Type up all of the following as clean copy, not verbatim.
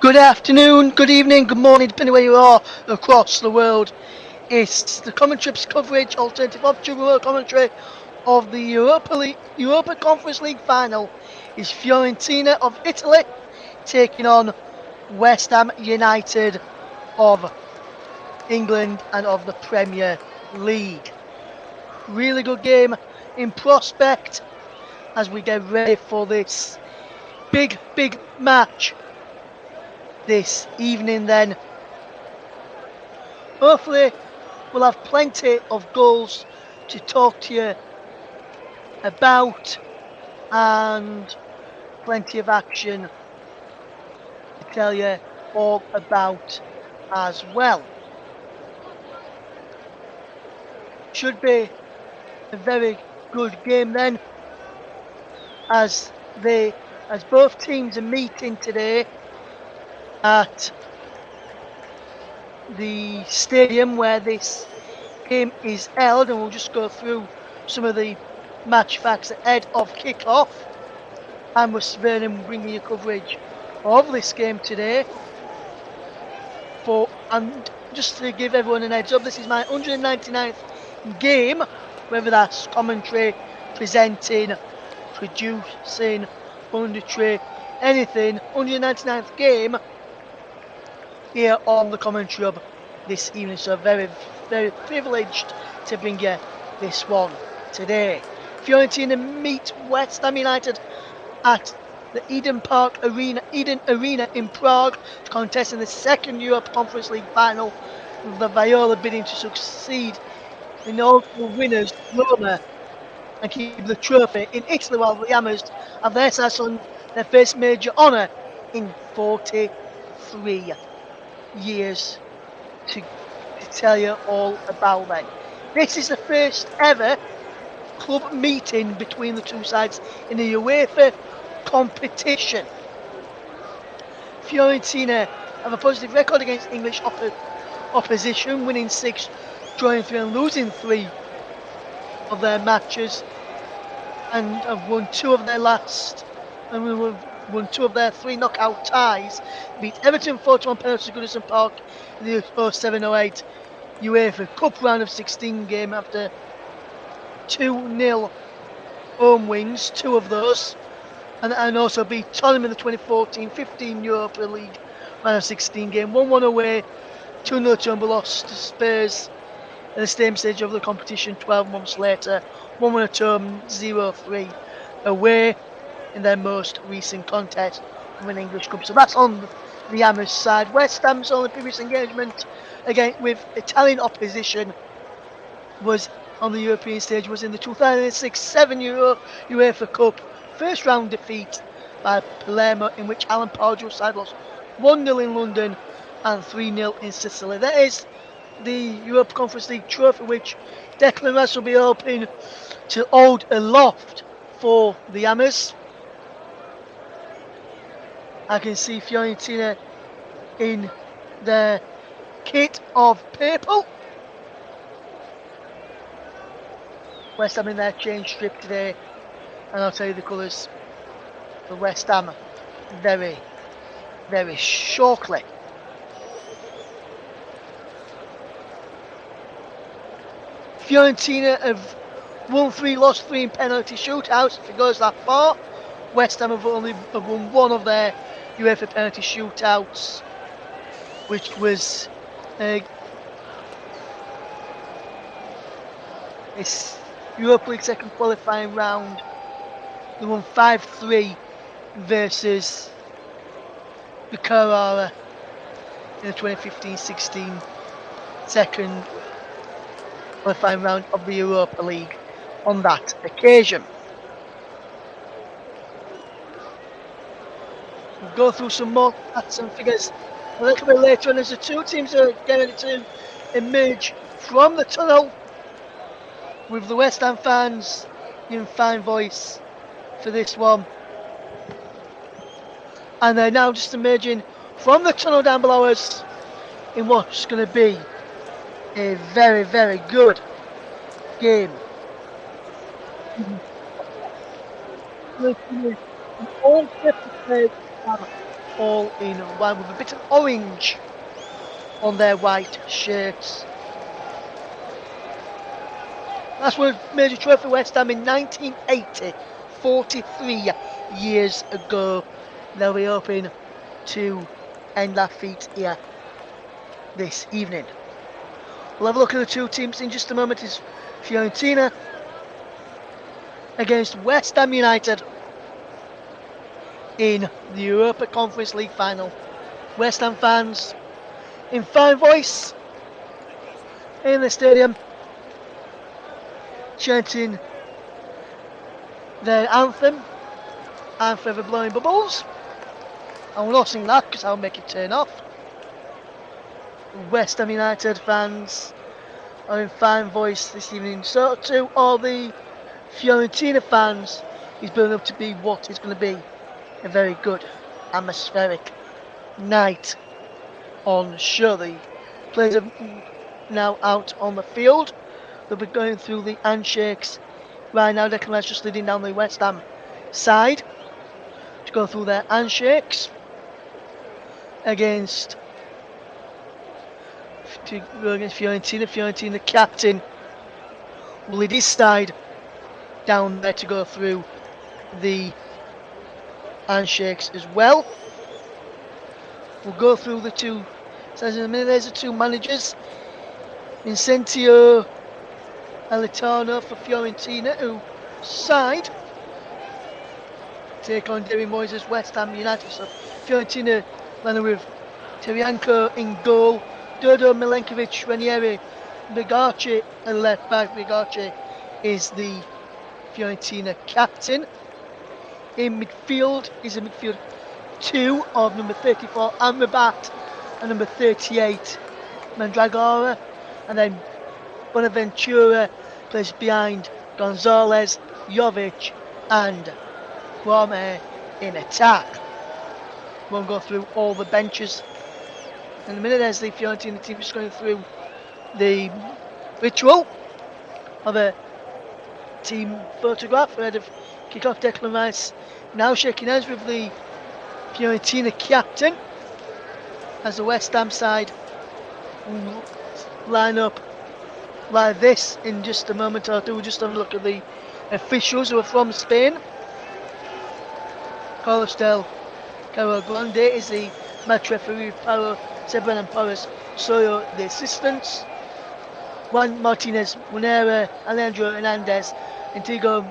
Good afternoon, good evening, good morning, depending where you are across the world. It's the Commentary's coverage, alternative option commentary of the Europa Conference League Final. Is Fiorentina of Italy taking on West Ham United of England and of the Premier League. Really good game in prospect as we get ready for this big match this evening then. Hopefully we'll have plenty of goals to talk to you about and plenty of action to tell you all about as well. Should be a very good game then as both teams are meeting today at the stadium where this game is held, and we'll just go through some of the match facts ahead of kick-off. I'm Russ Vernon bringing you coverage of this game today. And just to give everyone an heads up, this is my 199th game, whether that's commentary, presenting, producing, punditry, anything. 199th game here on the Commentary Hub this evening, so very privileged to bring you this one today. Fiorentina meet West Ham United at the Eden Arena in Prague to contest in the second Europa Conference League Final, with the Viola bidding to succeed in the ultimate winners Roma and keep the trophy in Italy, while the Hammers have their sights on their first major honour in 43 years to tell you all about them. This is the first ever club meeting between the two sides in the UEFA competition. Fiorentina have a positive record against English opposition, winning 6, drawing 3 and losing 3 of their matches, and have won 2 of their won 2 of their 3 knockout ties. Beat Everton 4-1 penalties at Goodison Park in the 07-08 UEFA Cup round of 16 game after 2-0 home wins, 2 of those, and also beat Tottenham in the 2014-15 Europa League round of 16 game, 1-1 away, 2-0 to lost to Spurs at the same stage of the competition 12 months later, 1-1 at home, 0-3 away in their most recent contest of an English Cup. So that's on the Hammers side. West Ham's only previous engagement again with Italian opposition was on the European stage was in the 2006-7 UEFA Cup first round defeat by Palermo, in which Alan Pardew's side lost 1-0 in London and 3-0 in Sicily. That is the Europa Conference League trophy, which Declan Rice will be hoping to hold aloft for the Hammers. I can see Fiorentina in their kit of purple. West Ham in their change strip today, and I'll tell you the colours for West Ham very shortly. Fiorentina have won 3, lost 3 in penalty shootouts, if it goes that far. West Ham have only won 1 of their UEFA penalty shootouts, which was this Europa League second qualifying round. They won 5-3 versus Bucharest in the 2015-16 second qualifying round of the Europa League on that occasion. We'll go through some more stats and figures a little bit later on as the two teams are getting ready to emerge from the tunnel, with the West Ham fans in fine voice for this one. And they're now just emerging from the tunnel down below us in what's going to be a very good game. All 50 players all in white with a bit of orange on their white shirts. Last won a major trophy West Ham in 1980, 43 years ago. They'll be hoping to end that feat here this evening. We'll have a look at the two teams in just a moment. It's Fiorentina against West Ham United in the Europa Conference League Final. West Ham fans in fine voice in the stadium chanting their anthem and forever blowing bubbles. I will not sing that because I'll make it turn off. West Ham United fans are in fine voice this evening. So too are the Fiorentina fans. It's building up to be what is going to be a very good atmospheric night on show. The players are now out on the field. They'll be going through the handshakes right now. Declan Rice just leading down the West Ham side to go through their handshakes against Fiorentina. Fiorentina captain will lead his side down there to go through the handshakes as well. We'll go through the two. Says in a minute, there's the two managers, Vincentio Alitano for Fiorentina, who side take on David Moyes' West Ham United. So Fiorentina running with Terianko in goal, Dodo Milenkovic, Ranieri, Bigarci and left back. Bigarci is the Fiorentina captain. In midfield is a midfield two of number 34 Amrabat and number 38 Mandragora, and then Bonaventura plays behind Gonzalez, Jovic and Guame in attack. Won't go through all the benches in a minute as the Fiorentina team is going through the ritual of a team photograph ahead of kick-off. Declan Rice now shaking hands with the Fiorentina captain as the West Ham side line up like this in just a moment or two. We'll just have a look at the officials who are from Spain. Carlos del Caro Grande is the match referee. Paro Sebran and Paris Soyo the assistants. Juan Martinez, Munera, Alejandro Hernandez, Antigo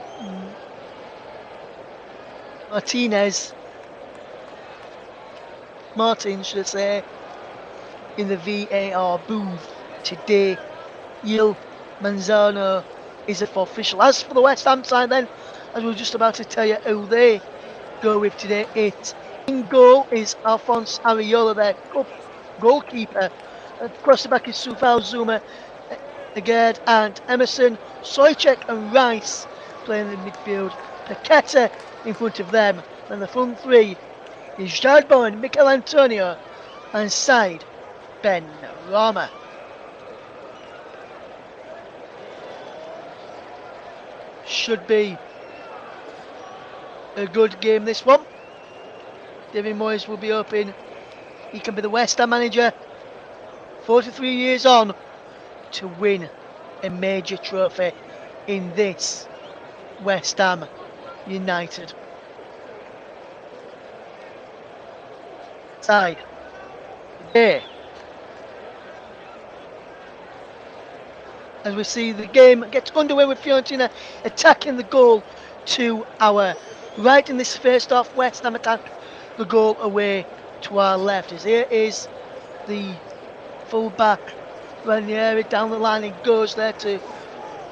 Martin should I say, in the VAR booth today. Gil Manzano is it for official. As for the West Ham side then, as we were just about to tell you who they go with today, it's in goal is Alphonse Areola, their cup goalkeeper. Across the back is Sufal Zuma, Agard and Emerson, Soicek and Rice playing in the midfield. Paqueta in front of them. And the front three is Jadbo and Mikel Antonio and side Ben Rama. Should be a good game this one. David Moyes will be hoping he can be the West Ham manager 43 years on to win a major trophy in this West Ham United side. Today, as we see the game gets underway with Fiorentina attacking the goal to our right in this first half. West Ham attack the goal away to our left. As here is the full-back Ranieri down the line and goes there to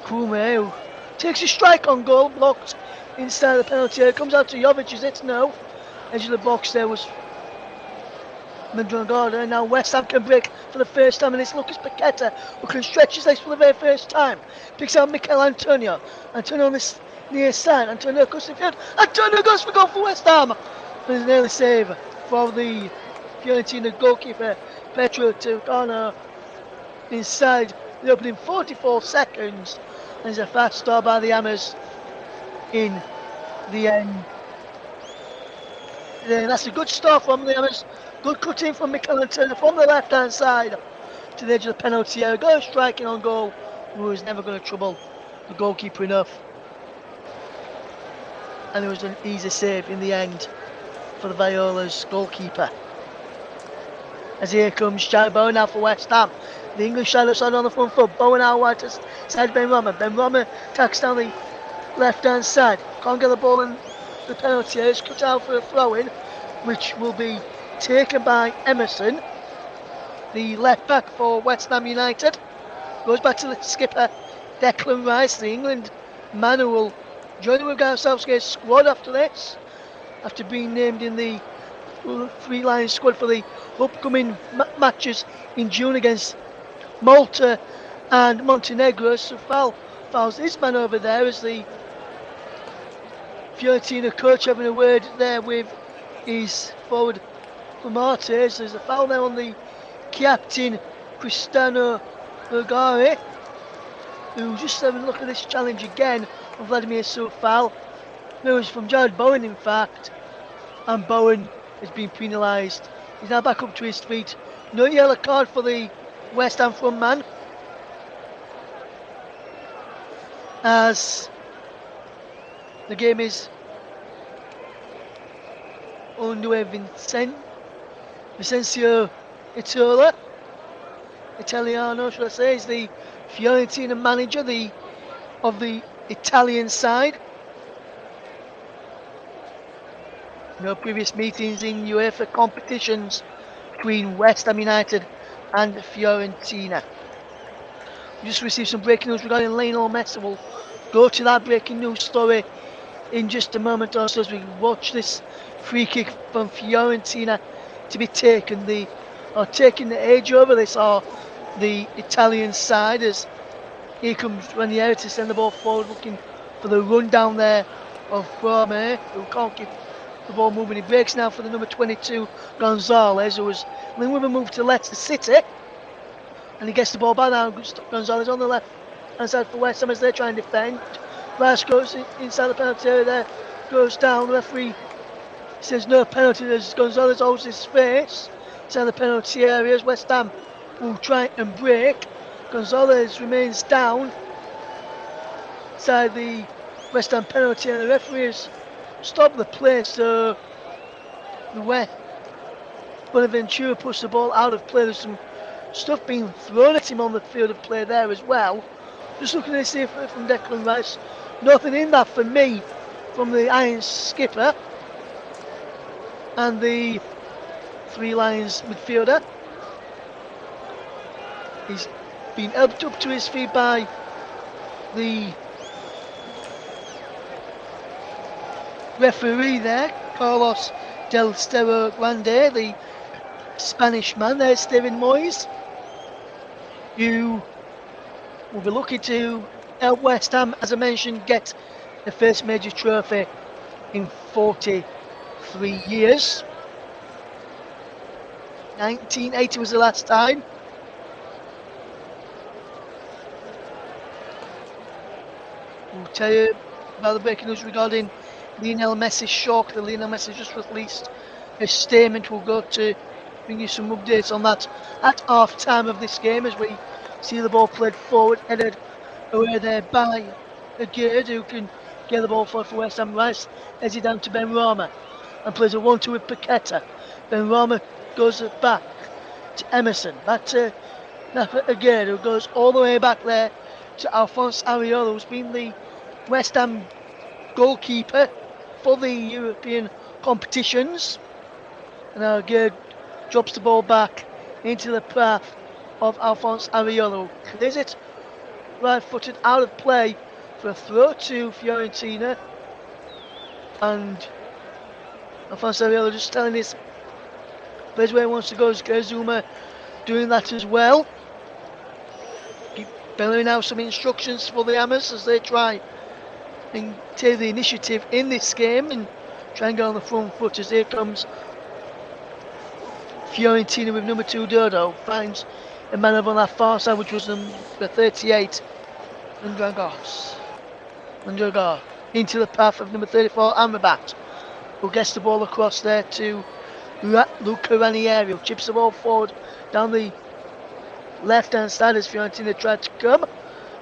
Kume, who takes a strike on goal, blocked inside the penalty area. Comes out to Jovic, is it? No. Edge of the box there was Mandragora. Now West Ham can break for the first time, and it's Lucas Paqueta who can stretch his legs for the very first time. Picks out Mikel Antonio. Antonio on this near side. Antonio goes to the field. Antonio goes for goal for West Ham. There's an early save for the Fiorentina goalkeeper Petro Turcano inside the opening 44 seconds. There's a fast start by the Hammers in the end Yeah, that's a good start from the Hammers. Good cutting from Mikel Turner from the left-hand side to the edge of the penalty area. Go striking on goal, who was never going to trouble the goalkeeper enough. And it was an easy save in the end for the Viola's goalkeeper. As here comes Charlie Bowen now for West Ham. The English side side on the front foot. Bowen out wide to side Ben Rama. Ben Rama attacks down the left-hand side. Can't get the ball in the penalty area. It's cut out for a throw-in, which will be taken by Emerson, the left back for West Ham United. Goes back to the skipper, Declan Rice, the England man who will join the Gareth Southgate's squad after this, after being named in the three-line squad for the upcoming matches in June against Malta and Montenegro. So fouls his man over there as the Fiorentina coach having a word there with his forward for Martes. There's a foul there on the captain Cristiano Vergara, who just having a look at this challenge again on Vladimir Soufal. It was from Jared Bowen in fact, and Bowen has been penalised. He's now back up to his feet. No yellow card for the West Ham front man, as the game is underway. Vincenzo Italiano, should I say, is the Fiorentina manager of the Italian side. No previous meetings in UEFA competitions between West Ham United and Fiorentina. We just received some breaking news regarding Lionel Messi. We'll go to that breaking news story in just a moment or so as we watch this free kick from Fiorentina to be taken. Taking the edge over this are the Italian side, as here comes Ranieri to send the ball forward, looking for the run down there of Brahme, who can't keep the ball moving. He breaks now for the number 22 Gonzalez, who was linked with a move to Leicester City, and he gets the ball back now. Gonzalez on the left hand side for West Ham as they try and defend. Rice goes inside the penalty area there, goes down. The referee says no penalty as Gonzalez holds his face inside the penalty area as West Ham will try and break. Gonzalez remains down inside the West Ham penalty area. The referee has stopped the play, so the Bonaventura pushed the ball out of play. There's some stuff being thrown at him on the field of play there as well. Just looking to see from Declan Rice, nothing in that for me from the Iron skipper and the Three Lions midfielder. He's been helped up to his feet by the referee there, Carlos Del Stero Grande, the Spanish man. There's Steven Moyes, who will be looking to help West Ham, as I mentioned, get the first major trophy in 43 years. 1980 was the last time. We'll tell you about the breaking news regarding Lionel Messi's shock. The Lionel Messi just released a statement. We'll go to bring you some updates on that at half time of this game as we see the ball played forward, headed away there by Agard, who can get the ball forward for West Ham. Rice heads it down to Ben Rama and plays a 1-2 with Paqueta. Ben Rama goes back to Emerson, back to Agard, who goes all the way back there to Alphonse Areola, who's been the West Ham goalkeeper for the European competitions. And now Agard drops the ball back into the path of Alphonse Areola, who clears it right-footed out of play for a throw to Fiorentina. And Alphonse Areola just telling his plays where he wants to go. Zuma doing that as well. Keep bellowing out some instructions for the Hammers as they try and take the initiative in this game and try and get on the front foot. As here comes Fiorentina with number 2 Dodo, finds a man over on that far side, which was number 38 Mondragor into the path of number 34 Amrabat. who gets the ball across there to Luca Ranieri, who chips the ball forward down the left-hand side as Fiorentina tried to come.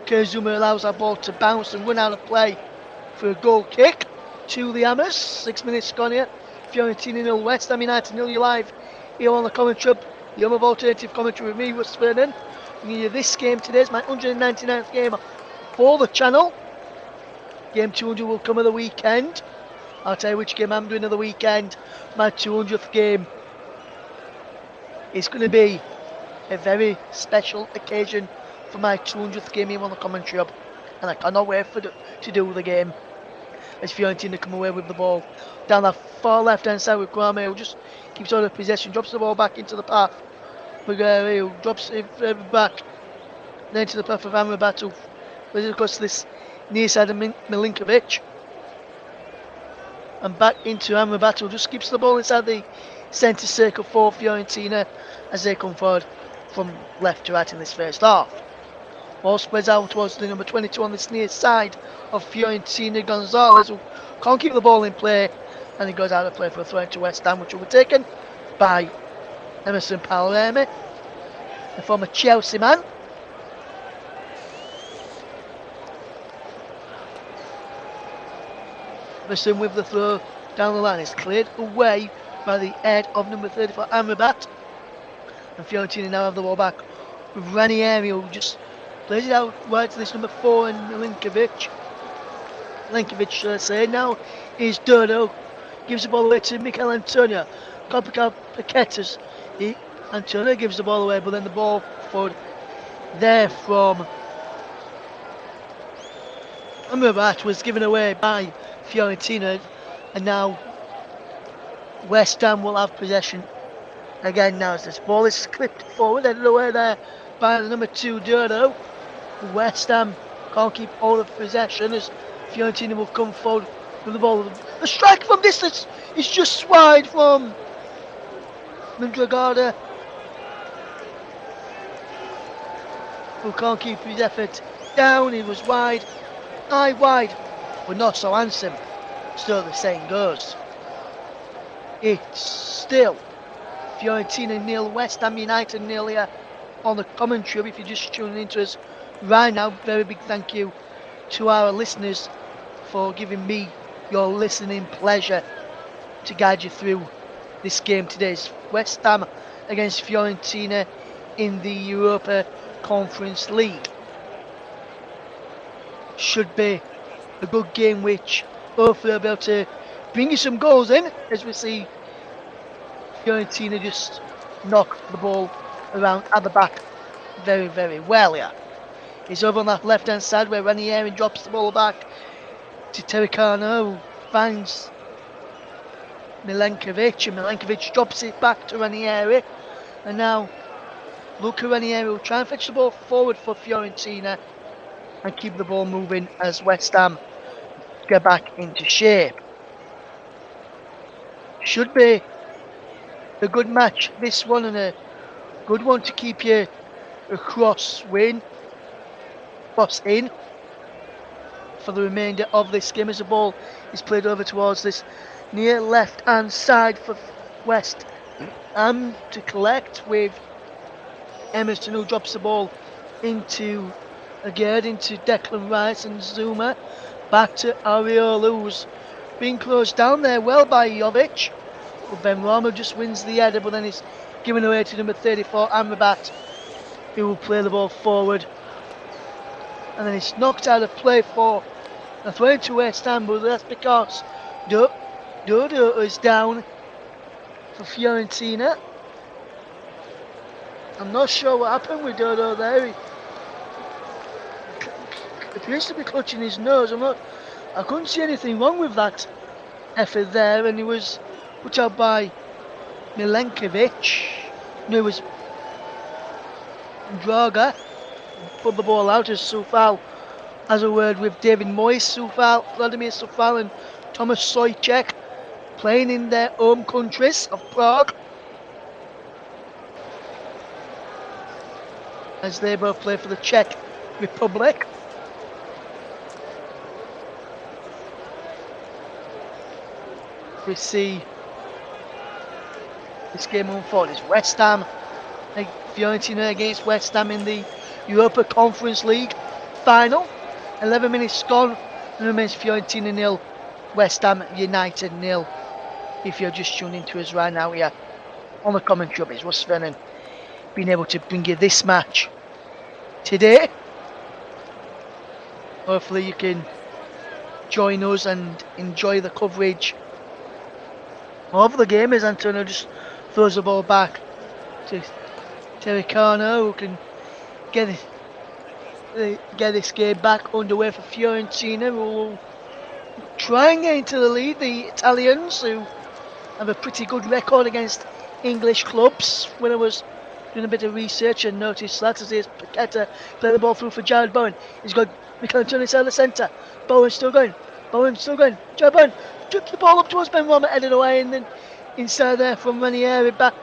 Kezuma allows that ball to bounce and run out of play for a goal kick to the Hammers. 6 minutes gone here. Fiorentina 0, West Ham United 0. You're live here on the commentary, the home of alternative commentary with me, Russ Vernon. Bringing you this game today. It's my 199th game for the channel. Game 200 will come at the weekend. I'll tell you which game I'm doing at the weekend. My 200th game. It's going to be a very special occasion for my 200th game here on the commentary hub, and I cannot wait to do the game as Fiorentina come away with the ball down that far left hand side with Kwame, who just keeps on the possession, drops the ball back into the path. Magari, who drops it back then to the path of Amrabat, who plays it across this near side of Milinkovic, and back into Amrabat, who just keeps the ball inside the centre circle for Fiorentina as they come forward from left to right in this first half. Ball spreads out towards the number 22 on this near side of Fiorentina, Gonzalez, who can't keep the ball in play, and he goes out of play for a throw into West Ham, which will be taken by Emerson Palmieri, the former Chelsea man. Emerson with the throw down the line is cleared away by the head of number 34 Amrabat, and Fiorentina now have the ball back with Ranieri, who just plays it out right to this number 4 and Milinkovic. Should I say. Now is Dodo. Gives the ball away to Michael Antonio. Complicated Paquetas. Antonio gives the ball away, but then the ball forward there from Amrabat was given away by Fiorentina, and now West Ham will have possession again now as this ball is clipped forward, headed away there by the number 2 Dodo. West Ham can't keep all of possession as Fiorentina will come forward with the ball. The strike from distance is just wide from Mondragada, who can't keep his effort down. He was wide, eye wide, but not so handsome. Still the saying goes. It's still Fiorentina 0, West Ham United 0 here on the commentary. If you're just tuning into us right now, very big thank you to our listeners for giving me your listening pleasure to guide you through this game today. It's West Ham against Fiorentina in the Europa Conference League. Should be a good game which hopefully will be able to bring you some goals in, as we see Fiorentina just knock the ball around at the back very, very well here. He's over on that left hand side where Ranieri drops the ball back to Tericano, who finds Milinkovic, and Milinkovic drops it back to Ranieri, and now Luca Ranieri will try and fetch the ball forward for Fiorentina and keep the ball moving as West Ham get back into shape. Should be a good match, this one, and a good one to keep you cross in for the remainder of this game as the ball is played over towards this near left hand side for West Ham to collect, with Emerson, who drops the ball into Declan Rice, and Zuma back to Areola, who's being closed down there well by Jovic. But Ben Rama just wins the header, but then it's given away to number 34 Amrabat, who will play the ball forward, and then it's knocked out of play for a throw into West Ham, but that's because Dodo is down for Fiorentina. I'm not sure what happened with Dodo there. He appears to be clutching his nose. I couldn't see anything wrong with that effort there, and he was put out by Milinkovic. No, it was Draga. Put the ball out as Soufal has a word with David Moyes. Vladimir Soufal and Thomas Souček playing in their home countries of Prague, as they both play for the Czech Republic. we see this game unfold. It's West Ham, Fiorentina against West Ham in the Europa Conference League Final. 11 minutes gone, and remains Fiorentina 0, West Ham United 0. If you're just tuning to us right now here on the commentary, it's Russ Vernon being able to bring you this match today. Hopefully you can join us and enjoy the coverage of the game as Antonio just throws the ball back to Terracano, who can get this game back underway for Fiorentina, who will try and get into the lead. The Italians, who have a pretty good record against English clubs. When I was doing a bit of research and noticed that, as here's Paqueta play the ball through for Jared Bowen. He's got Michael Antonio inside the centre. Bowen's still going. Jared Bowen drips the ball up towards Ben Roma, headed away, and then inside there from Ranieri back.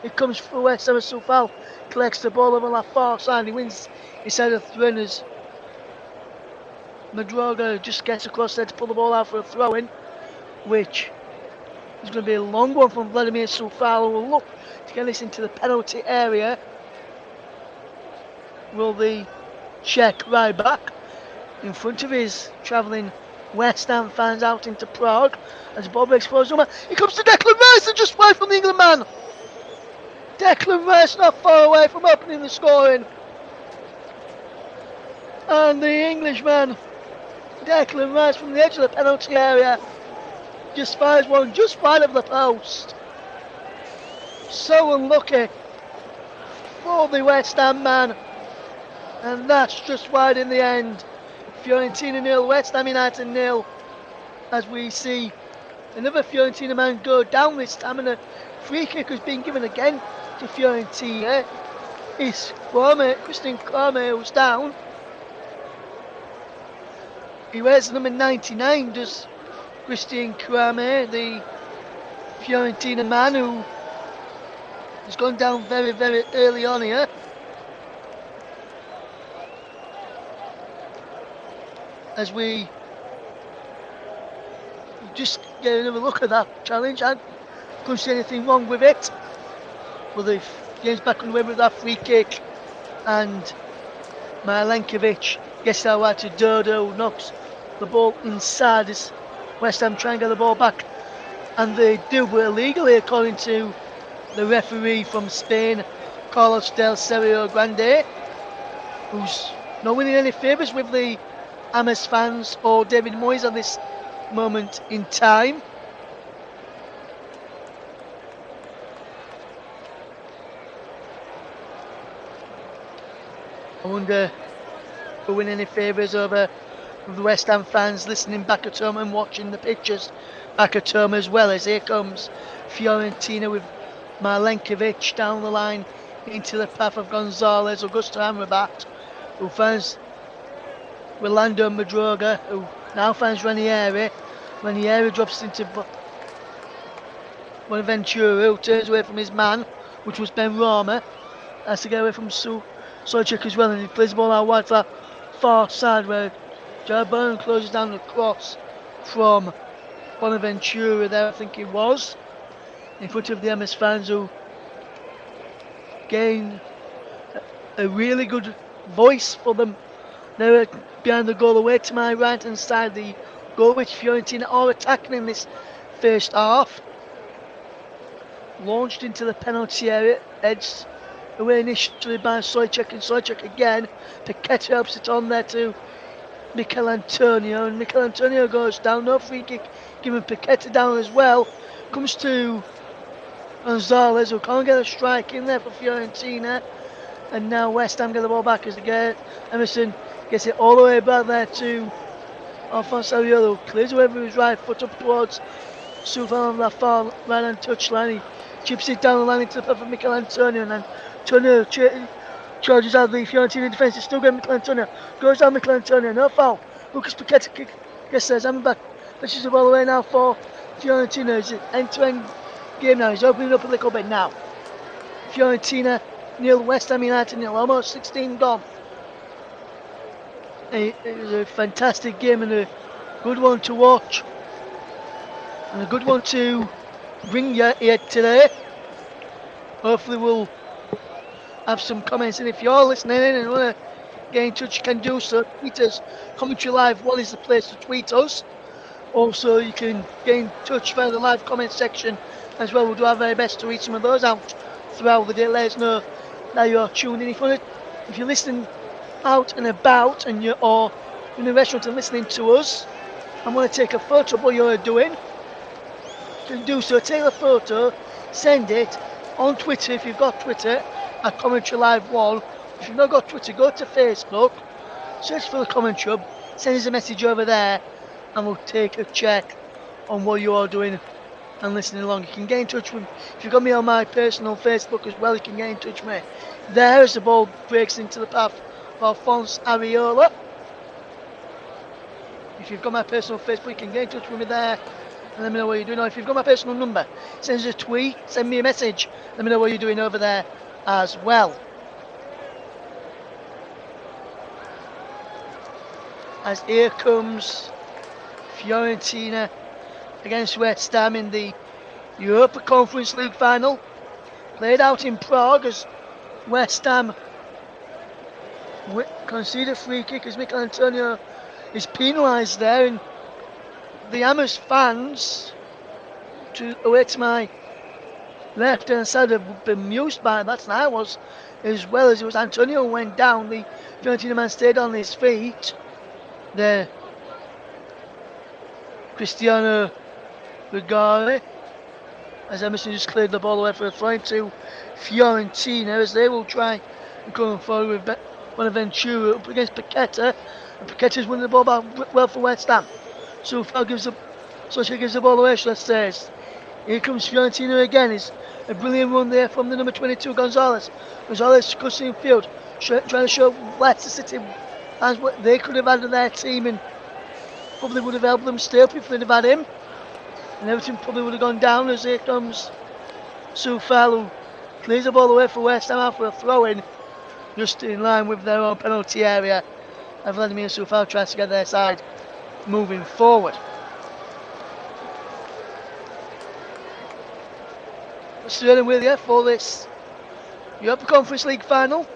It comes for West Ham. Soufal collects the ball over the far side. He wins inside of the runners. Madroga just gets across there to pull the ball out for a throw-in, which is going to be a long one from Vladimir Soufal, who will look to get this into the penalty area. Will the Czech right back in front of his travelling West Ham fans out into Prague as the ball breaks for Zuma. He comes to Declan Rice and just wide from the England man. Declan Rice not far away from opening the scoring. And the Englishman, Declan Rice, from the edge of the penalty area, just fires one just wide of the post. So unlucky for the West Ham man. And that's just wide in the end. Fiorentina 0, West Ham United 0. As we see another Fiorentina man go down this time, and a free kick has been given again to Fiorentina. It's Christian Kwame, who's down. He wears number 99, does Christian Kwame, the Fiorentina man who has gone down very, very early on here. As we just get another look at that challenge, I couldn't see anything wrong with it. Well, the game's back on the way with that free kick, and Milenkovic gets that right to Dodo, knocks the ball inside as West Ham try and get the ball back, and they do it illegally according to the referee from Spain, Carlos del Serio Grande, who's not winning any favours with the Ames fans or David Moyes at this moment in time. I wonder if we're winning any favours over the West Ham fans listening back at home and watching the pictures back at home as well, as here comes Fiorentina with Milenkovic down the line into the path of Gonzalez, Augusto Amrabat, who finds Rolando Madroga, who now finds Ranieri. Ranieri drops into Bonaventura, who turns away from his man, which was Ben Roma. Has to get away from Sojcik as well, and he plays the ball out wide to that far side where Jared Bowen closes down the cross from Bonaventura there, I think it was, in front of the MS fans, who gain a really good voice for them. They're behind the goal, away to my right hand side, the goal which Fiorentina are attacking in this first half. Launched into the penalty area, edged away initially by Sojcik, and Sojcik again. Paqueta helps it on there to Michael Antonio, and Michael Antonio goes down. No free kick given. Paqueta down as well. Comes to Gonzalez, who can't get a strike in there for Fiorentina. And now West Ham get the ball back as again. Emerson gets it all the way back there to Alfonso Ariolo, who clears away with his right foot up towards Soufal on that far right hand touchline. He chips it down the line into the path of Michael Antonio, and then Antonio charges out the Fiorentina defence. It's still getting Michael Antonio. Goes down Michael Antonio, no foul. Lucas Paqueta kick. Gets there, I'm back. Pushes the ball away now for Fiorentina. It's an end-to-end game now. He's opening up a little bit now. Fiorentina 0, West Ham United 0, almost 16 gone. It was a fantastic game and a good one to watch. and a good one to bring you here today. Hopefully we'll have some comments, and if you're listening in and want to get in touch, you can do so. Tweet us. Commentary Live 1 is the place to tweet us. Also, you can get in touch via the live comment section as well. We'll do our very best to read some of those out throughout the day. Let us know that you're tuning in. If you're listening out and about and you're in the restaurant and listening to us, I'm going to take a photo of what you're doing. You can do so. Take a photo, send it on Twitter if you've got Twitter at Commentary Live 1. If you've not got Twitter, go to Facebook, search for the Commentary Hub, send us a message over there, and we'll take a check on what you are doing and listening along. You can get in touch with me. If you've got me on my personal Facebook as well, you can get in touch with me there as the ball breaks into the path of Alphonse Areola. If you've got my personal Facebook, you can get in touch with me there and let me know what you're doing. Or if you've got my personal number, send us a tweet, send me a message, let me know what you're doing over there as well. As here comes Fiorentina against West Ham in the Europa Conference League Final. Played out in Prague as West Ham conceded a free kick as Mikel Antonio is penalised there, and the Hammers fans away to my left hand side have been amused by that, and I was as well. As it was Antonio went down, the Fiorentina man stayed on his feet. There, Cristiano Rigari, as Emerson just cleared the ball away for a throw to Fiorentina, as they will try and come forward with Bonaventura up against Paqueta, and Paqueta's winning the ball back well for West Ham. So gives the ball away, should I say. Here comes Fiorentina again. It's a brilliant run there from the number 22 Gonzalez. Gonzalez crossing field, trying to show Leicester City as what they could have had in their team, and probably would have helped them stay up if they'd have had him. And everything probably would have gone down. As here comes Soufal, who clears the ball away for West Ham after a throw-in, just in line with their own penalty area. And Vladimir Soufal tries to get their side moving forward. Sterling with you for this Europa Conference League Final.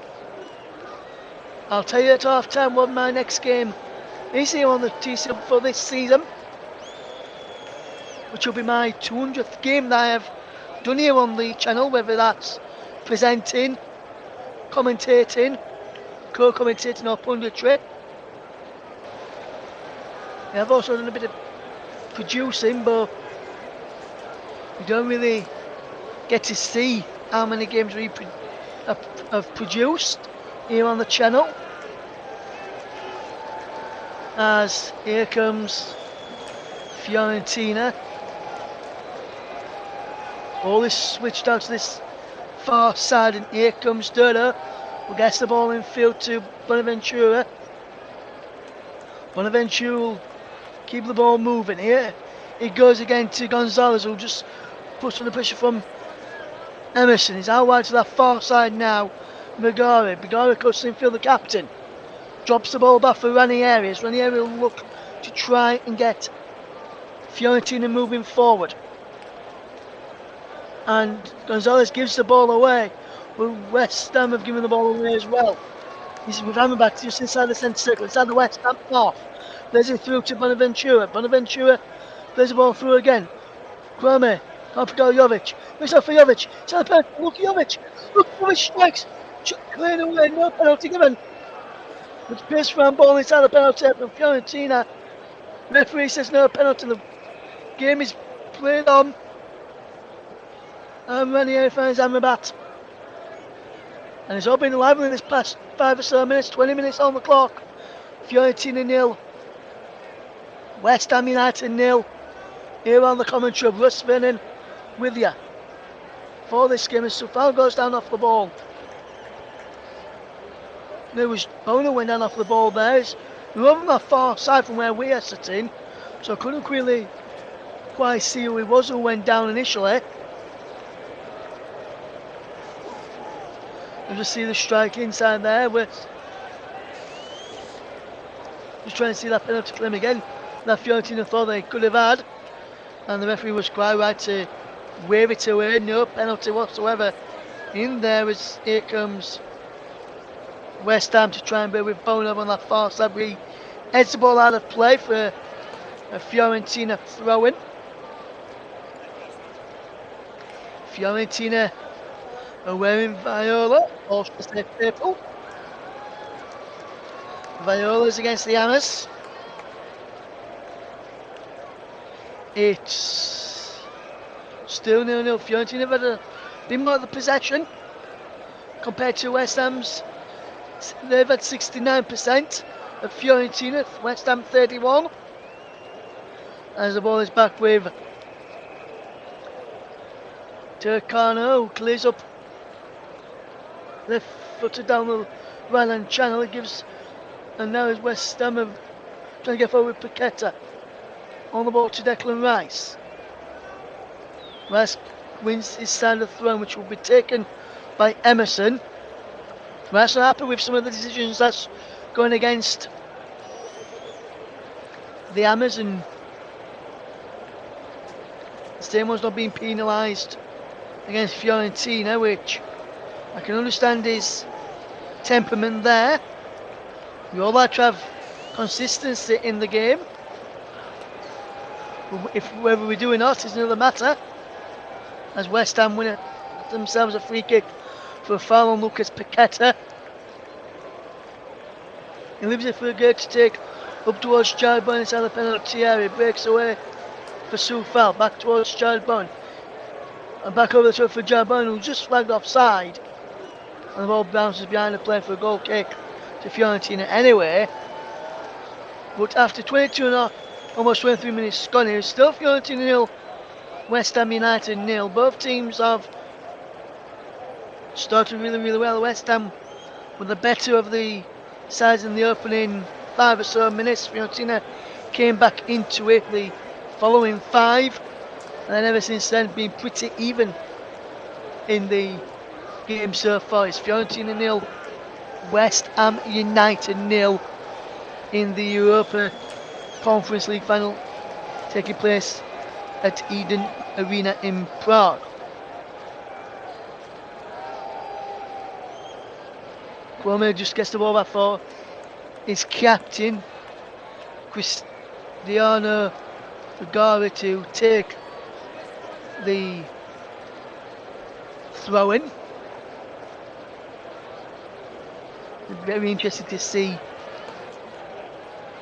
I'll tell you at half time what my next game is here on the TC for this season, which will be my 200th game that I have done here on the channel, whether that's presenting, commentating, co-commentating or punditry. I've also done a bit of producing, but you don't really get to see how many games we have produced here on the channel. As here comes Fiorentina. All is switched out to this far side, and here comes Dodo, who gets the ball in field to Bonaventura. Bonaventura will keep the ball moving. Here it goes again to Gonzalez, who just puts under pressure from Emerson. He's out wide to that far side now. Rigari cuts in field, the captain. Drops the ball back for Ranieri. Ranieri will look to try and get Fiorentina moving forward. And Gonzalez gives the ball away. But West Ham have given the ball away as well. He's with Hammerback just inside the centre circle, inside the West Ham half. Plays it through to Bonaventura. Bonaventura plays the ball through again. Kwame, can't pick out Jovic. Looks out for Jovic. It's on the penalty. Look, Jovic strikes. Cleared away, no penalty given. It's pierced round ball inside the penalty from Fiorentina. Referee says no penalty. The game is played on. And Ranieri finds Amrabat. And it's all been lively in this past 5 or so minutes, 20 minutes on the clock. Fiorentina 0. West Ham United 0. Here on the commentary of Russ Vernon with you for this game as Soufal goes down off the ball. There was Bono went down off the ball there. We were on the far side from where we are sitting, so I couldn't really quite see who it was who went down initially. You just see the strike inside there with just trying to see that penalty claim again that Fiorentina thought they could have had. And the referee was quite right to wave it away. No penalty whatsoever in there as here comes West Ham to try and be with Bono on that far side. We heads the ball out of play for a Fiorentina throw-in. Fiorentina are wearing Viola, or should I say purple. Viola's against the Hammers. It's still 0-0. Fiorentina have had a bit more of the possession compared to West Ham's. They've had 69% of Fiorentina, West Ham 31. As the ball is back with Turcano, who clears up left footed down the right hand channel. It gives, and now is West Ham trying to get forward with Paqueta. On the ball to Declan Rice. Rice wins his side of the throne, which will be taken by Emerson. Rice not happy with some of the decisions that's going against the Hammers, and the same one's not being penalised against Fiorentina, which I can understand his temperament there. We all like to have consistency in the game. If whether we do or not is another matter. As West Ham win themselves a free kick for a foul on Lucas Paqueta. He leaves it for a gate to take up towards Childbone inside the penalty area. Breaks away for Soufal. Back towards Childbone. And back over the top for Childbone, who's just flagged offside. And the ball bounces behind the play for a goal kick to Fiorentina anyway. But after 22 and a half, almost 23 minutes gone here, still Fiorentina 0, West Ham United 0. Both teams have started really well. West Ham were the better of the sides in the opening 5 or so minutes. Fiorentina came back into it the following 5, and then ever since then been pretty even in the game so far. It's Fiorentina 0, West Ham United 0 in the Europa Conference League Final, taking place at Eden Arena in Prague. Cuomo just gets the ball back for his captain, Cristiano Vergara, to take the throw-in. Very interesting to see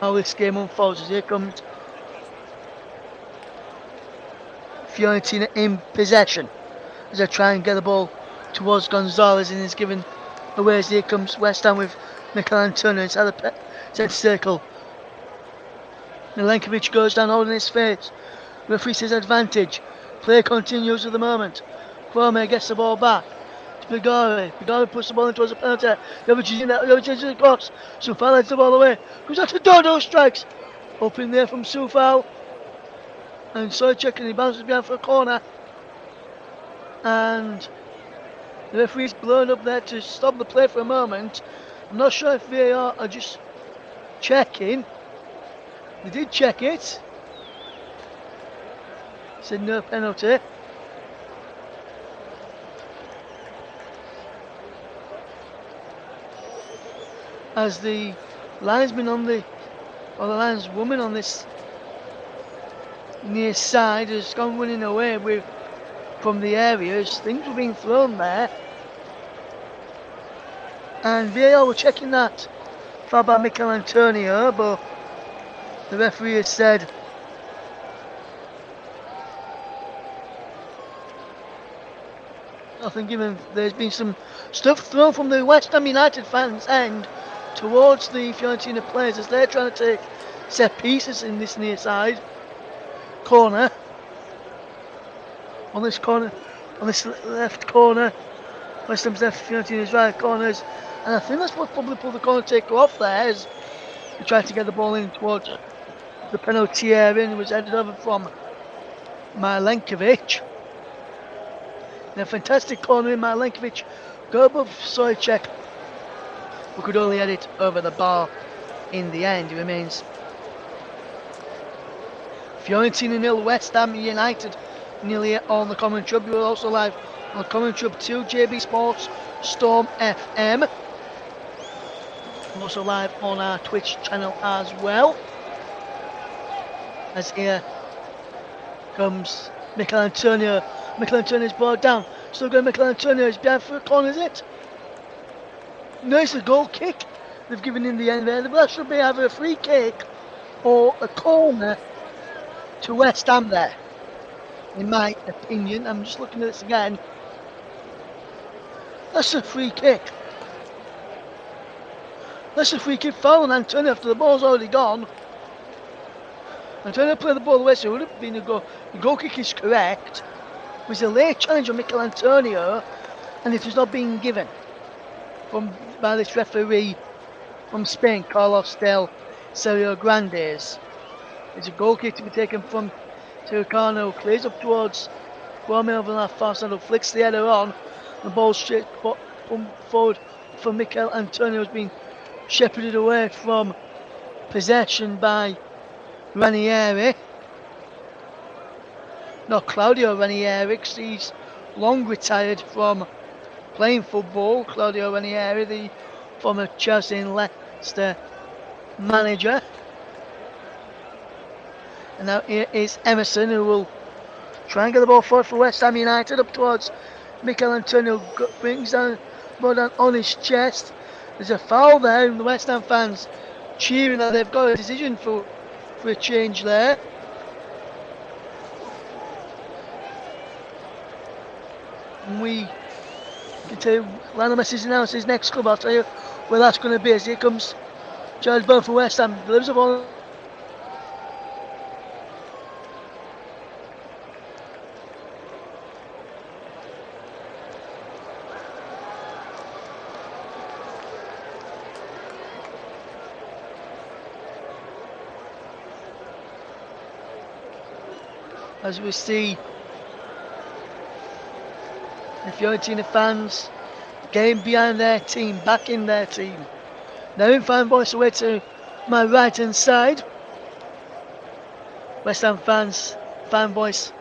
how this game unfolds. As here comes Fiorentina in possession as they try and get the ball towards Gonzalez, and is given away as here comes West Ham with Mikel Antonio inside the centre circle. Milenkovic goes down holding his face. Referee says advantage. Play continues at the moment. Kwame gets the ball back to Bigari. Bigari puts the ball in towards the penalty. The other changes the cross. Soufal heads the ball away. Goes out to Dodo, strikes. Up in there from Soufal. And Sojcek, and he bounces behind for a corner. And the referee's blown up there to stop the play for a moment. I'm not sure if VAR are just checking. They did check it. Said no penalty. As the linesman on the, or the lineswoman on this near side has gone running away with from the areas. Things were being thrown there. And VAR were checking that foul by Mikel Antonio, but the referee has said nothing given. There's been some stuff thrown from the West Ham United fans' end towards the Fiorentina players as they're trying to take set pieces in this near side corner. On this corner, on this left corner, West Ham's left, Fiorentina's right corners, and I think that's what probably pulled the corner taker off there as he tried to get the ball in towards the penalty area, and it was headed over from Milenkovic. And a fantastic corner in Milenkovic, go above Sojcek, who could only head it over the bar in the end. It remains Fiorentina 0, West Ham United nearly on the commentary. We're also live on the commentary 2 JB Sports Storm FM. We're also live on our Twitch channel as well. As here comes Michael Antonio. Michael Antonio's brought down. Still going Michael Antonio. Is behind for a corner, is it? No, it's a goal kick they've given in the end there. That should be either a free kick or a corner to West Ham there. In my opinion, I'm just looking at this again. That's a free kick. That's a free kick foul on Antonio after the ball's already gone. Antonio played the ball away, so it would have been a goal. The goal kick is correct. It was a late challenge on Michael Antonio, and it was not being given by this referee from Spain, Carlos del Serio Grandes. It's a goal kick to be taken from Turcano, clears up towards Guame over that far side, who flicks the header on. The ball straight forward for Michael Antonio, has been shepherded away from possession by Ranieri. Not Claudio Ranieri, because he's long retired from playing football. Claudio Ranieri, the former Chelsea and Leicester manager. And now here is Emerson, who will try and get the ball forward for West Ham United, up towards Michael Antonio, brings down ball down on his chest. There's a foul there, and the West Ham fans cheering that they've got a decision for a change there. And we can tell you, Lionel Messi's announced his next club. I'll tell you where that's going to be. As here comes Charles Byrne for West Ham, delivers the ball. As we see the Fiorentina fans getting behind their team, backing their team. Now in fan voice away to my right hand side. West Ham fans, fan voice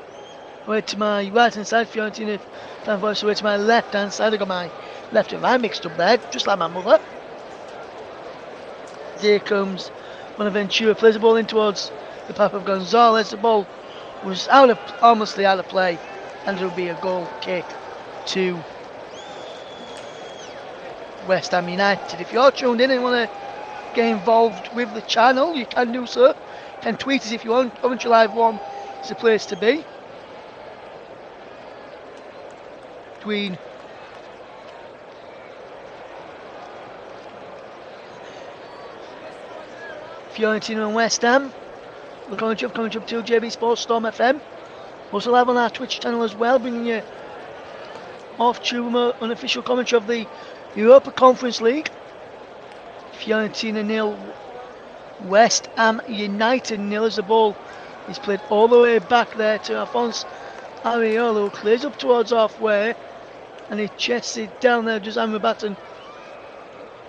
away to my right hand side. Fiorentina fan voice away to my left hand side. I got my left and right mixed up there, just like my mother. Here comes Bonaventura, plays the ball in towards the path of Gonzalez. The ball was almost out of play, and it will be a goal kick to West Ham United. If you're tuned in and want to get involved with the channel, you can do so. You can tweet us if you want. Commentary Live 1 is the place to be. Between Fiorentina and West Ham. The commentary up to JB Sports Storm FM. Also live on our Twitch channel as well, bringing you off-tube unofficial commentary of the Europa Conference League. Fiorentina 0, West Ham United 0, as the ball is played all the way back there to Alphonse Areola, who clears up towards halfway, and he chests it down there, just Amrabat, and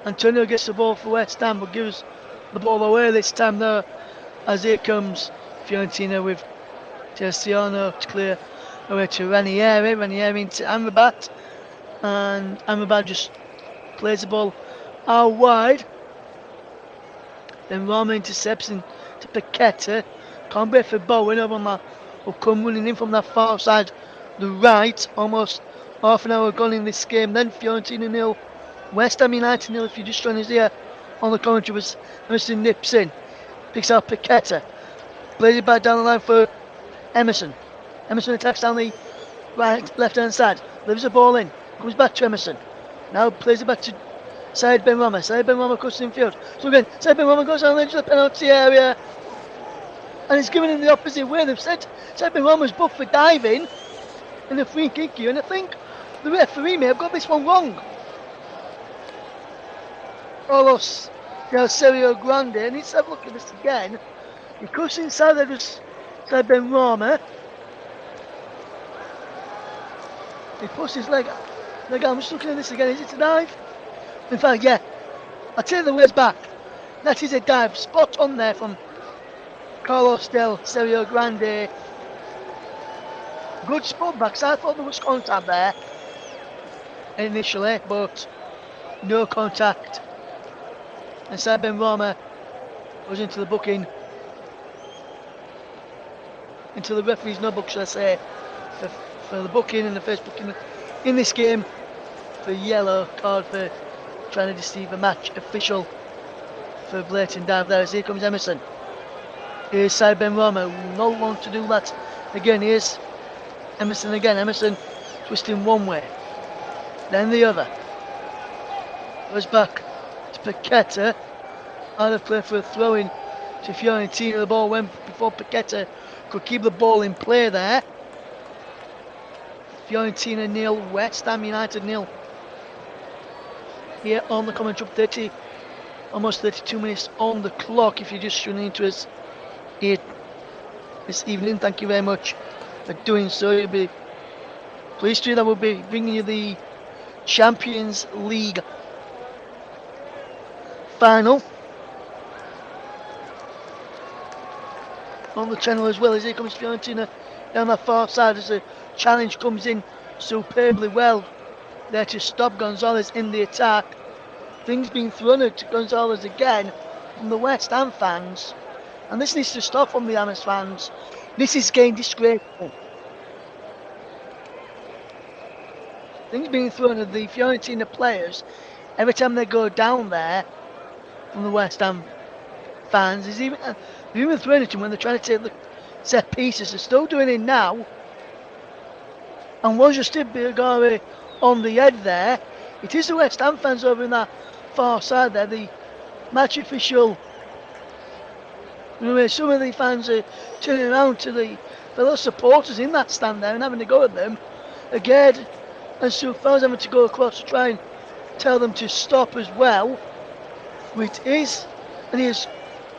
Antonio gets the ball for West Ham, but gives the ball away this time there. As here comes Fiorentina with Terciano to clear away to Ranieri. Ranieri into Amrabat, and Amrabat just plays the ball out wide. Then Roma intercepts into Paqueta. Can't wait for Bowen over on that. Will come running in from that far side, the right. Almost half an hour gone in this game. Then Fiorentina 0, West Ham United 0. If you're just joining us here on the commentary, was Emerson nips in. Picks out Paqueta, plays it back down the line for Emerson. Emerson attacks down the left hand side, leaves the ball in, comes back to Emerson. Now plays it back to Said Ben Rama. Said Ben Rama cuts in field. So again, Said Ben Rama goes down the edge of the penalty area, and it's given in the opposite way. They've said Said Ben Rama's booked for diving in the free kick here, and I think the referee may have got this one wrong. Carlos Del Serio Grande, and let's have a look at this again. He cuts inside there, just Said Ben Rama. He puts his leg out. I'm just looking at this again. Is it a dive? In fact, yeah. I'll take the words back. That is a dive. Spot on there from Carlos Del Serio Grande. Good spot backs. I thought there was contact there initially, but no contact. And Sir Ben Rama goes into the booking. Into the referee's no book, should I say, for the booking and the first booking in this game for yellow card for trying to deceive a match official for blatant dive there. As here comes Emerson. Here's Sir Ben Rama, no one to do that. Again, here's Emerson again. Emerson twisting one way, then the other. Goes back to Paqueta. Out of play for a throw in to Fiorentina. The ball went before Paqueta could keep the ball in play there. Fiorentina 0, West Ham United 0. Here on the commentary, almost 32 minutes on the clock. If you're just tuning into us here this evening, thank you very much for doing so. You'll be pleased to hear that we'll be bringing you the Champions League final on the channel as well. As here comes Fiorentina down that far side as the challenge comes in superbly well there to stop Gonzalez in the attack. Things being thrown at Gonzalez again from the West Ham fans, and this needs to stop from the Hammers fans. This is getting disgraceful. Things being thrown at the Fiorentina players every time they go down there from the West Ham fans. Is even throwing at them when they're trying to take the set pieces. They're still doing it now. And was just Birgari on the head there. It is the West Ham fans over in that far side there. The match official. Some of the fans are turning around to the fellow supporters in that stand there and having a go at them. Again, and Soufal's having to go across to try and tell them to stop as well. Which is, and he has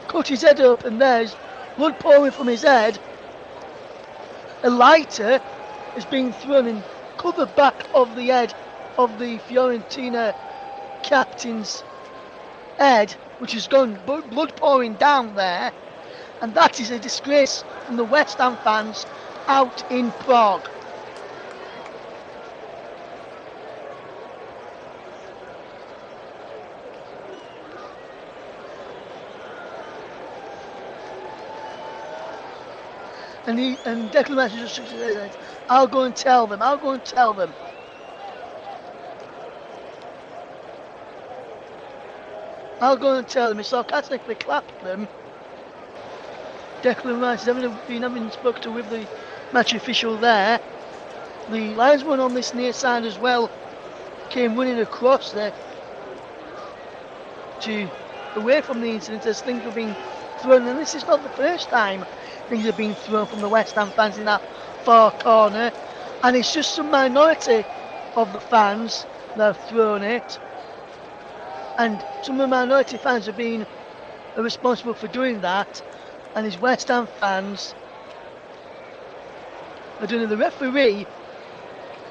cut his head open. There's blood pouring from his head. A lighter is being thrown and cut the back of the head of the Fiorentina captain's head, which has gone blood pouring down there, and that is a disgrace from the West Ham fans out in Prague. And Declan Rice just says, I'll go and tell them. I'll go and tell them. I'll go and tell them. He sarcastically clapped them. Declan Rice has been having spoken to with the match official there. The linesman on this near side as well came running across there to away from the incident as things were being thrown. And this is not the first time things have been thrown from the West Ham fans in that far corner, and it's just some minority of the fans that have thrown it, and some of the minority fans have been responsible for doing that, and his West Ham fans are doing it. The referee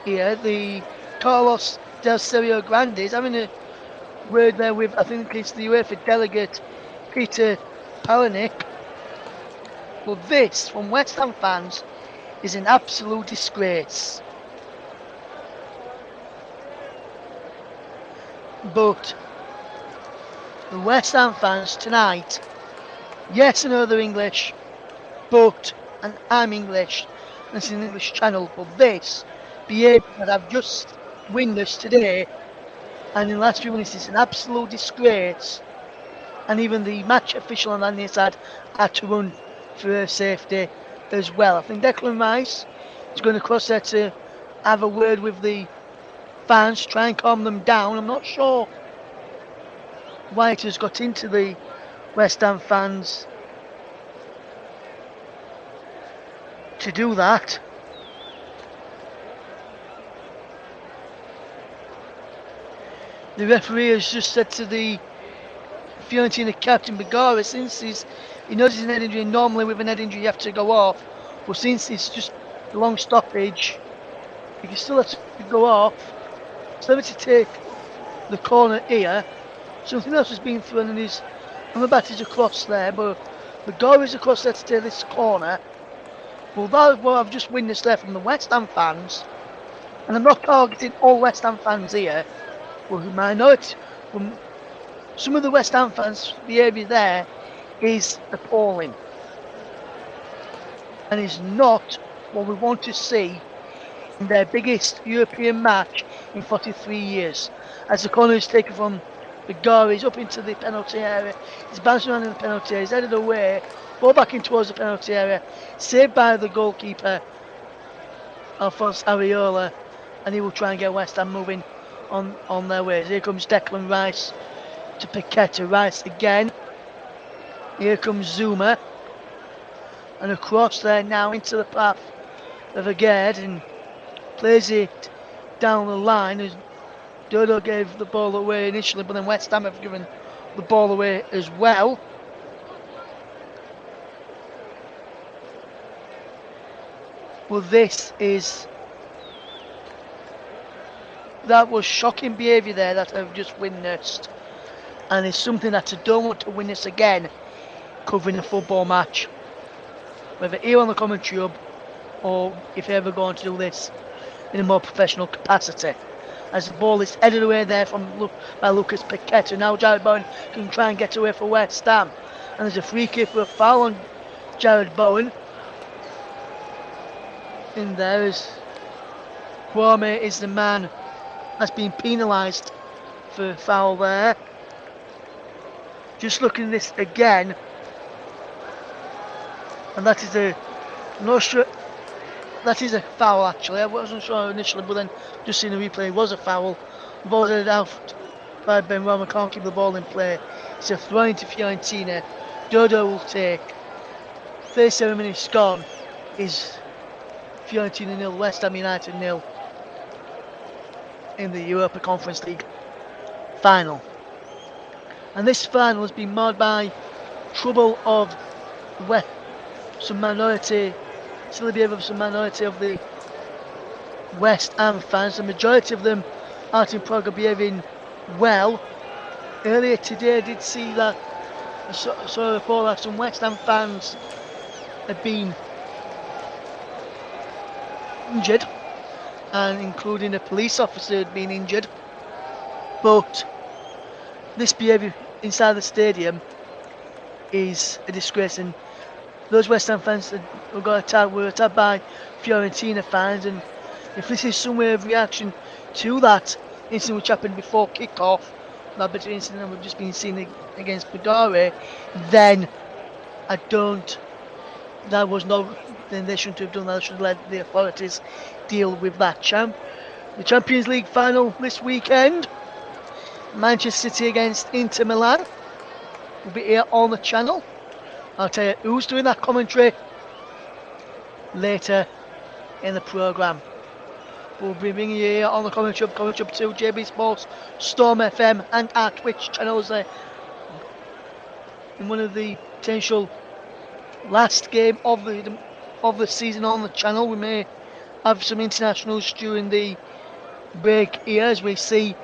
here, the Carlos Del Serio Grande, is having a word there with, I think it's the UEFA delegate Peter Palaniuk. But this, from West Ham fans, is an absolute disgrace. But the West Ham fans tonight, yes, I know they're English, but, and I'm English, and it's an English channel, but this behaviour that I've just witnessed today, and in the last few minutes, is an absolute disgrace. And even the match official on that near side had to run for her safety as well. I think Declan Rice is going to cross there to have a word with the fans, try and calm them down. I'm not sure why it has got into the West Ham fans to do that. The referee has just said to the Fiorentina captain Birgari, since he knows he's an head injury, normally with an head injury you have to go off, but since it's just a long stoppage, you can still have to go off. So let me take the corner here. Something else has been thrown and I'm about to cross there, but The goal is across to this corner. Well, that is what I've just witnessed there from the West Ham fans. And I'm not targeting all West Ham fans here. Well, minority, some of the West Ham fans' behaviour there is appalling. And is not what we want to see in their biggest European match in 43 years. As the corner is taken from the goal, he's up into the penalty area, he's bouncing around in the penalty area, he's headed away, ball back in towards the penalty area, saved by the goalkeeper, Alphonse Areola, and he will try and get West Ham moving on their way. Here comes Declan Rice to Paqueta, Rice again, here comes Zuma, and across there now into the path of Agard, and plays it down the line as Dodo gave the ball away initially, but then West Ham have given the ball away as well. Well, that was shocking behaviour there that I've just witnessed, and it's something that I don't want to witness again covering a football match, whether here on the commentary hub or if you're ever going to do this in a more professional capacity. As the ball is headed away there by Lucas Paqueta. Now Jared Bowen can try and get away for West Ham. And there's a free kick for a foul on Jared Bowen. In there is Kwame is the man that's been penalised for foul there. Just looking at this again. And that is a foul actually. I wasn't sure initially, but then just seeing the replay, it was a foul. The ball headed out by Benrahma, can't keep the ball in play. It's a throw into Fiorentina. Dodo will take. 37 minutes gone. Is Fiorentina 0, West Ham United 0 in the Europa Conference League Final. And this final has been marred by trouble of some minority of the West Ham fans. The majority of them aren't in Prague, behaving well. Earlier today I did see that I saw a report that some West Ham fans had been injured, and including a police officer had been injured. But this behaviour inside the stadium is a disgrace, and those West Ham fans that were attacked by Fiorentina fans, and if this is some way of reaction to that incident which happened before kick-off, that particular incident that we've just been seeing against Podare, then then they shouldn't have done that. They should have let the authorities deal with that. The Champions League final this weekend, Manchester City against Inter Milan, will be here on the channel. I'll tell you who's doing that commentary later in the programme. We'll be bringing you here on the Commentary Hub 2, JB Sports, Storm FM and our Twitch channels there. In one of the potential last game of the season on the channel, we may have some internationals during the break here as we see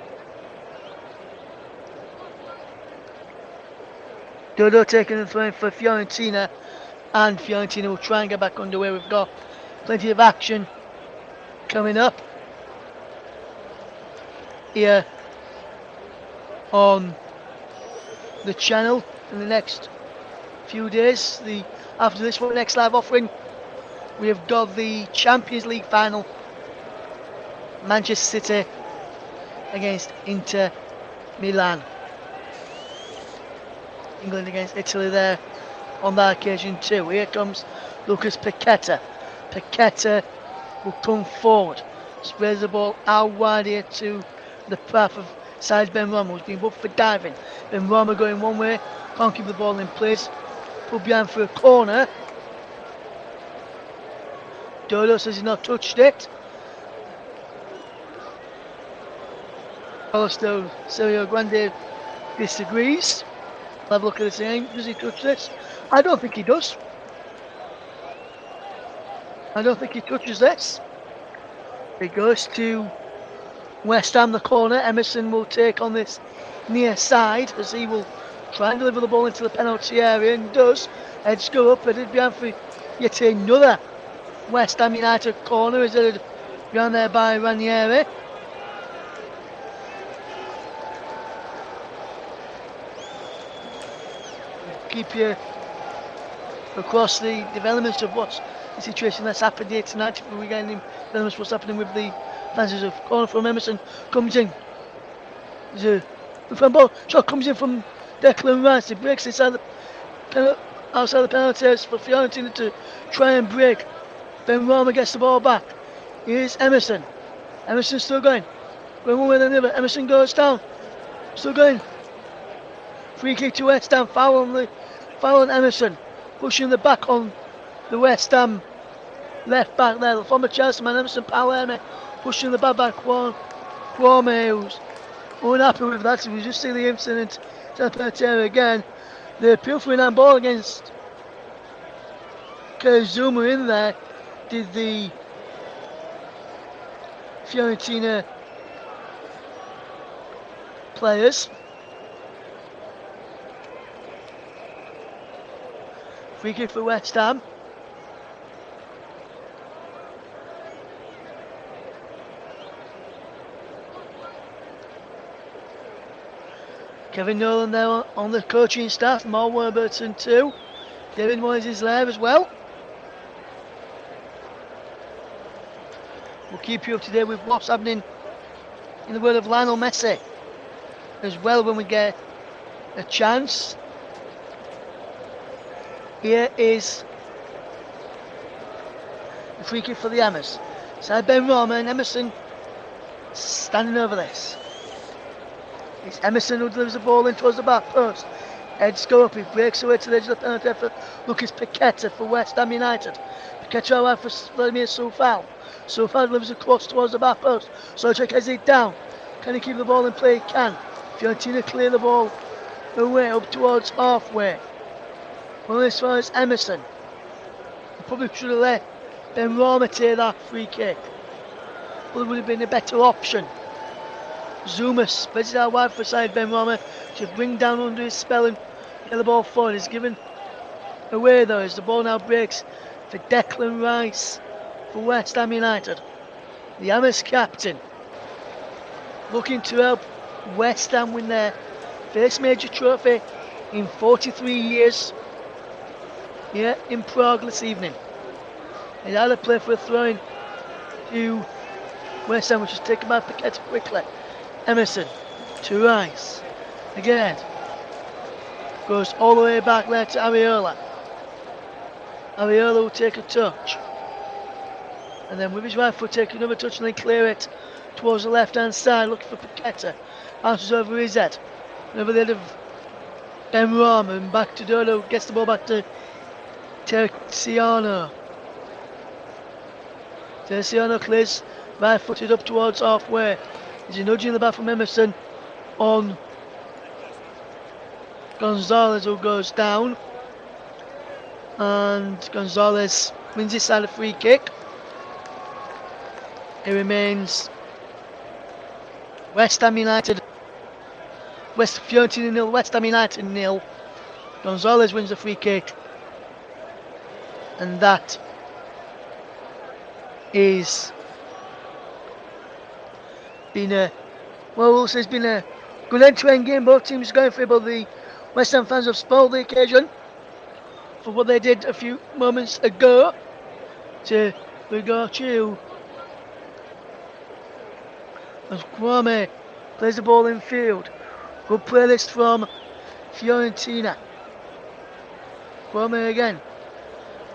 Dodo taking the throw for Fiorentina, and Fiorentina will try and get back underway. We've got plenty of action coming up here on the channel in the next few days. After this one, next live offering, we have got the Champions League final, Manchester City against Inter Milan. England against Italy there on that occasion too. Here comes Lucas Paqueta. Paqueta will come forward, spreads the ball out wide here to the path of Said Benrahma, who's been booked for diving. Benrahma going one way, can't keep the ball in place, put behind for a corner. Dodo says he's not touched it. Alistair Sergio Grande disagrees. Have a look at this again. Does he touch this? I don't think he does. I don't think he touches this. It goes to West Ham, the corner. Emerson will take on this near side as he will try and deliver the ball into the penalty area, and does. Heads go up, headed behind for yet another West Ham United corner, is headed behind there by Ranieri. Keep you across the developments of what's the situation that's happened here tonight. If we're getting developments what's happening with the fans of corner from Emerson comes in. The front ball shot comes in from Declan Rice. He breaks outside the penalty area for Fiorentina to try and break. Ben Rama gets the ball back. Here's Emerson. Emerson still going. Going one way or another. Emerson goes down. Still going. Free kick to West Ham. Foul on Emerson. Pushing the back on the West Ham left back there. The former Chelsea man Emerson Palermo pushing the back Kwame, who's unhappy with that. We just see the incident again. The appeal for an handball against Zuma in there. Did the Fiorentina players. Free kick for West Ham. Kevin Nolan there on the coaching staff. Mal Warburton too. David Moyes is there as well. We'll keep you up to date with what's happening in the world of Lionel Messi as well when we get a chance. Here is the free kick for the Hammers. Side Ben Rama and Emerson standing over this. It's Emerson who delivers the ball in towards the back post. Heads go up, he breaks away to the edge of the penalty for Lucas Paqueta for West Ham United. Paqueta away for Vladimir Soufal. Soufal delivers a cross towards the back post. Souček has it down. Can he keep the ball in play? He can. Fiorentina clear the ball away up towards halfway. Well, as far as Emerson, he probably should have let Ben Rama take that free kick. Well, it would have been a better option. Zuma spreads it out wide for side Ben Rama to bring down under his spell and get the ball forward. He's given away though as the ball now breaks for Declan Rice for West Ham United. The Hammers captain looking to help West Ham win their first major trophy in 43 years here in Prague this evening. He had a play for a throw-in to West Ham, which is taken by Paqueta quickly. Emerson to Rice. Again. Goes all the way back there to Areola. Areola will take a touch. And then with his right foot take another touch and then clear it towards the left hand side, looking for Paqueta. Bounces over his head. And over the head of Ben Rama and back to Dodo. Gets the ball back to Terziano. Terziano clears right footed up towards halfway. There's a nudge in the back from Emerson on Gonzalez, who goes down. And Gonzalez wins his side a free kick. It remains West Ham United. Fiorentina 0, West Ham United 0. Gonzalez wins the free kick. And that is been a it's been a good end-to-end game. Both teams going for it, but the West Ham fans have spoiled the occasion for what they did a few moments ago. We go to as Kwame plays the ball in field. Good playlist from Fiorentina. Kwame again,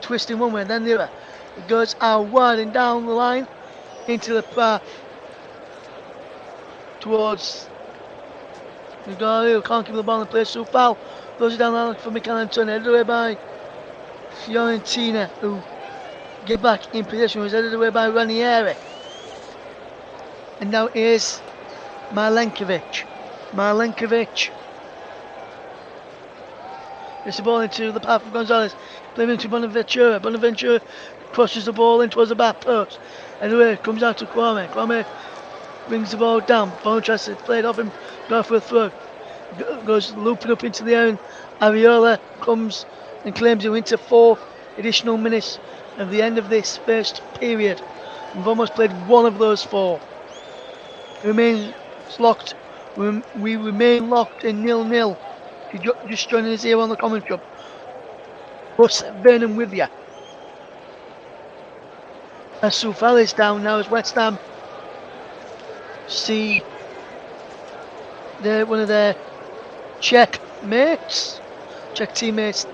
twisting one way and then the other. It goes out wide and down the line into the path towards the guy who can't keep the ball in place. So foul goes down the line for Mikel Antonio, headed away by Fiorentina, who get back in possession. Was headed away by Ranieri. And now here's Malenkovic. Gets the ball into the path of Gonzalez. Playing into Bonaventura. Bonaventura crosses the ball in towards the back post. Anyway, comes out to Kwame. Kwame brings the ball down. Bone tries to play it off him. Go for a throw. goes looping up into the air, and Ariola comes and claims him into 4 additional minutes of the end of this first period. We've almost played one of those 4. It remains locked. We remain locked in 0-0. If you're just joining us here on the commentary, Russ Vernon with you. As Soufal is down now as West Ham see one of their Czech teammates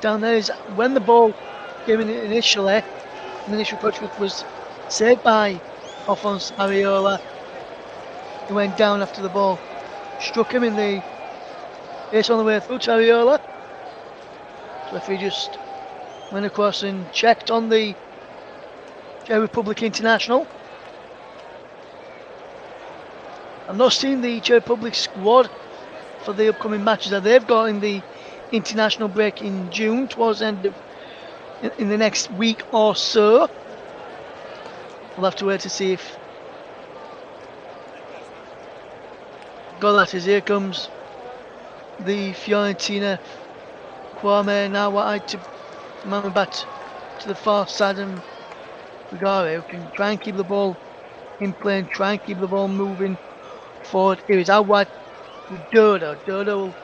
down there. Is when the ball came in initially, the initial touch was saved by Alphonse Areola. He went down after the ball struck him in the face on the way through to Areola. So if he just went across and checked on the Czech Republic international. I've not seen the Czech Republic squad for the upcoming matches that they've got in the international break in June, towards the end of in the next week or so. We'll have to wait to see if here comes the Fiorentina Kwame now wanted to man back to the far side, and Vigare who can try and keep the ball in play and try and keep the ball moving forward. Here is out wide with Dodo. Dodo will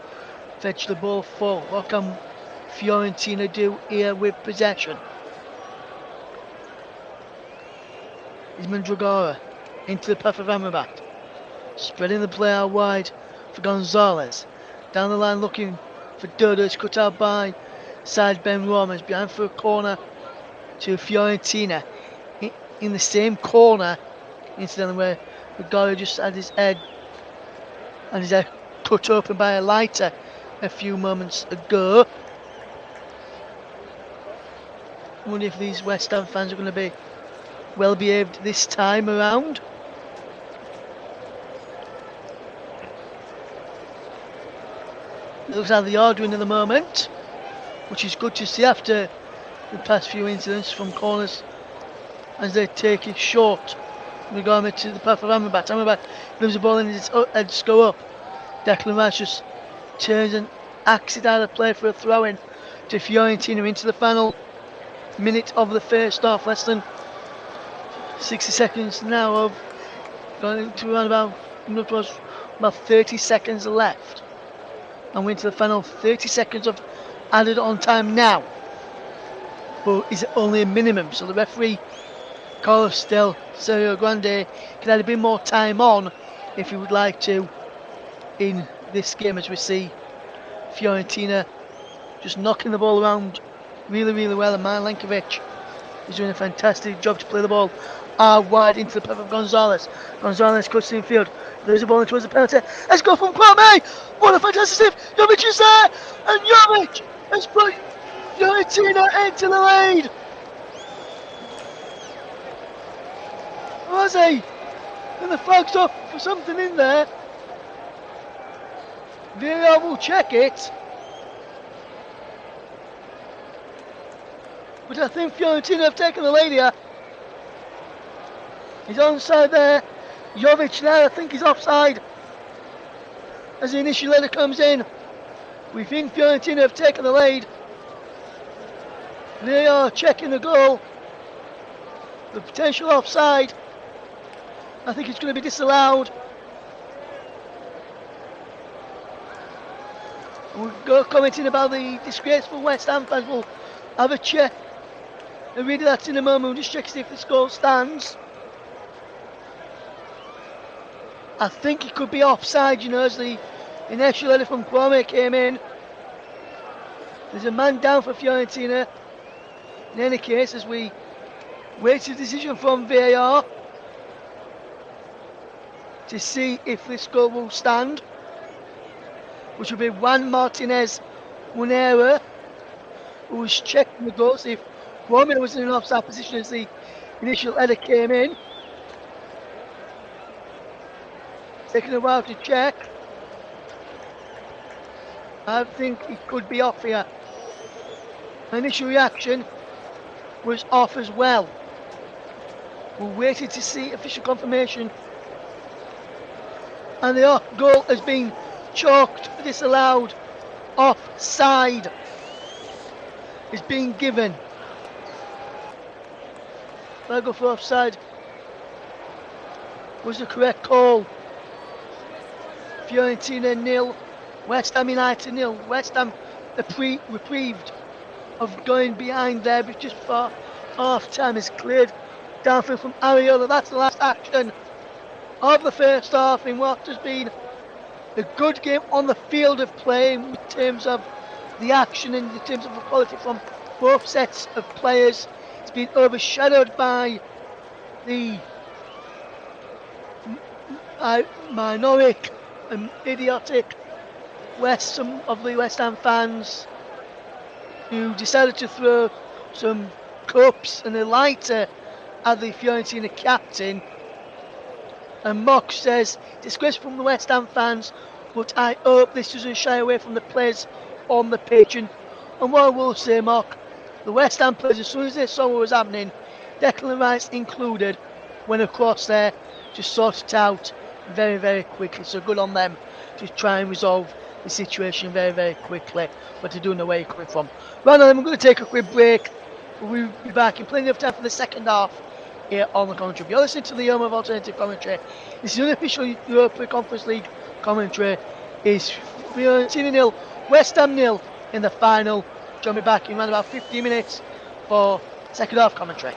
fetch the ball forward. What can Fiorentina do here with possession? Is Mandragora into the path of Amrabat, spreading the play out wide for Gonzalez. Down the line looking for Dodo. It's cut out by side Ben Romans. Behind for a corner to Fiorentina. In the same corner, incidentally, where Vigara just had his head cut open by a lighter a few moments ago. I wonder if these West Ham fans are going to be well behaved this time around. It looks like they are doing at the moment, which is good to see after the past few incidents from corners as they take it short. Regarding to the path of Amrabat. Amrabat moves the ball in, his heads go up. Declan Rice just turns and acts it out of play for a throw in to Fiorentina into the final minute of the first half. Less than 60 seconds now of going to around about 30 seconds left. And we're into the final 30 seconds of added on time now. But is it only a minimum? So the referee, Carlos Del Serio Grande, can add a bit more time on if he would like to in this game, as we see Fiorentina just knocking the ball around really, really well, and Milenkovic is doing a fantastic job to play the ball wide into the path of Gonzalez. Gonzalez cuts in field, there's a ball towards the penalty. Let's go from Kwame! What a fantastic save! Jovic is there! And Jovic has put Fiorentina into the lead! Was he? And the flag's off for something in there. VAR will check it. But I think Fiorentina have taken the lead here. He's onside there. Jovic there, I think he's offside. As the initial letter comes in. We think Fiorentina have taken the lead. They are checking the goal. The potential offside. I think it's going to be disallowed. We'll go commenting about the disgraceful West Ham fans. We'll have a check. I'll read that in a moment. We'll just check to see if the score stands. I think it could be offside, you know, as the initial letter from Kwame came in. There's a man down for Fiorentina. In any case, as we wait a decision from VAR to see if this goal will stand, which will be Juan Martinez Munera, who was checking the goal, see if Kwame was in an offside position as the initial header came in. Taking a while to check. I think it could be off here. Initial reaction was off as well. We're waiting to see official confirmation. And the goal has been chalked, disallowed, offside is being given. Go for offside was the correct call. Fiorentina 0, West Ham United 0. West Ham reprieved of going behind there, but just before half time is cleared. Downfield from Ariola. That's the last action of the first half in what has been a good game on the field of play in terms of the action and in terms of the quality from both sets of players. It's been overshadowed by the minoric and idiotic some of the West Ham fans who decided to throw some cups and a lighter at the Fiorentina captain. And Mock says, disgraceful from the West Ham fans, but I hope this doesn't shy away from the players on the pitch. And what I will say, Mock, the West Ham players, as soon as they saw what was happening, Declan Rice included, went across there to sort it out very, very quickly. So good on them to try and resolve the situation very, very quickly. But to do know where you're coming from. Right now, then, we're going to take a quick break. We'll be back in plenty of time for the second half here on the commentary. You're listening to the home of alternative commentary. This is the unofficial Europa Conference League commentary. Is Fiorentina 0, West Ham 0 in the final. Join me back in around about 15 minutes for second half commentary.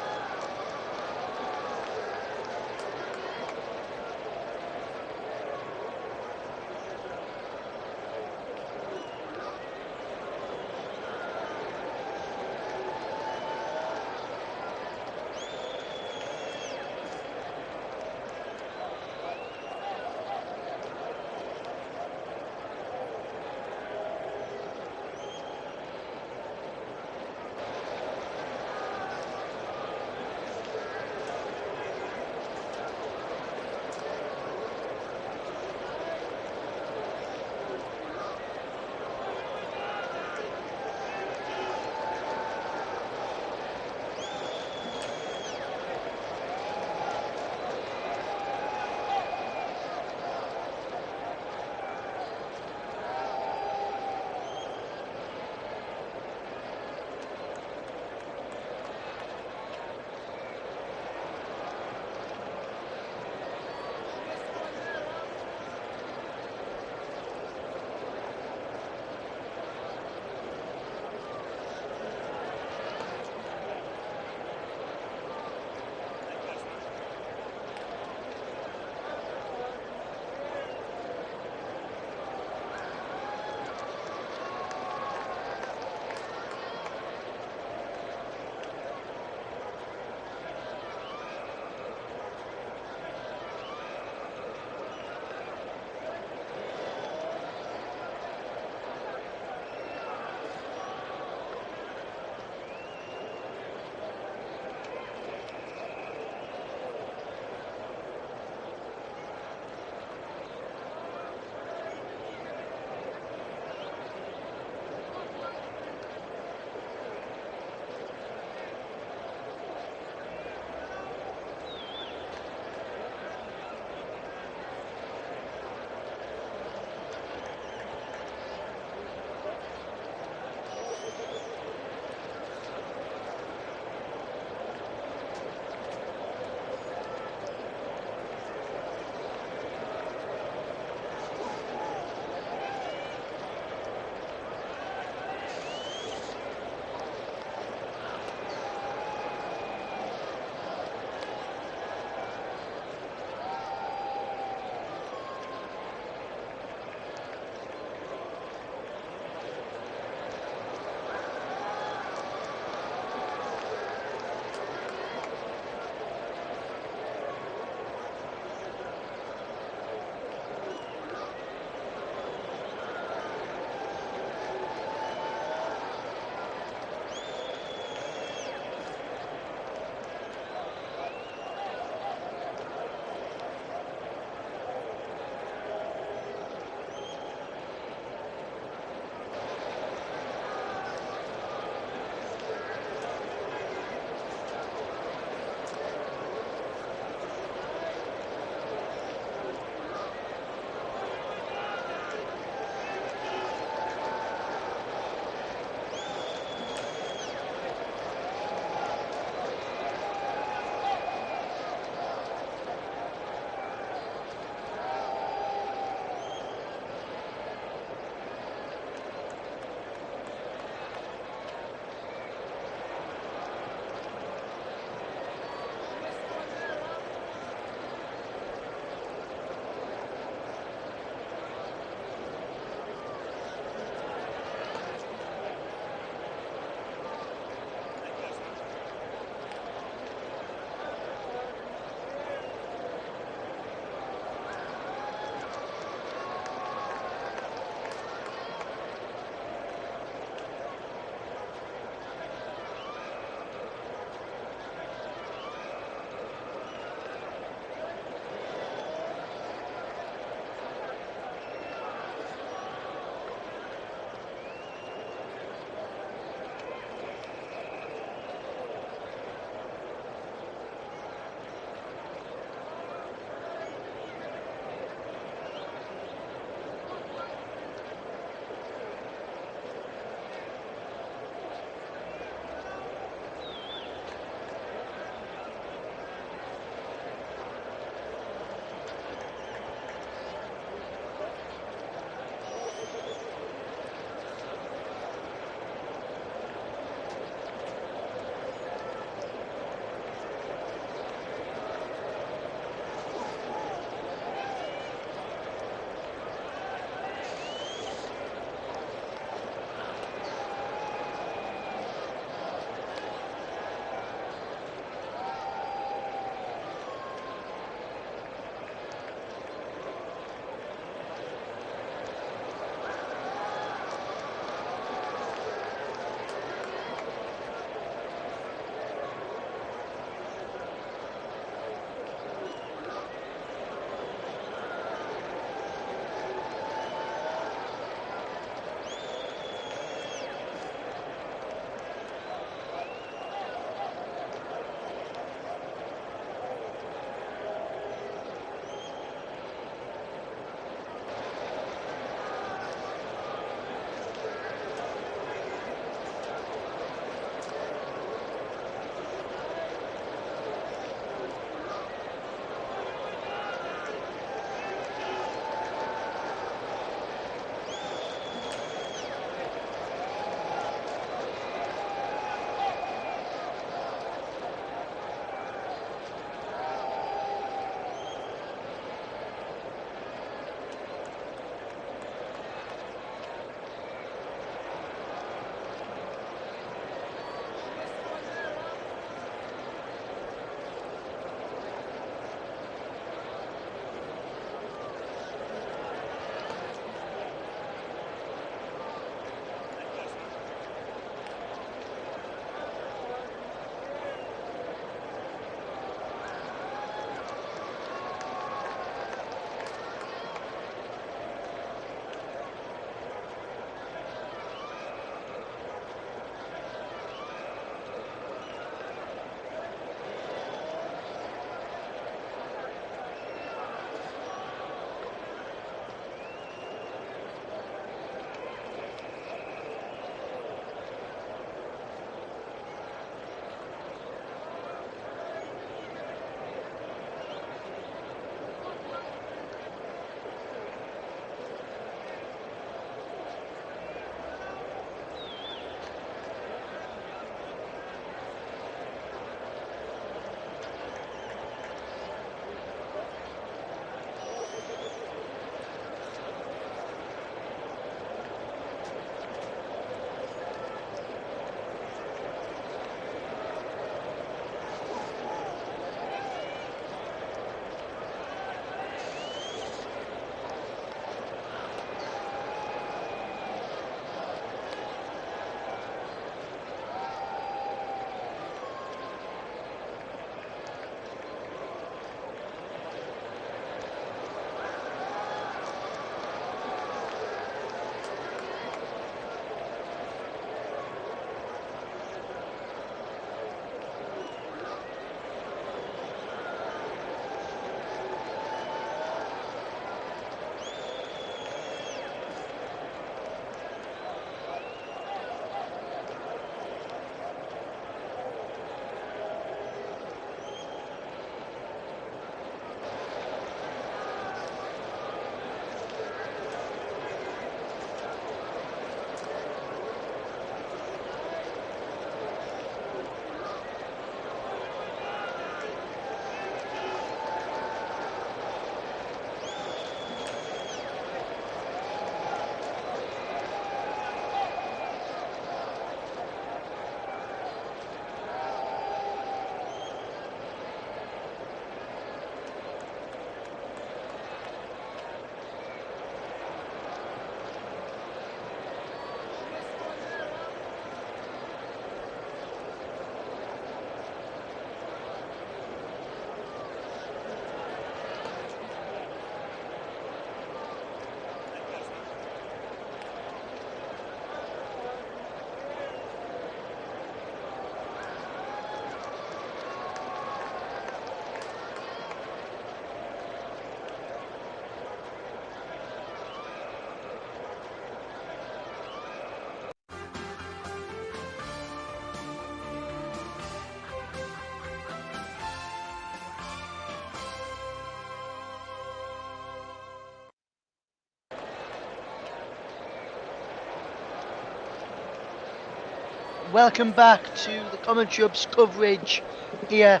Welcome back to the Commentary Hub's coverage here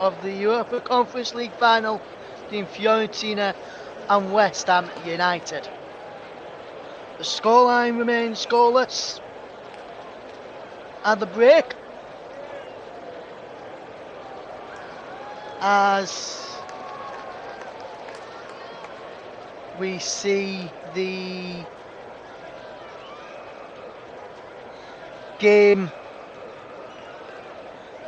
of the Europa Conference League Final between Fiorentina and West Ham United. The scoreline remains scoreless at the break as we see the game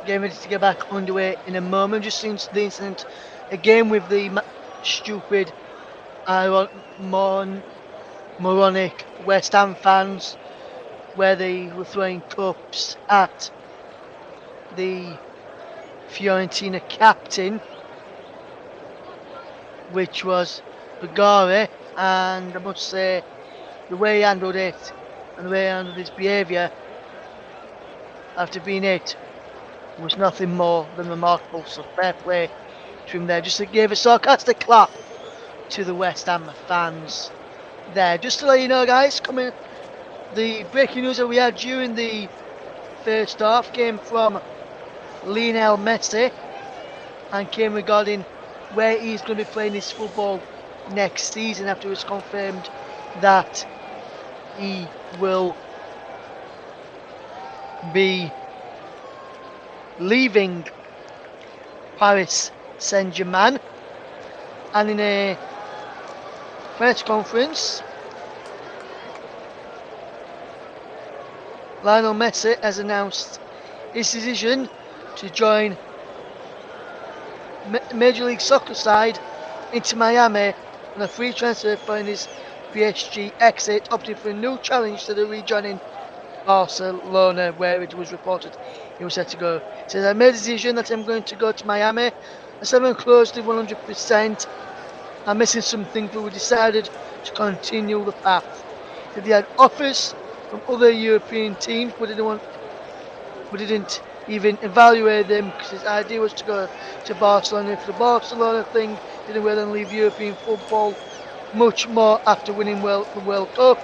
ready to get back underway in a moment. Just since the incident again with the stupid moronic West Ham fans where they were throwing cups at the Fiorentina captain, which was Bagare, and I must say the way he handled it and the way he handled his behaviour after being hit was nothing more than remarkable. So fair play to him there. Just to give a sarcastic clap to the West Ham fans there. Just to let you know, guys, the breaking news that we had during the first half came from Lionel Messi and came regarding where he's going to be playing his football next season after it's confirmed that he will be leaving Paris Saint-Germain. And in a press conference, Lionel Messi has announced his decision to join Major League Soccer side Inter Miami on a free transfer following his PSG exit, opting for a new challenge to the rejoining Barcelona, where it was reported he was set to go. He says, I made a decision that I'm going to go to Miami. I haven't closed it 100%. I'm missing something, but we decided to continue the path. They had offers from other European teams, but didn't even evaluate them because his idea was to go to Barcelona. If the Barcelona thing didn't well and leave European football much more after winning the World Cup,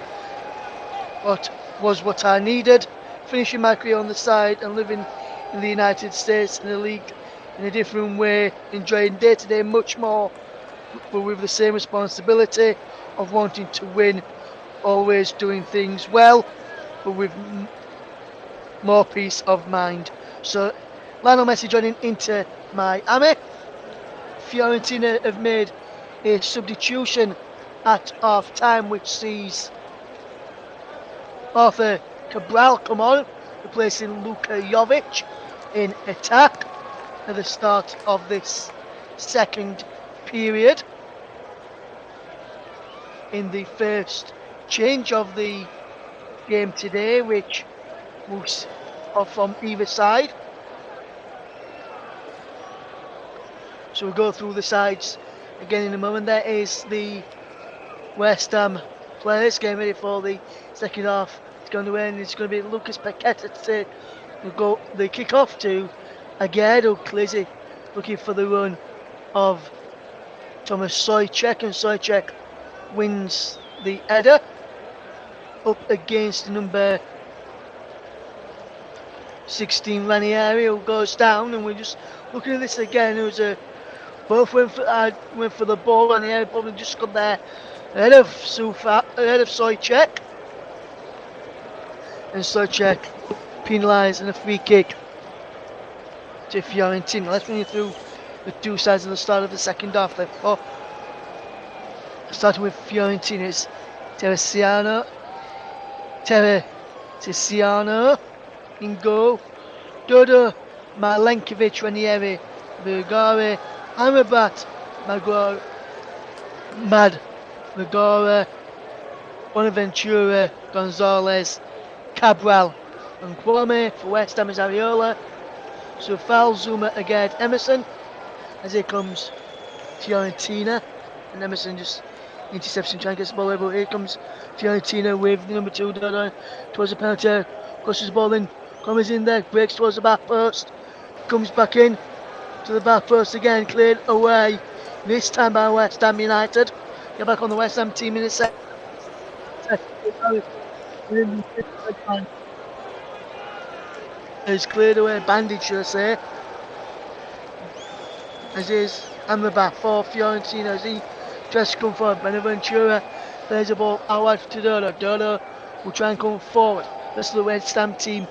what I needed. Finishing my career on the side and living in the United States in the league in a different way, enjoying day-to-day much more, but with the same responsibility of wanting to win, always doing things well, but with more peace of mind. So Lionel Messi joining Inter Miami. Fiorentina have made a substitution at half time, which sees Arthur Cabral come on, replacing Luka Jovic in attack at the start of this second period. In the first change of the game today, which was from either side. So we'll go through the sides again in a moment. There is the West Ham players getting ready for the second half. It's going to end. It's going to be Lucas Paqueta to take the kick off to Aguero Klizzy, looking for the run of Thomas Souček, and Souček wins the header up against number 16 Ranieri, who goes down. And we're just looking at this again. It was both went for the ball. Ranieri probably just got there ahead of Souček, and Souček penalised and a free kick to Fiorentina. Let's run you through the two sides at the start of the second half. Therefore, starting with Fiorentina's Teresiano in goal. Dodo, Malenkovic, Ranieri, Vergara, Amrabat, Magora, Bonaventura, Gonzalez, Cabral, and Kwame. For West Ham is Ariola. So foul Zuma against Emerson, as here comes Fiorentina, and Emerson just interception, trying to get the ball over. Here comes Fiorentina with the number 2 Dodo towards the penalty, crosses the ball in, comes in there, breaks towards the back post, comes back in to the back post again, cleared away, this time by West Ham United. Get back on the West Ham team in a second. Is cleared away, bandage should I say. As is Amrabat for Fiorentina as he tries to come forward. Bonaventura plays the ball out to Dodo. Dodo will try and come forward. Rest of the West Ham team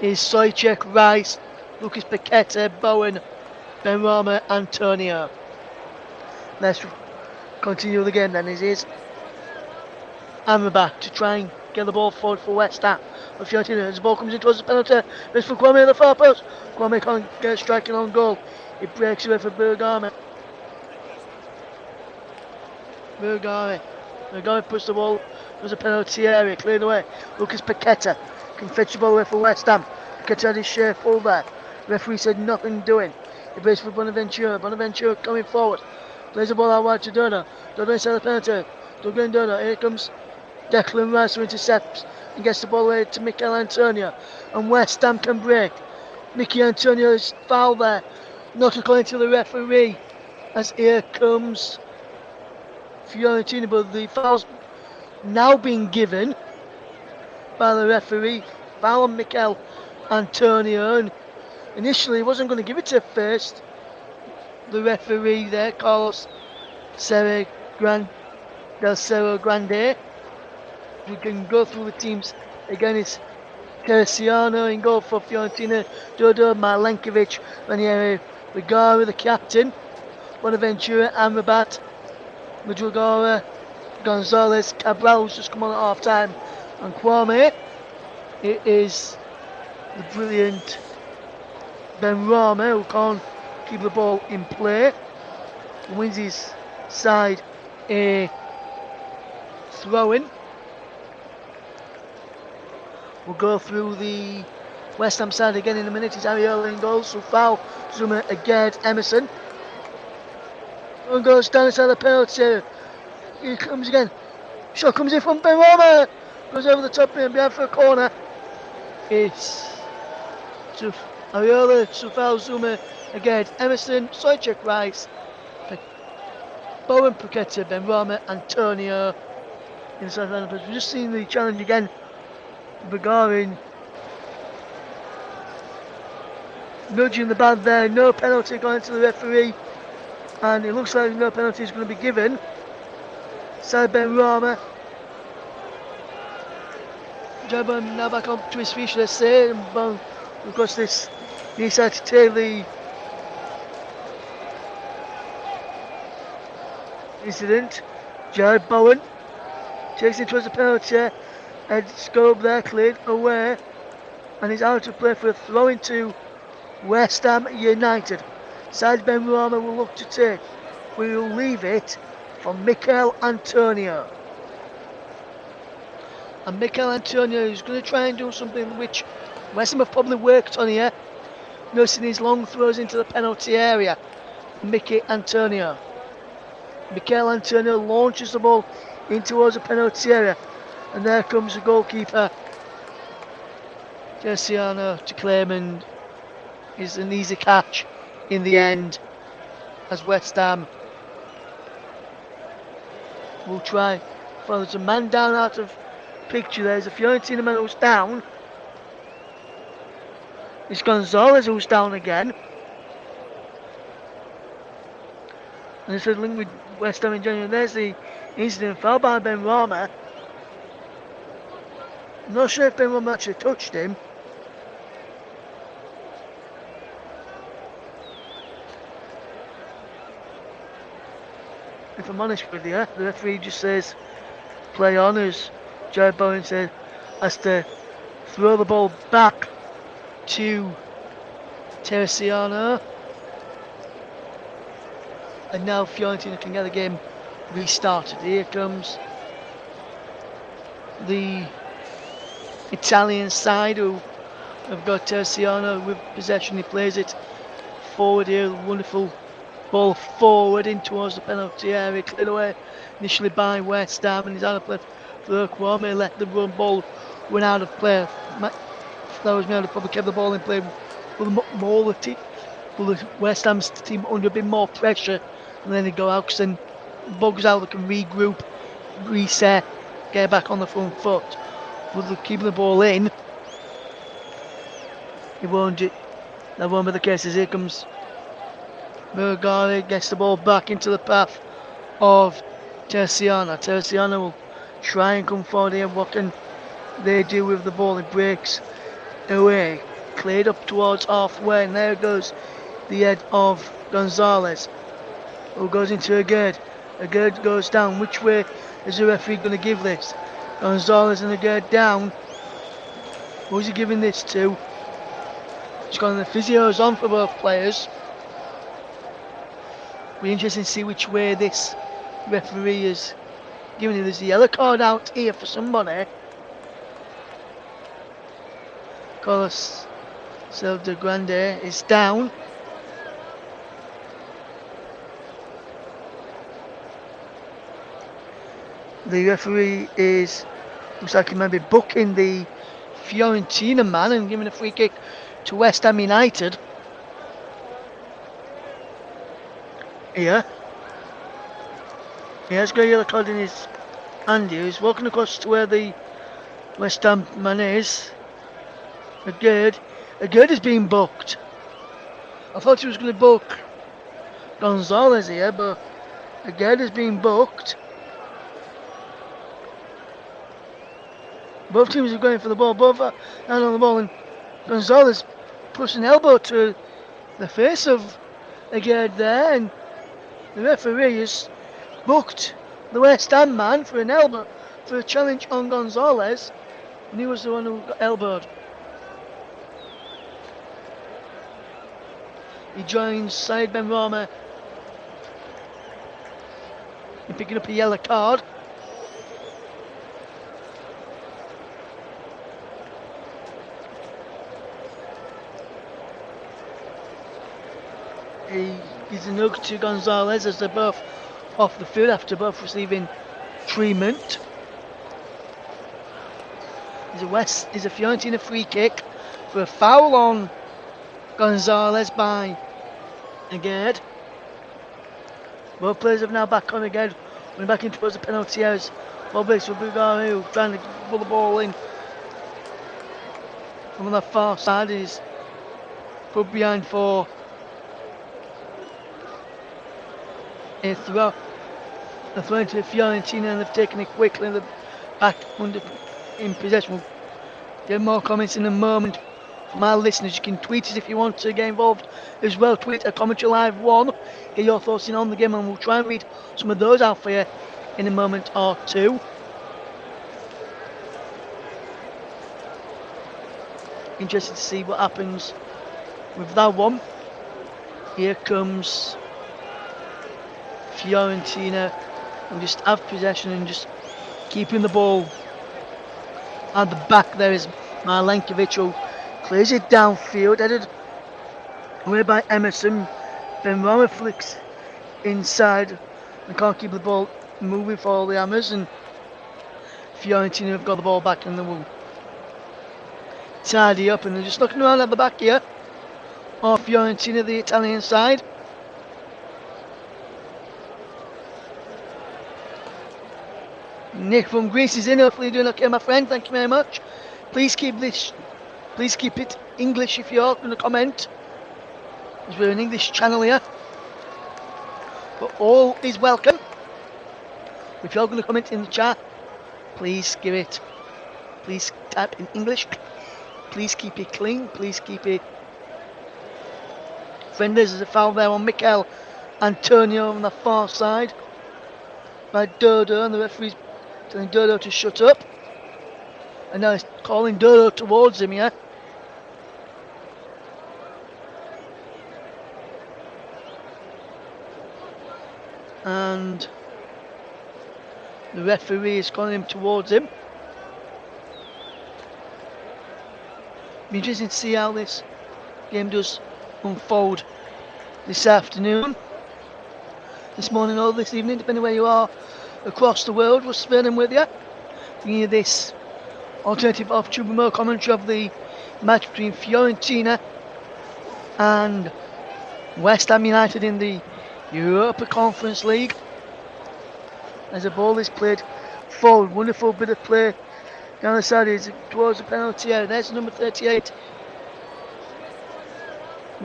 is Sojcek, Rice, Lucas Paqueta, Bowen, Benrahma, Antonio. Let's continue the game then. It is Amrabat to try and get the ball forward for West Ham. But Fiorentina, as the ball comes in towards the penalty, it's for Kwame at the far post. Kwame can't get striking on goal. It breaks away for Bergame. Bergame puts the ball. There's a penalty area, cleared away. Lucas Paqueta can fetch the ball away for West Ham. Paqueta had his share full there. Referee said nothing doing. He plays for Bonaventura. Bonaventura coming forward. Plays the ball out wide to Dodo. Dodo inside the penalty. Dodo. Here comes Declan Rice, who intercepts and gets the ball away to Mikel Antonio. And West Ham can break. Mickey Antonio's foul there. Not according to the referee. As here comes Fiorentina, but the foul's now been given by the referee. Foul on Mikel Antonio. And initially he wasn't going to give it to first. The referee there, Carlos Del Cerro Grande. We can go through the teams again. It's Teresiano in goal for Fiorentina, Dodo, Malenkovic, Ranieri, Rigara, the captain, Bonaventura, Amrabat, Madrigara, Gonzalez, Cabral, who's just come on at half time, and Kwame. It is the brilliant Benrahma who can't keep the ball in play. Wins his side a throw-in. We'll go through the West Ham side again in a minute. It's Ariola in goal, so foul. Zuma again, Emerson. One goes down inside the penalty area. Here comes again. Shot comes in from Benrahma. Goes over the top and behind for a corner. It's Ariola, Sufal, Zuma again, Emerson, Sojcek, Rice, Bowen, Paqueta, Benrahma, Antonio inside the line. We've just seen the challenge again. Bagarin nudging the band there, no penalty going to the referee, and it looks like no penalty is going to be given. Side Benrahma. Jabon now back up to his feet, should I say, and of course this he decided to take the incident. Jared Bowen takes it towards the penalty. Ed Scope there, cleared away, and he's out to play for a throw into West Ham United. Side Benrahma will look to take. We will leave it for Mikel Antonio. And Mikel Antonio is going to try and do something which West Ham have probably worked on here. Nursing his long throws into the penalty area. Mikel Antonio launches the ball in towards the penalty area. And there comes the goalkeeper, Teresiano, to claim, and is an easy catch in the end, as West Ham will try. Well, there's a man down out of picture. There's a Fiorentina man who's down. It's Gonzalez who's down again. And it's a link with West Ham in general. There's the incident foul by Benrahma. I'm not sure if Benrahma actually touched him. If I'm honest with you, the referee just says play on, as Jared Bowen said, has to throw the ball back to Teresiano. And now Fiorentina can get the game restarted. Here comes the Italian side, who have got Teresiano with possession. He plays it forward here, wonderful ball forward in towards the penalty area, cleared away initially by West Ham, and he's out of play for Kwame. Let the ball run out of play. If that was me, I'd probably kept the ball in play with more the West Ham's team under a bit more pressure, and then they go out, because then bugs out, they can regroup, reset, get back on the front foot. With keeping the ball in That won't be the case, as here comes Murgali, gets the ball back into the path of Terciana. Terciana will try and come forward here. What can they do with the ball? It breaks away, cleared up towards halfway, and there goes the head of Gonzalez, who goes into a gird. A gird goes down. Which way is the referee going to give this? Gonzalez and a gird down. Who's he giving this to? He's got the physios on for both players. Be interesting to see which way this referee is giving it. There's a yellow card out here for somebody. Carlos Silva Grande is down. The referee looks like he might be booking the Fiorentina man and giving a free kick to West Ham United. Here. He has got a yellow card in his hand here. He's walking across to where the West Ham man is. A gird is being booked. I thought he was going to book Gonzalez here, but a gird is being booked. Both teams are going for the ball, both are down on the ball, and Gonzalez puts an elbow to the face of a gird there, and the referee has booked the West Ham man for an elbow, for a challenge on Gonzalez, and he was the one who got elbowed. He joins Said Benrahma in picking up a yellow card. He gives a nug to Gonzalez as they're both off the field after both receiving treatment. There's a Fiorentina free kick for a foul on Gonzalez by Agard. Both players have now back on again. We're back in towards the penalty areas. Ball breaks for Bugaru, trying to pull the ball in from the far side. He's put behind for a throw. They're throwing to Fiorentina and they've taken it quickly. They're back in possession. We'll get more comments in a moment from our listeners. You can tweet us if you want to get involved as well. Tweet at Commentary Live 1. Get your thoughts in on the game and we'll try and read some of those out for you in a moment or two. Interested to see what happens with that one. Here comes Fiorentina and just have possession and just keeping the ball at the back. There is Malenkovic who clears it downfield, headed away by Emerson. Benrahma flicks inside and can't keep the ball moving for all the Hammers, and Fiorentina have got the ball back and they will tidy up, and they're just looking around at the back here of Fiorentina, the Italian side. Nick from Greece is in. Hopefully you're doing okay, my friend. Thank you very much. Please keep it English if you're going to comment, because we're an English channel here. But all is welcome. If you're going to comment in the chat, please type in English. Please keep it clean. Please keep it friendly. There's a foul there on Mikel Antonio on the far side by Dodo, and the referee's telling Dodo to shut up. And now he's calling Dodo towards him here. And the referee is calling him towards him. Be interesting to see how this game does unfold this afternoon, this morning or this evening, depending where you are across the world. We're spinning with you, bringing you this alternative off-tube remote commentary of the match between Fiorentina and West Ham United in the Europa Conference League. As the ball is played forward, wonderful bit of play down the side, is towards the penalty area. There's number 38,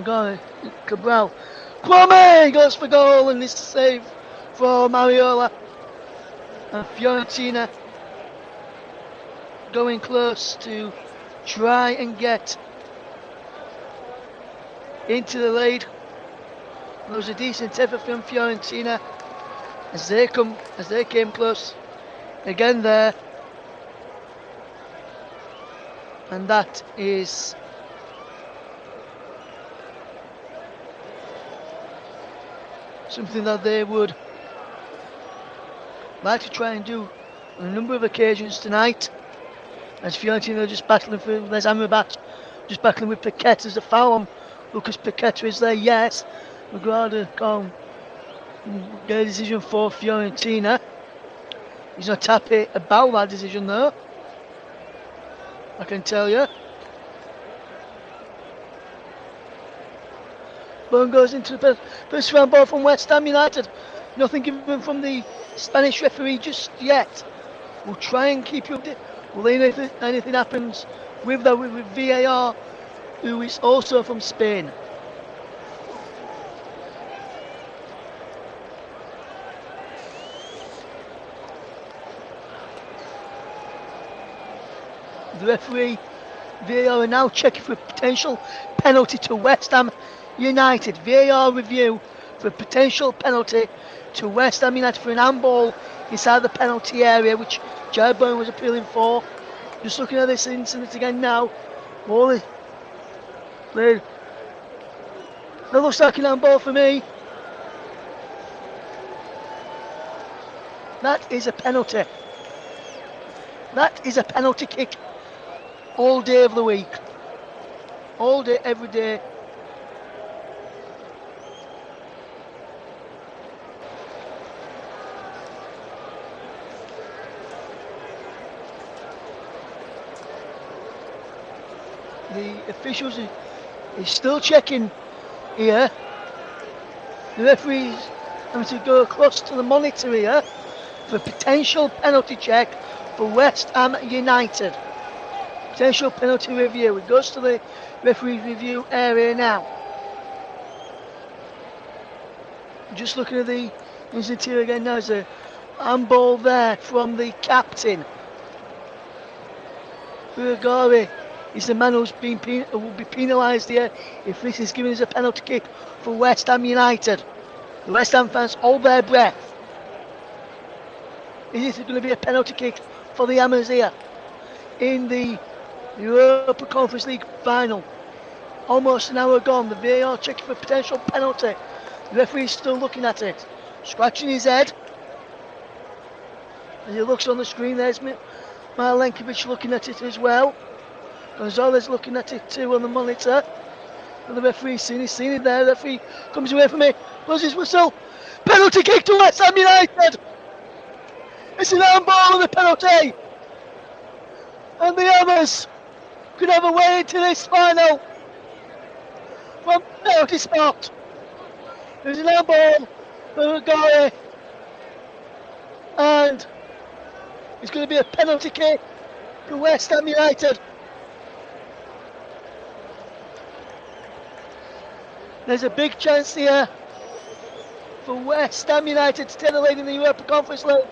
Got it. Cabral. Kwame goes for goal, and this save for Mariola. And Fiorentina going close to try and get into the lead. There was a decent effort from Fiorentina as they came close again there, and that is something that they would like to try and do on a number of occasions tonight, as Fiorentina are just battling for Les Amrabat, just battling with Paqueta. There's a foul on Lucas Paqueta, is there? Yes. McGrath can't get a decision for Fiorentina. He's not happy about that decision though, I can tell you. Bone goes into the first round ball from West Ham United. Nothing given from the Spanish referee just yet. We'll try and keep you updated. Well, anything happens with VAR, who is also from Spain. The referee, VAR, are now checking for a potential penalty to West Ham United. VAR review for a potential penalty to West Ham United for an handball inside the penalty area, which Jared Bowen was appealing for. Just looking at this incident again now. That looks like an handball for me. That is a penalty. That is a penalty kick. All day of the week. All day, every day. The officials is still checking here. The referee's having to go across to the monitor here for a potential penalty check for West Ham United. Potential penalty review. It goes to the referee review area now. Just looking at the incident here again now. There's a handball there from the captain. Uragari is the man who's will be penalised here if this is given as a penalty kick for West Ham United. The West Ham fans hold their breath. Is it going to be a penalty kick for the Hammers here in the Europa Conference League Final? Almost an hour gone. The VAR checking for potential penalty. The referee's still looking at it, scratching his head. As he looks on the screen, there's Malenkovic looking at it as well. Gonzalez looking at it too on the monitor. And the referee's seen it there. The referee comes away from it, blows his whistle. Penalty kick to West Ham United. It's an handball and a penalty. And the Hammers could have a way into this final from penalty spot. There's an handball for a guy, and it's going to be a penalty kick to West Ham United. There's a big chance here for West Ham United to take the lead in the Europa Conference League.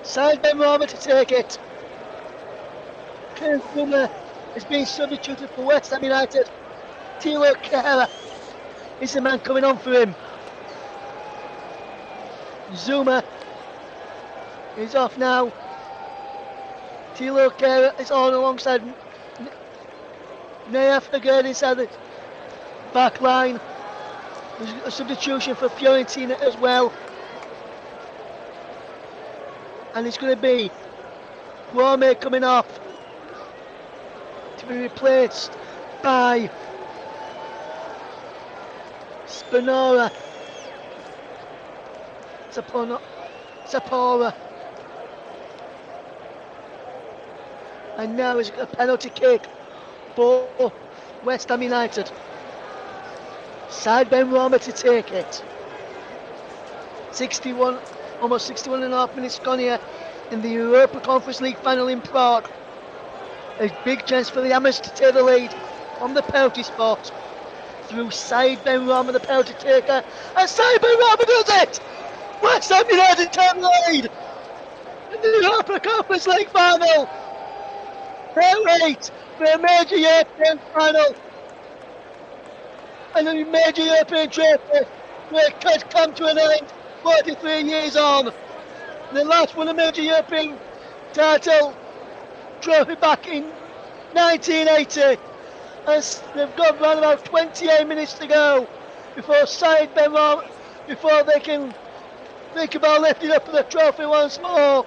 Side Ben Rama to take it. Ken Zuma is being substituted for West Ham United. Tilo Kehrer is the man coming on for him. Zuma is off now. Tilo Kehrer is on alongside Nayaf again inside the back line. There's a substitution for Fiorentina as well. And it's going to be Kwame coming off to be replaced by Spinora. Zapora. And now it's a penalty kick for West Ham United. Side Ben Rama to take it. 61, almost 61 and a half minutes gone here in the Europa Conference League Final in Prague. A big chance for the Hammers to take the lead on the penalty spot through Said Benrahma, the penalty taker, and Said Benrahma does it! West Ham United turn the lead in the Europa Conference League Final. They're late for a major European final and a major European trophy where it could come to an end 43 years on. They last won a major European title trophy back in 1980, and they've got around about 28 minutes to go before Said Benrahma, before they can think about lifting up the trophy once more.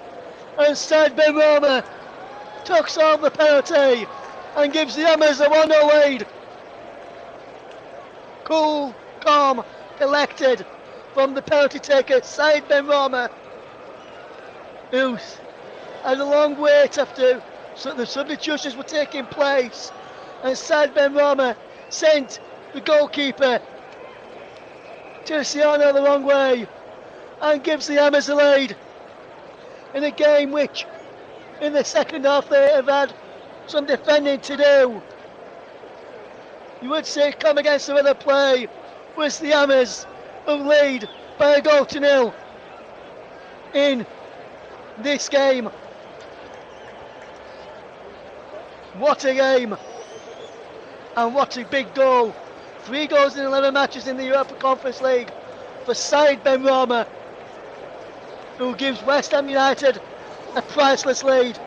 And Said Benrahma tucks on the penalty and gives the Hammers a 1-0 lead. Cool, calm, collected from the penalty taker Said Benrahma, who had a long wait after the substitutions were taking place, and Said Benrahma sent the goalkeeper Tiziano the wrong way and gives the Hammers a lead in a game which in the second half they have had some defending to do. You would say come against the other play was the Hammers who lead by a goal to nil in this game. What a game, and what a big goal. 3 goals in 11 matches in the Europa Conference League for Said Benrahma, who gives West Ham United a priceless lead.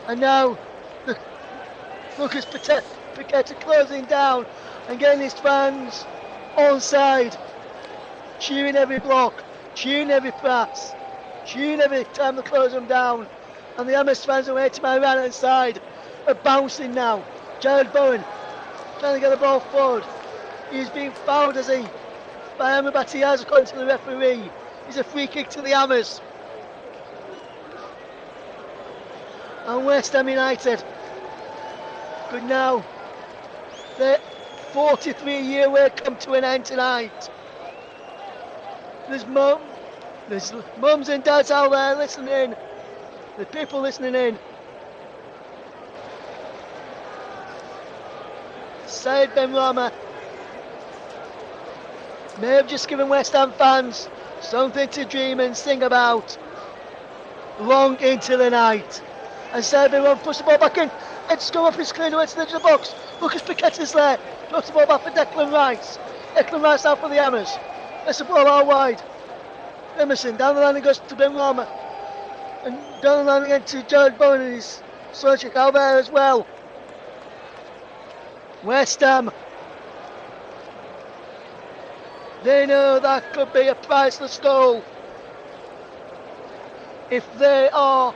And now Lucas Paqueta closing down and getting his fans on side, cheering every block, cheering every pass, cheering every time they close them down. And the Hammers fans away to my right hand side are bouncing now. Jared Bowen trying to get the ball forward. He's being fouled as he by Amrabat Diaz according to the referee. It's a free kick to the Hammers. And West Ham United could now, their 43-year wait come to an end tonight. There's mums and dads out there listening. The people listening in. Said Benrahma may have just given West Ham fans something to dream and sing about long into the night. And Said Benrahma puts the ball back in. It's come up, it's cleared away to the edge of the box. Lucas Paqueta's there. Puts the ball back for Declan Rice. Declan Rice out for the Hammers. That's the ball out wide. Emerson down the line and goes to Benrahma. And down the line again to Jared Bowen and his Sochik out there as well. West Ham, they know that could be a priceless goal if they are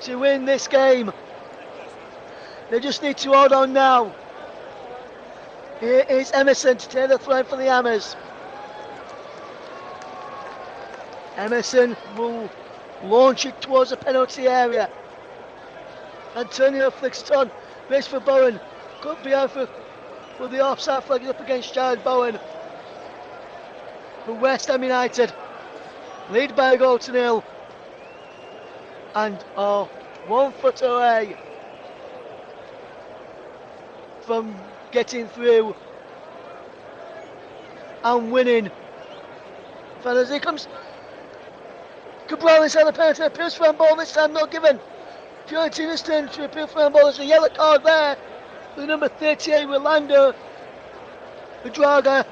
to win this game. They just need to hold on now. Here is Emerson to take the throw for the Hammers. Emerson will launch it towards the penalty area. Antonio flicks it on, waits for Bowen. Cut behind for the offside flag up against Jared Bowen. For West Ham United, lead by a goal to nil, and are 1 foot away from getting through and winning. Fellas, here comes Cabral inside the penalty, appeals for a ball, this time not given. Fiorentina's turn to appeal for a ball. There's a yellow card there for number 38, Rolando Dragora.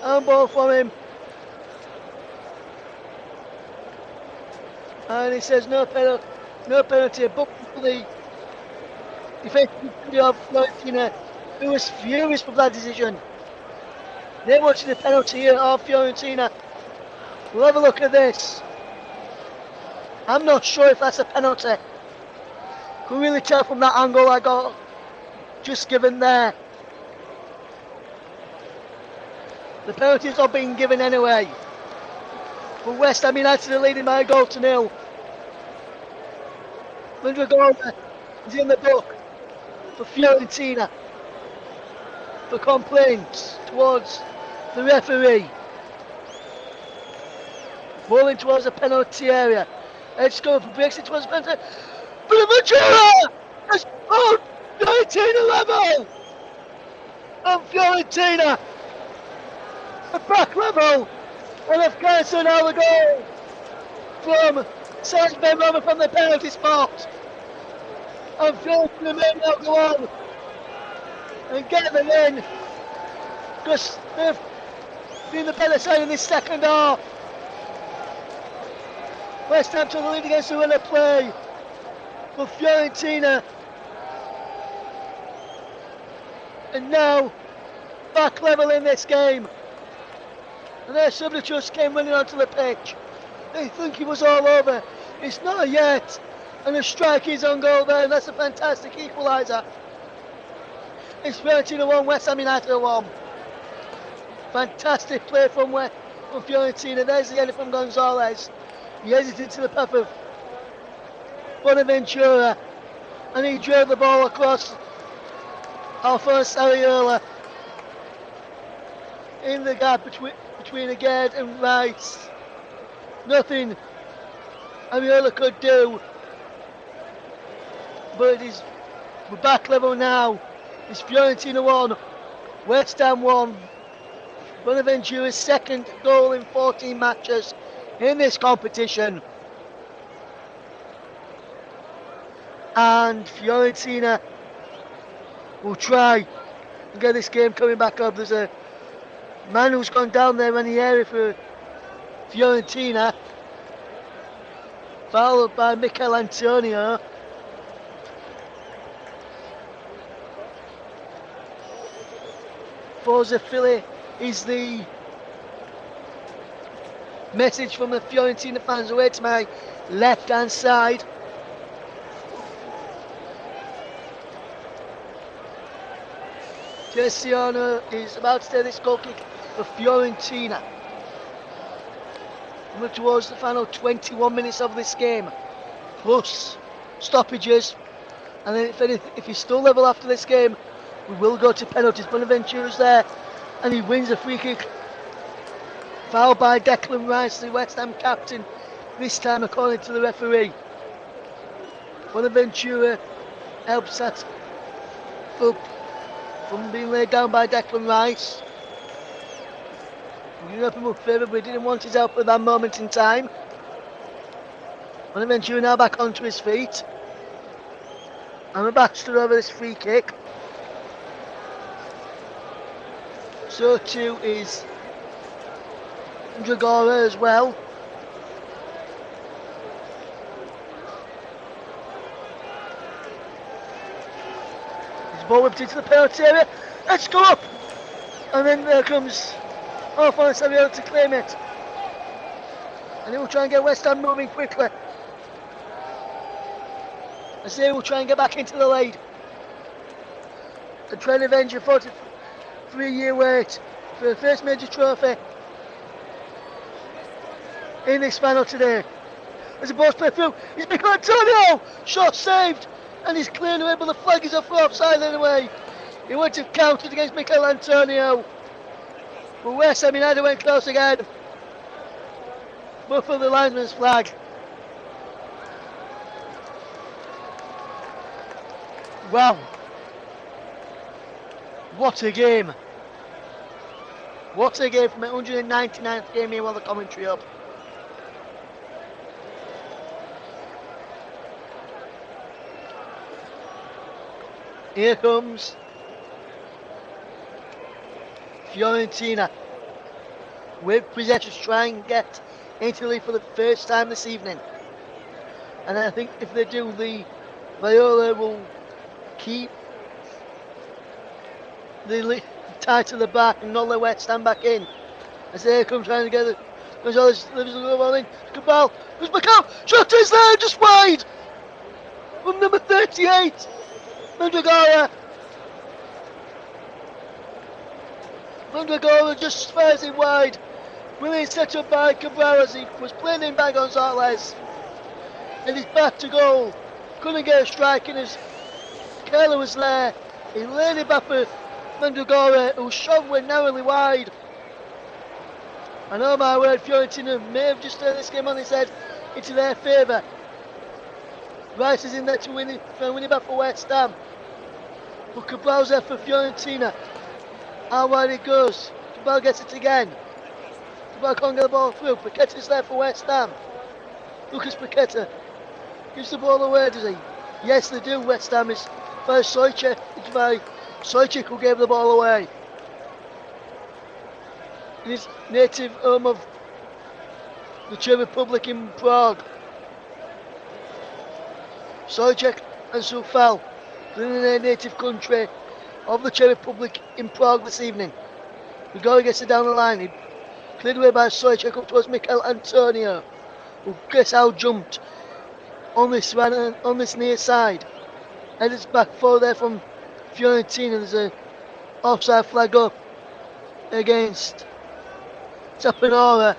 Handball from him. And he says no penalty, but for the defensive of Fiorentina, who was furious with that decision. They're watching the penalty here of Fiorentina. We'll have a look at this. I'm not sure if that's a penalty. Couldn't really tell from that angle I got just given there. The penalty's not being given anyway. But West Ham United are leading by a goal to nil. Dragora is in the book for Fiorentina for complaints towards the referee. Rolling towards the penalty area. Edge scorer breaks it towards the penalty. Bonaventura has pulled Fiorentina level! And Fiorentina are back level! And have cancelled out the goal from Serge Roma from the penalty spot. And Fiorentina may now go on and get the win because they've been the better side in this second half. West Ham to the lead against the winner play for Fiorentina. And now back level in this game. And their substitutes came running onto the pitch. They think he was all over. It's not yet. And the strike is on goal there, and that's a fantastic equaliser. It's Fiorentina 1, West Ham United 1. Fantastic play from Fiorentina. There's the end from Gonzalez. He headed into the path of Bonaventura, and he drove the ball across Alphonse Areola in the gap between Agard and Rice. Nothing Areola could do, but we're back level now. It's Fiorentina 1, West Ham 1. Bonaventura's second goal in 14 matches in this competition. And Fiorentina will try and get this game coming back up. There's a man who's gone down there in the area for Fiorentina, followed by Mikel Antonio. Forza Philly is the message from the Fiorentina fans away to my left hand side. Cristiano is about to take this goal kick for Fiorentina. We're towards the final 21 minutes of this game, plus stoppages. And then if he's still level after this game, we will go to penalties. Bonaventura's there, and he wins a free kick. Foul by Declan Rice, the West Ham captain, this time according to the referee. Bonaventura helps that up from being laid down by Declan Rice. We didn't help him up favour, but we didn't want his help at that moment in time. Bonaventura now back onto his feet. And we're back stood over this free kick. So too is Dragora as well. His ball whipped into the penalty area. Let's go up! And then there comes Alphonse Areola to claim it. And he will try and get West Ham moving quickly. As they will try and get back into the lead. And try and avenge a 43-year wait for the first major trophy in this final today. As the ball's played through, it's Mikel Antonio! Shot saved! And he's cleared away, but the flag is up for offside anyway. He would have counted against Mikel Antonio. But West Ham United went close again. But for the linesman's flag. Wow. What a game. What a game from the 199th game here while the commentary up. Here comes Fiorentina with possession to try and get into the lead for the first time this evening. And I think if they do, the Viola will keep the tie to the back and not let West Ham back in. As they come trying to get it. Gonzalez delivers the ball in. Cabal goes back out. Shot is there, just wide. From number 38, Mandragora. Mandragora just fires it wide. Brilliant set up by Cabral as he was playing in by Gonzalez. And he's back to goal. Couldn't get a strike in his. Keller was there. He laid it back for Mandragora, whose shot went narrowly wide. I know my word, Fiorentina may have just turned this game on its head into their favour. Rice is in there to win it back for West Ham. But Cabal's there for Fiorentina. How wide it goes. Cabal gets it again. Cabal can't get the ball through. Paqueta's there for West Ham. Lucas Paqueta gives the ball away, does he? Yes, they do. West Ham is by Sojcik. It's by Sojcik who gave the ball away. In his native home of the Czech Republic in Prague. Sojcik and Sufal in their native country of the Czech Republic in Prague this evening. Rigori gets it down the line. He cleared away by Sojcik up towards Mikel Antonio, who gets out jumped on this near side. And it's back forward there from Fiorentina. There's a offside flag up against Tapanora.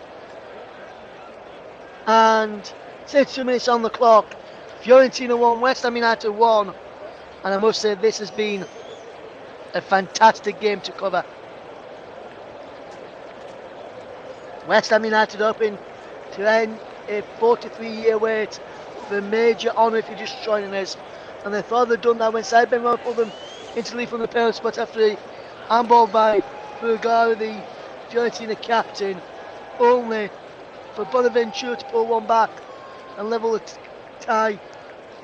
And 62 minutes on the clock. Fiorentina 1, West Ham United 1. And I must say this has been a fantastic game to cover. West Ham United hoping to end a 43-year wait for a major honour if you're just joining us. And they thought they'd done that when Side Benrahma pulled them into the lead from the penalty spot after the handball by Bulgari, the Fiorentina captain, only for Bonaventura to pull one back and level the tie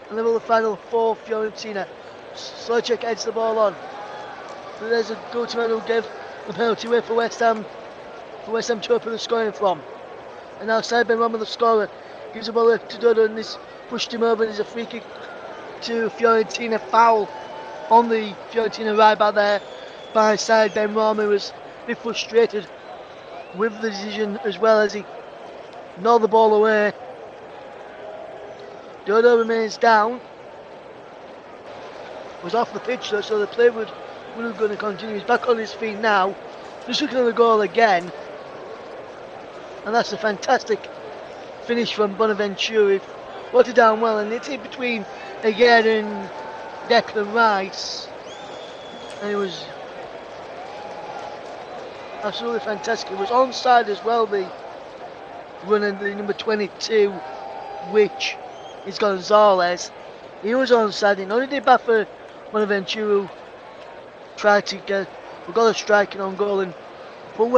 and level the final for Fiorentina. Sojcik heads the ball on. So there's a good man who gave the penalty away for West Ham to open the scoring from. And now Side Benrahma, the scorer, gives the ball to Dodo and this pushed him over and there's a free kick to Fiorentina. Foul on the Fiorentina right back there by Side Benrahma, who was a bit frustrated with the decision as well as he gnawed the ball away. Dodo remains down. Was off the pitch though, so the play would have going to continue. He's back on his feet now, just looking at the goal again. And that's a fantastic finish from Bonaventura. He brought it down well, and it's in between again and Declan Rice. And it was absolutely fantastic. It was onside as well, the running the number 22, which is Gonzalez. He was onside. He only did back for Bonaventura, who tried to get a striking on goal and put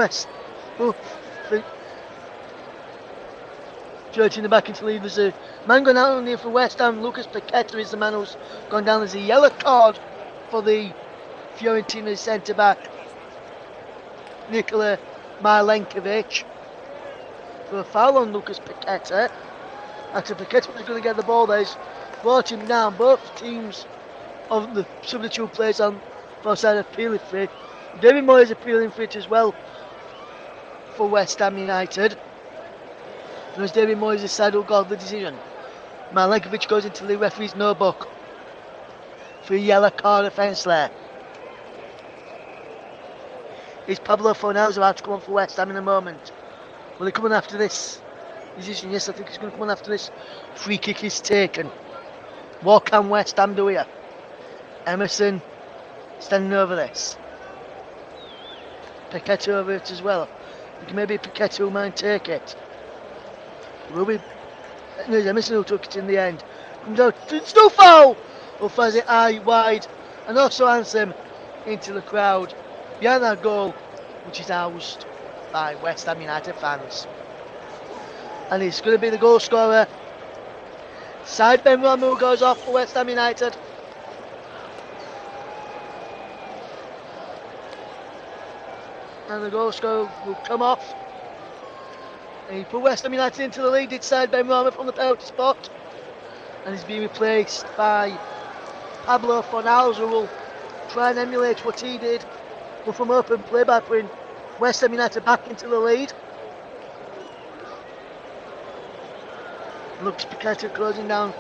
Fiorentina back into lead. There's a man going out on here for West Ham. Lucas Paqueta is the man who's gone down. There's a yellow card for the Fiorentina centre back, Nikola Milenkovic, for a foul on Lucas Paqueta. After Paqueta was going to get the ball there, he's brought him down. Both teams of the substitute players on both sides appealing for it. David Moyes appealing for it as well for West Ham United. It was David Moyes' side who got the decision. Milenkovic goes into the referee's notebook for a yellow card offence there. Is Pablo Fornals about to come on for West Ham in a moment? Will he come on after this decision? Yes, I think he's going to come on after this free kick is taken. What can West Ham do here? Emerson standing over this. Paqueta over it as well. I think maybe Paqueta who might take it. Will be Emerson who took it in the end. Comes out, it's no foul! Who fires it high, wide, and also Ansem into the crowd behind that goal, which is housed by West Ham United fans. And it's going to be the goal scorer, Side Benrahma, who goes off for West Ham United. And the goal scorer will come off. And he put West Ham United into the lead. It's Side Benrahma from the penalty spot. And he's being replaced by Pablo Fornals, who will try and emulate what he did, but from open play by putting West Ham United back into the lead. Looks Paqueta closing down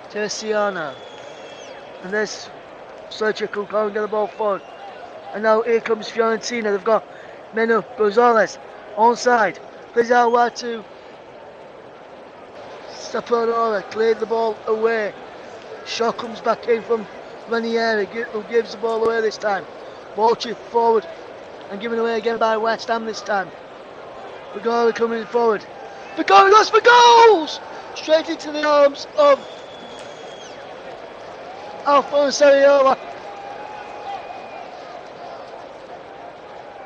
Terciano. And there's Sojcik who can't get the ball forward. And now here comes Fiorentina. They've got Menu Gonzalez onside. Plays out wide to Saponara. Cleared the ball away. Shaw comes back in from Ranieri, who gives the ball away this time. Ball chipped forward and given away again by West Ham this time. Vigora coming forward. Vigora goes for goals! Straight into the arms of Alphonso Areola.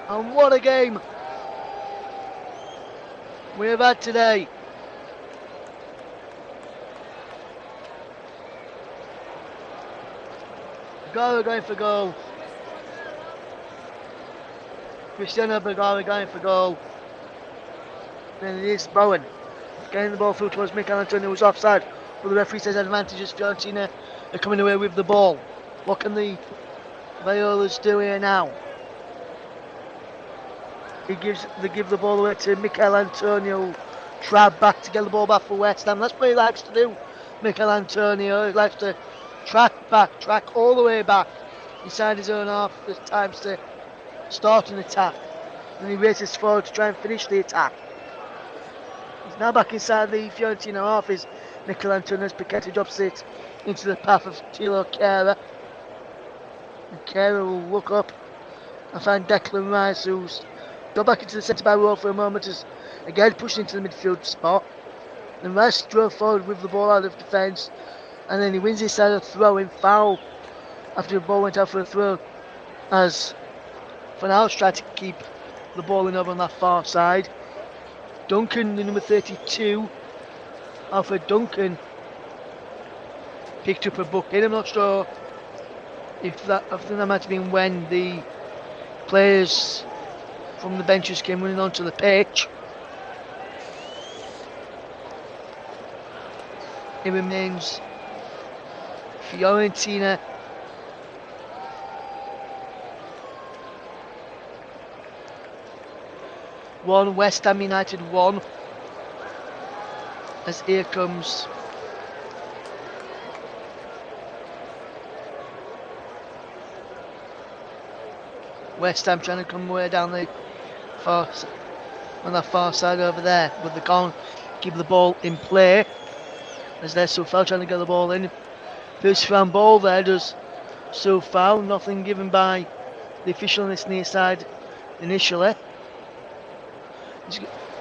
And what a game we have had today. Vigora going for goal. Cristiano Vigora going for goal. Then it is Bowen getting the ball through towards Mikel Antonio, who was offside, but the referee says advantage as Fiorentina are coming away with the ball. What can the Violas do here now? They give the ball away to Mikel Antonio. Trap back to get the ball back for West Ham. That's what he likes to do, Mikel Antonio. He likes to track all the way back inside his own half. There's times to start an attack. And he races forward to try and finish the attack. He's now back inside the Fiorentina half. Is Mikel Antonio's Paqueta drops it into the path of Tilo Kehrer. And Kehrer will look up and find Declan Rice, who's got back into the centre-back role for a moment, as again pushed into the midfield spot. Then Rice drove forward with the ball out of defence, and then he wins his side of throw-in foul after the ball went out for a throw, as Van Gaal tried to keep the ball in over on that far side. Duncan, the number 32, Alfred Duncan, picked up a booking. I'm not sure if that, I think that might have been when the players from the benches came running onto the pitch. It remains Fiorentina 1, West Ham United 1. As here comes West Ham trying to come away down the on that far side over there, but they can't keep the ball in play. As there's Soufal trying to get the ball in. First round ball there does Soufal, nothing given by the official on this near side initially.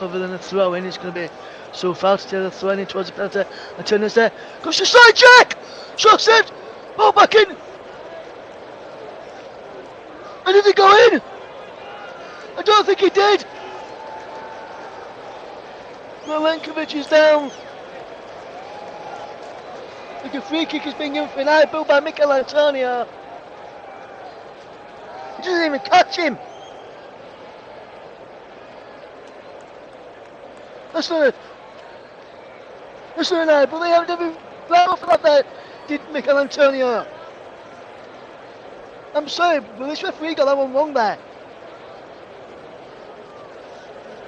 Other than a throw in, it's going to be Soufal to take the throw in towards the penalty. And Turner's there, goes to side check! Shot saved! Ball back in! And did it go in? I don't think he did. Milenkovic is down. I think a free kick has been given for an eye ball by Mikel Antonio. He doesn't even catch him. That's not an eye ball. They haven't even blown off that there, did Mikel Antonio. I'm sorry, but this referee got that one wrong there.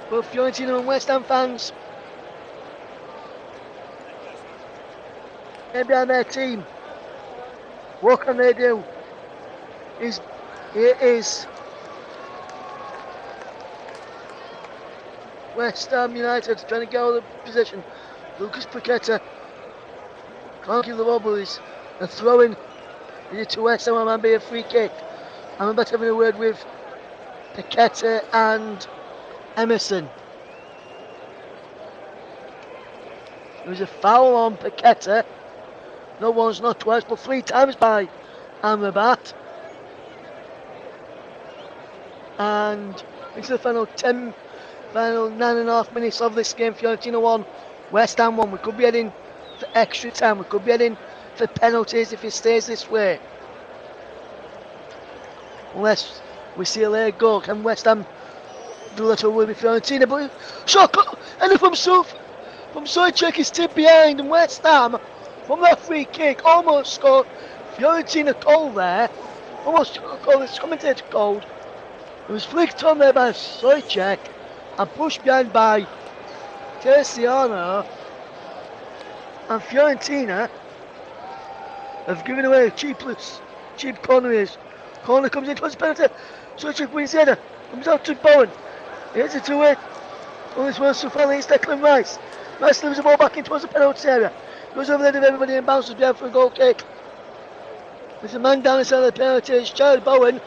Both Fiorentina and West Ham fans, they're behind their team. What can they do? It is West Ham United trying to get out of the position. Lucas Paqueta can't keep the ball, but he's a throw-in. Is it to West Ham? It might be a free kick. I'm about to have a word with Paqueta and Emerson. There was a foul on Paqueta. Not once, not twice, but 3 times by Amrabat. And into the final 9.5 minutes of this game. Fiorentina 1, West Ham 1. We could be heading for extra time. We could be heading for penalties if it stays this way. Unless we see a late goal. Can West Ham do that, or will be Fiorentina? But shot and from Sojcek is tipped behind, and West Ham from that free kick almost scored. Fiorentina called there, almost called, this commentator called. It was flicked on there by Sojcek and pushed behind by Terciano, and Fiorentina have given away a cheap corner. Corner comes in towards the penalty. Sojcek wins the header, comes out to Bowen. He hits it to it. Oh, this one's Soufal, it's Declan Rice. Rice leaves the ball back in towards the penalty area. Goes over there to everybody and bounces down for a goal kick. There's a man down inside the penalty, it's Charlie Bowen.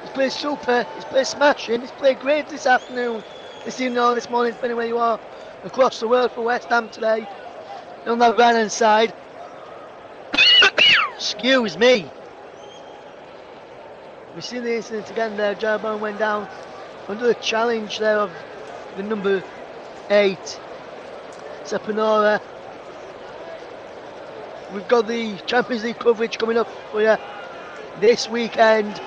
He's played super, he's played smashing, he's played great this afternoon, this evening or this morning, depending where you are across the world for West Ham today. On that right hand side, excuse me. We've seen the incident again there. Jarbone went down under the challenge there of the number 8, Sepanora. We've got the Champions League coverage coming up for you this weekend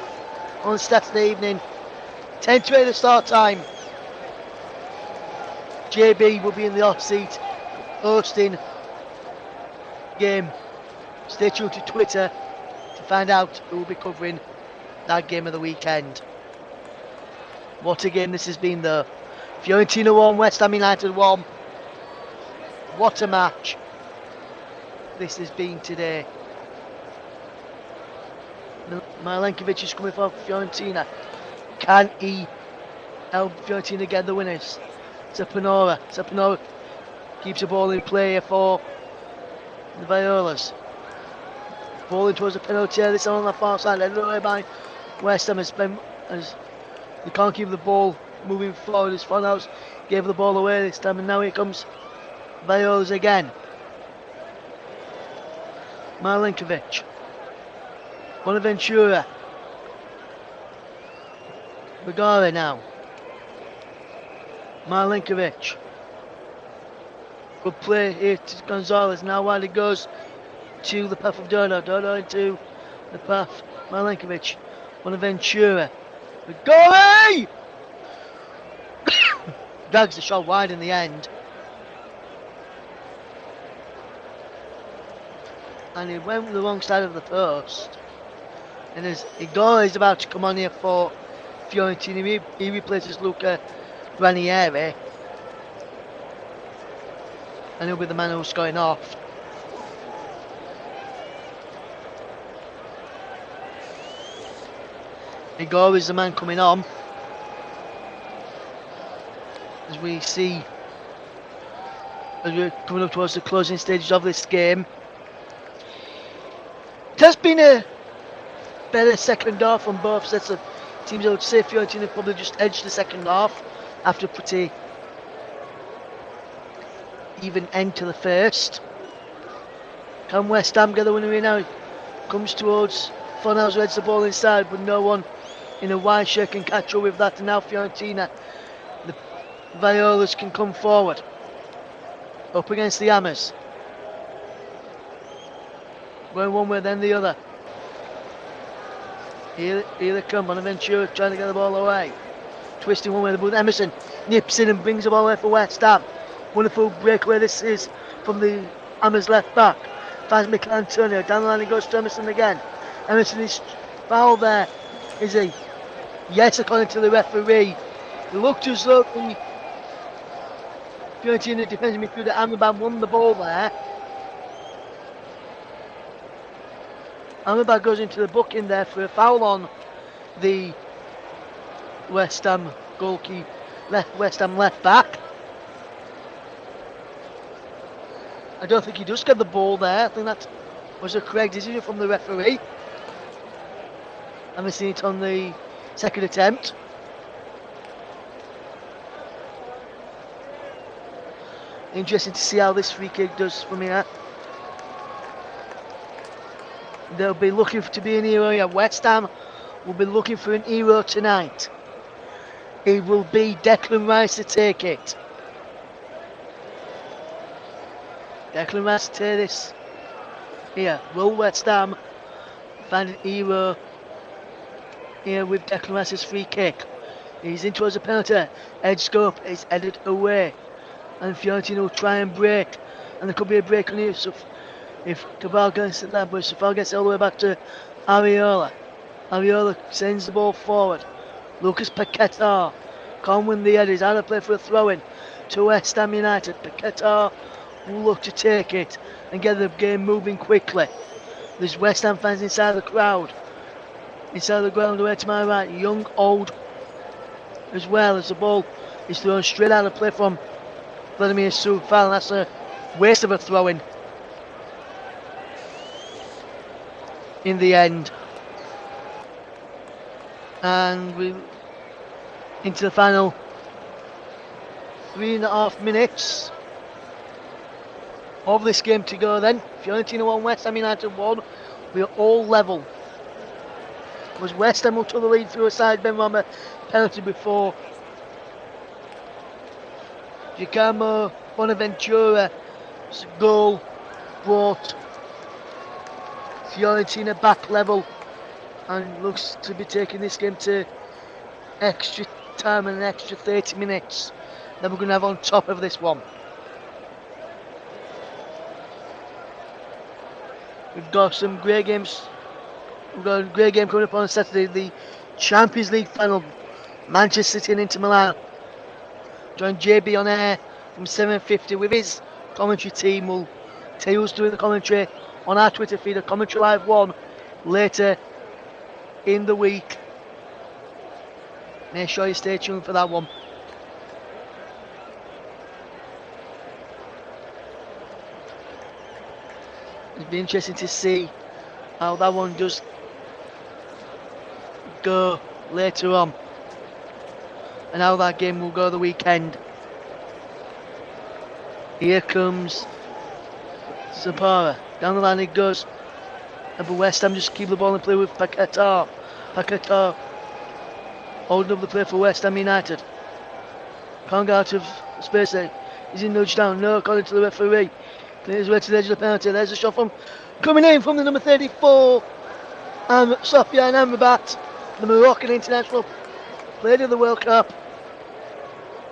on Saturday evening. 10 to 8 the start time. JB will be in the hot seat hosting game. Stay tuned to Twitter to find out who will be covering that game of the weekend. What a game this has been though. Fiorentina 1, West Ham United 1. What a match this has been today. Milenkovic is coming for Fiorentina. Can he help Fiorentina get the winners? Sepanora keeps the ball in play for the Violas. Ball towards the penalty area, this on the far side, led away by West Ham as they can't keep the ball moving forward as Funhouse gave the ball away this time, and now here comes Violas again. Milenkovic. Bonaventura. Bagara now. Milenkovic. Good play here to Gonzalez. Now while it goes to the path of Dodo. Dodo into the path. Milenkovic. Bonaventura. Bagara! Drags the shot wide in the end. And he went with the wrong side of the post. And as Igor is about to come on here for Fiorentina, he replaces Luca Ranieri. And he'll be the man who's going off. Igor is the man coming on. As we see, as we're coming up towards the closing stages of this game. It has been a better second half on both sets of teams. I would say Fiorentina probably just edged the second half after a pretty even end to the first. Can West Ham get the winner here now? Comes towards Funhouse, heads the ball inside, but no one in a wide shirt can catch up with that. And now Fiorentina, the Violas can come forward. Up against the Hammers. Going one way then the other. Here they come, Bonaventura trying to get the ball away. Twisting one way, but Emerson nips in and brings the ball away for West Ham. Wonderful breakaway this is from the Hammers left back. Finds Mikel Antonio, down the line he goes to Emerson again. Emerson is fouled there, is he? Yes, according to the referee. It looked as though the Fiorentina defensive midfielder Amrabat won the ball there. Amrabat goes into the booking there for a foul on the West Ham goalkeeper, West Ham left back. I don't think he does get the ball there. I think that was a correct decision from the referee. Haven't seen it on the second attempt. Interesting to see how this free kick does from here. They'll be looking to be an hero here. West Ham will be looking for an hero tonight. It will be Declan Rice to take it. Declan Rice to take this here. Will West Ham find an hero here with Declan Rice's free kick? He's in towards the penalty. Edge scope is headed away. And Fiorentina will try and break. And there could be a break on here. So if Cabral gets it that, but Safal gets it all the way back to Ariola. Ariola sends the ball forward. Lucas Paquetá can't win the header. He's out of play for a throw-in to West Ham United. Paquetá will look to take it and get the game moving quickly. There's West Ham fans inside the crowd. Inside the ground away to my right. Young, old as well, as the ball is thrown straight out of play from Vladimir Sufal. That's a waste of a throw-in. In the end. And we into the final 3.5 minutes of this game to go then. Fiorentina 1, West Ham United 1. We are all level. It was West Ham who took the lead through a side Ben Rama penalty before Giacomo Bonaventura's goal brought Fiorentina back level and looks to be taking this game to extra time and an extra 30 minutes that we're going to have on top of this one. We've got some great games. We've got a great game coming up on Saturday, the Champions League final, Manchester City and Inter Milan. Join JB on air from 7:50 with his commentary team. We'll tell you who's doing the commentary on our Twitter feed, a Commentary Live 1 later in the week. Make sure you stay tuned for that one. It'll be interesting to see how that one does go later on and how that game will go the weekend. Here comes Zapara. Down the line it goes. But West Ham just keep the ball and play with Paquetá. Paquetá holding up the play for West Ham United. Can't get out of space there. Is he nudged down? No, according to the referee. Plays his way to the edge of the penalty. There's a shot from coming in from the number 34. And Sofiane Amrabat, the Moroccan international, played in the World Cup.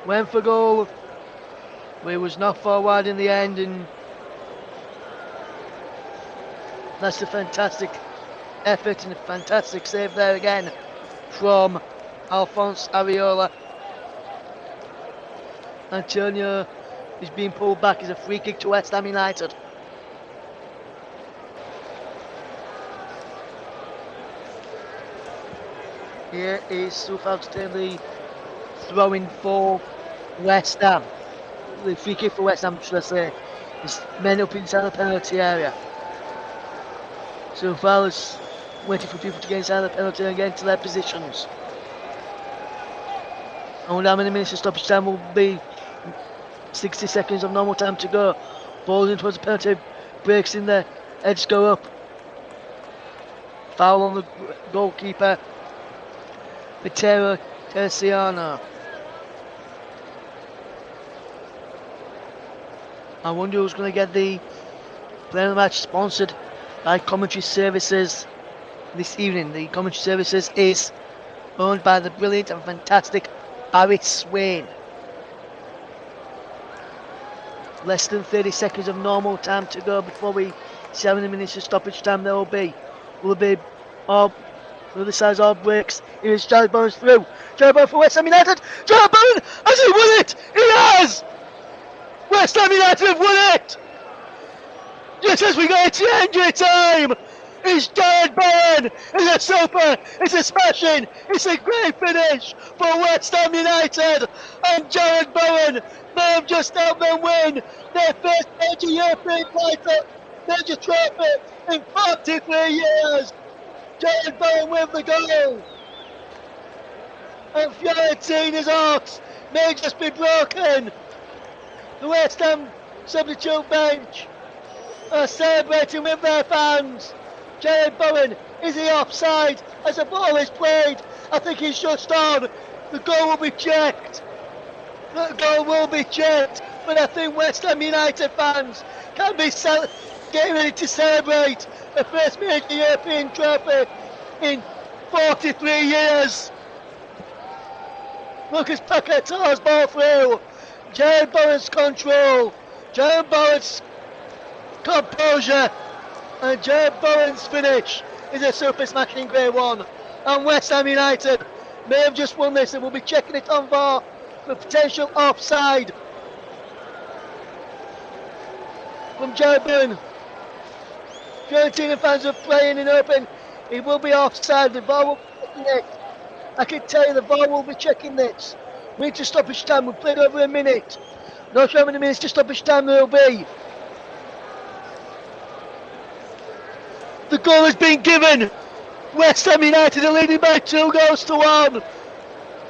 Went for goal. But it was not far wide in the end, and that's a fantastic effort and a fantastic save there again from Alphonse Areola. Antonio is being pulled back as a free kick to West Ham United. Here is Southampton, the throw-in for West Ham. The free kick for West Ham, should I say, is men up inside the penalty area. So far as waiting for people to get inside the penalty and get into their positions. I wonder how many minutes of stoppage time will be. 60 seconds of normal time to go. Balls in towards the penalty, breaks in there, heads go up. Foul on the goalkeeper, Petero Terciano. I wonder who's going to get the player of the match, sponsored by Commentary Services this evening. The Commentary Services is owned by the brilliant and fantastic Barry Swain. Less than 30 seconds of normal time to go before we see how many minutes of stoppage time there will be. Will it be all the other side's all breaks? Here is Jared Bowen's through. Jared Bowen for West Ham United. Jared Bowen, has he won it? He has! West Ham United have won it! Just as we go into injury time! It's Jared Bowen! It's a super! It's a smashing! It's a great finish for West Ham United! And Jared Bowen may have just helped them win their first major European title, major trophy in 43 years! Jared Bowen with the goal! And Fiorentina's hearts may just be broken! The West Ham substitute bench are celebrating with their fans. Jared Bowen, is he offside as the ball is played? I think he's just on. The goal will be checked. The goal will be checked. But I think West Ham United fans can be getting ready to celebrate the first major European trophy in 43 years. Look at Paquetá's ball through. Jared Bowen's control, Jared Bowen's composure, and Jared Bowen's finish is a super smashing grade one. And West Ham United may have just won this and will be checking it on VAR for potential offside from Jared Bowen. Fiorentina fans are playing in open. It will be offside. The VAR will be checking it. I can tell you the VAR will be checking this. We need to stoppage time. We've played over a minute. Not sure how many minutes to stoppage time there will be. The goal has been given. West Ham United are leading by 2-1.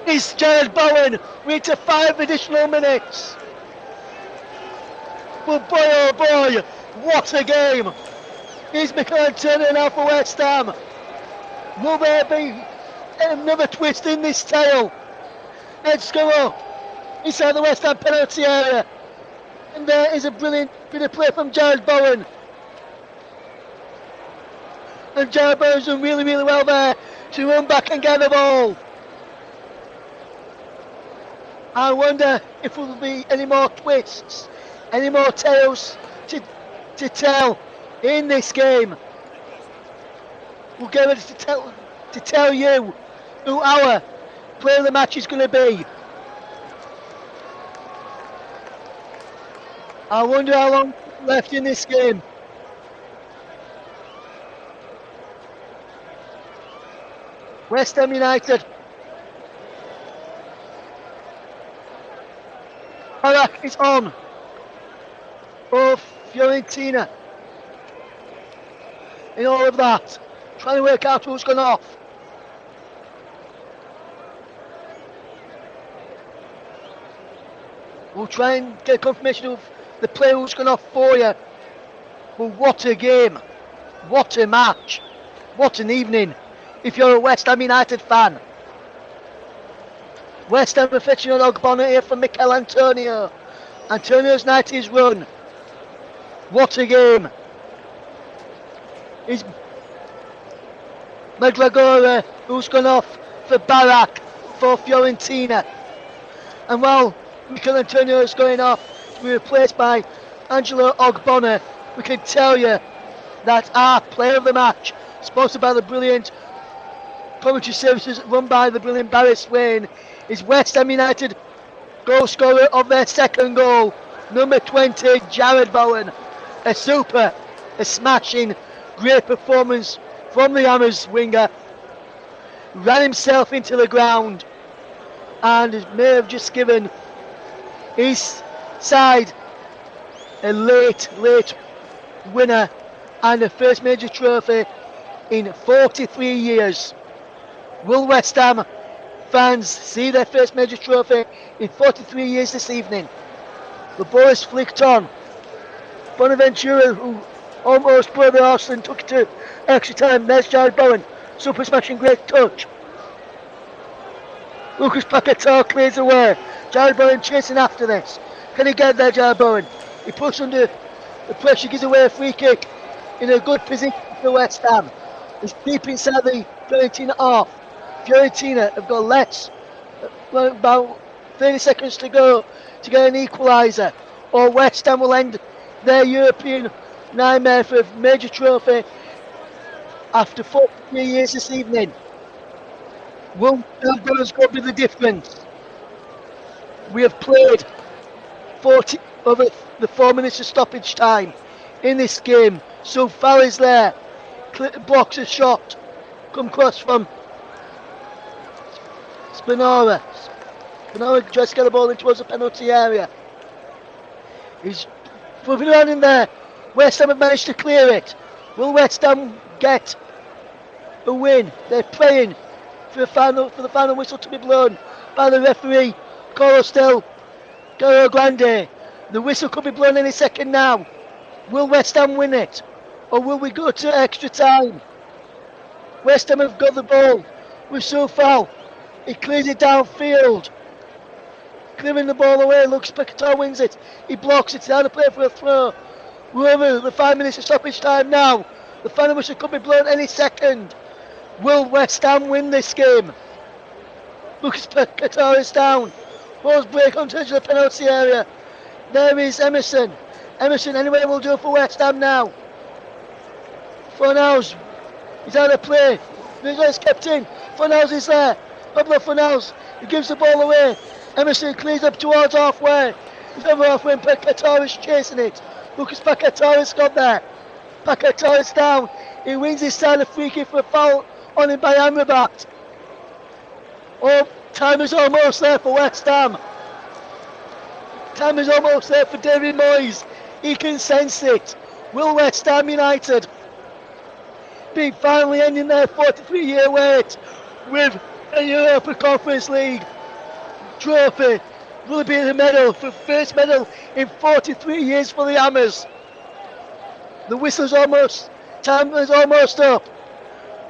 It's Jared Bowen. We're into 5 additional minutes. But boy oh boy, what a game. Here's Mikel Antonio now for West Ham. Will there be another twist in this tale? Let's go up inside the West Ham penalty area. And there is a brilliant bit of play from Jared Bowen. And Jared Bowen's done really, really well there to run back and get the ball. I wonder if there will be any more twists, any more tales to tell in this game. We'll get ready to tell you who our player of the match is going to be. I wonder how long left in this game. West Ham United. Barak is on for Fiorentina. In all of that, trying to work out who's gone off. We'll try and get confirmation of the player who's gone off for you. But what a game. What a match. What an evening if you're a West Ham United fan. West Ham aficionado Ogbonna here from Mikel Antonio. Antonio's 90s run. What a game. Is Madragora who's gone off for Barak for Fiorentina. And while Mikel Antonio is going off to be replaced by Angelo Ogbonna, we can tell you that our player of the match, sponsored by the brilliant commentary services run by the brilliant Barry Swain, is West Ham United goal scorer of their second goal, number 20, Jared Bowen. A super, a smashing, great performance from the Hammers winger. Ran himself into the ground and may have just given his side a late winner and the first major trophy in 43 years. Will West Ham fans see their first major trophy in 43 years this evening? The ball is flicked on. Bonaventura, who almost brought the Arsenal, took it to extra time. There's Jared Bowen. Super smashing, great touch. Lucas Paquetá clears away. Jared Bowen chasing after this. Can he get there, Jared Bowen? He pushes under the pressure, gives away a free kick in a good position for West Ham. He's deep inside the Fiorentina half. Fiorentina have got less, about 30 seconds to go to get an equaliser, or West Ham will end their European nightmare for a major trophy after 43 years this evening. Will Bowen's going to be the difference? We have played 40 over the 4 minutes of stoppage time in this game. So Farrell is there, blocks a shot, come across from Spinora. Spinora tries to get the ball in towards the penalty area. He's moving around in there. West Ham have managed to clear it. Will West Ham get a win? They're praying for the final whistle to be blown by the referee, Corostel Garo Grande. The whistle could be blown any second now. Will West Ham win it? Or will we go to extra time? West Ham have got the ball with Soufal. He clears it downfield. Clearing the ball away. Looks Paquetá wins it. He blocks it. It's out of play for a throw. We're over the 5 minutes of stoppage time now. The final whistle could be blown any second. Will West Ham win this game? Lucas Paquetá is down. Ball's break on touch of the penalty area. There is Emerson. Emerson anyway will do for West Ham now. Fornals. He's out of play. He's kept in. Fornals is there. Pablo Fornals. He gives the ball away. Emerson clears up towards halfway. He's over halfway and Paquetá is chasing it. Lucas Paquetá has got there. Paquetá is down. He wins his side, a free kick for a foul on him by Amrabat. Oh, time is almost there for West Ham. Time is almost there for David Moyes. He can sense it. Will West Ham United be finally ending their 43-year wait with a Europa Conference League trophy. Will it be the medal for first medal in 43 years for the Hammers? The whistle's almost, time is almost up.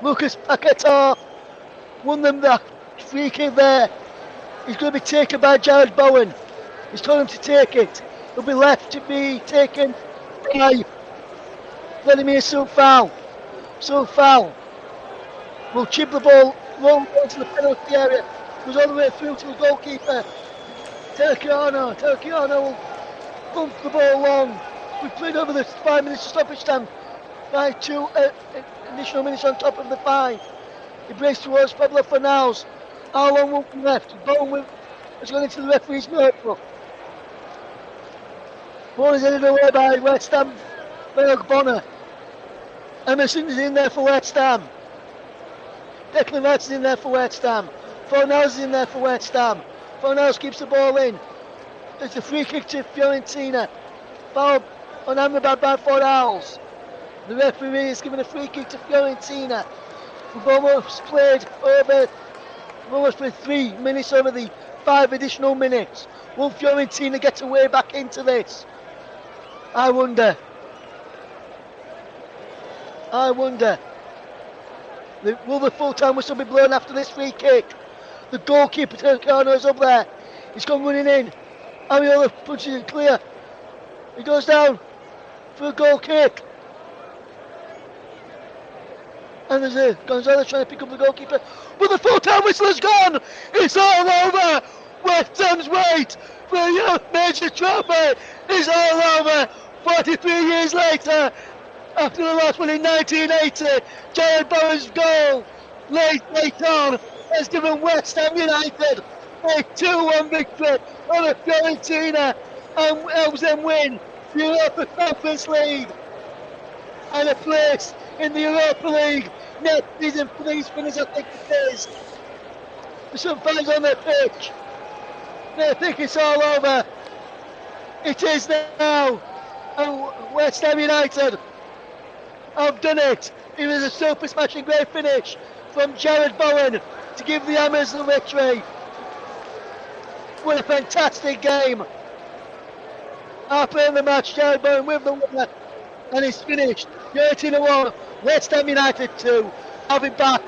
Lucas Paquetá won them the free kick there. He's going to be taken by Jared Bowen. He's told him to take it. He'll be left to be taken by Vladimir Soufal. Soufal will chip the ball long into the penalty area. Goes all the way through to the goalkeeper. Terraciano will bump the ball long. We've played over the 5 minutes of stoppage time by 2 additional minutes on top of the 5. He breaks towards Pablo Fornals. How long will be left? Bowen has gone into the referee's notebook. Ball is headed away by West Ham. Bonner. Emerson is in there for West Ham. Declan Rice is in there for West Ham. Fornals is in there for West Ham. Fornals keeps the ball in. It's a free kick to Fiorentina. Foul on Amrabat by Fornals. The referee is giving a free kick to Fiorentina. We've almost played 3 minutes over the 5 additional minutes. Will Fiorentina get a way back into this? I wonder. Will the full-time whistle be blown after this free kick? The goalkeeper, Terraciano, is up there. He's gone running in. Ariola punches it clear. He goes down for a goal kick. And there's a Gonzalez trying to pick up the goalkeeper. But the full-time whistle has gone! It's all over! West Ham's wait for a major trophy is all over! 43 years later, after the last one in 1980, Jared Bowen's goal late on has given West Ham United a 2-1 victory over Fiorentina and helps them win the Europa Conference League and a place in the Europa League next season for these winners. I think it is. There's some fans on their pitch. They think it's all over. It is now. And West Ham United have done it. It was a super smashing great finish from Jared Bowen to give the Hammers the victory. What a fantastic game. Our player in the match, Jared Bowen with the winner, and it's finished. 13-1, West Ham United 2. I'll be back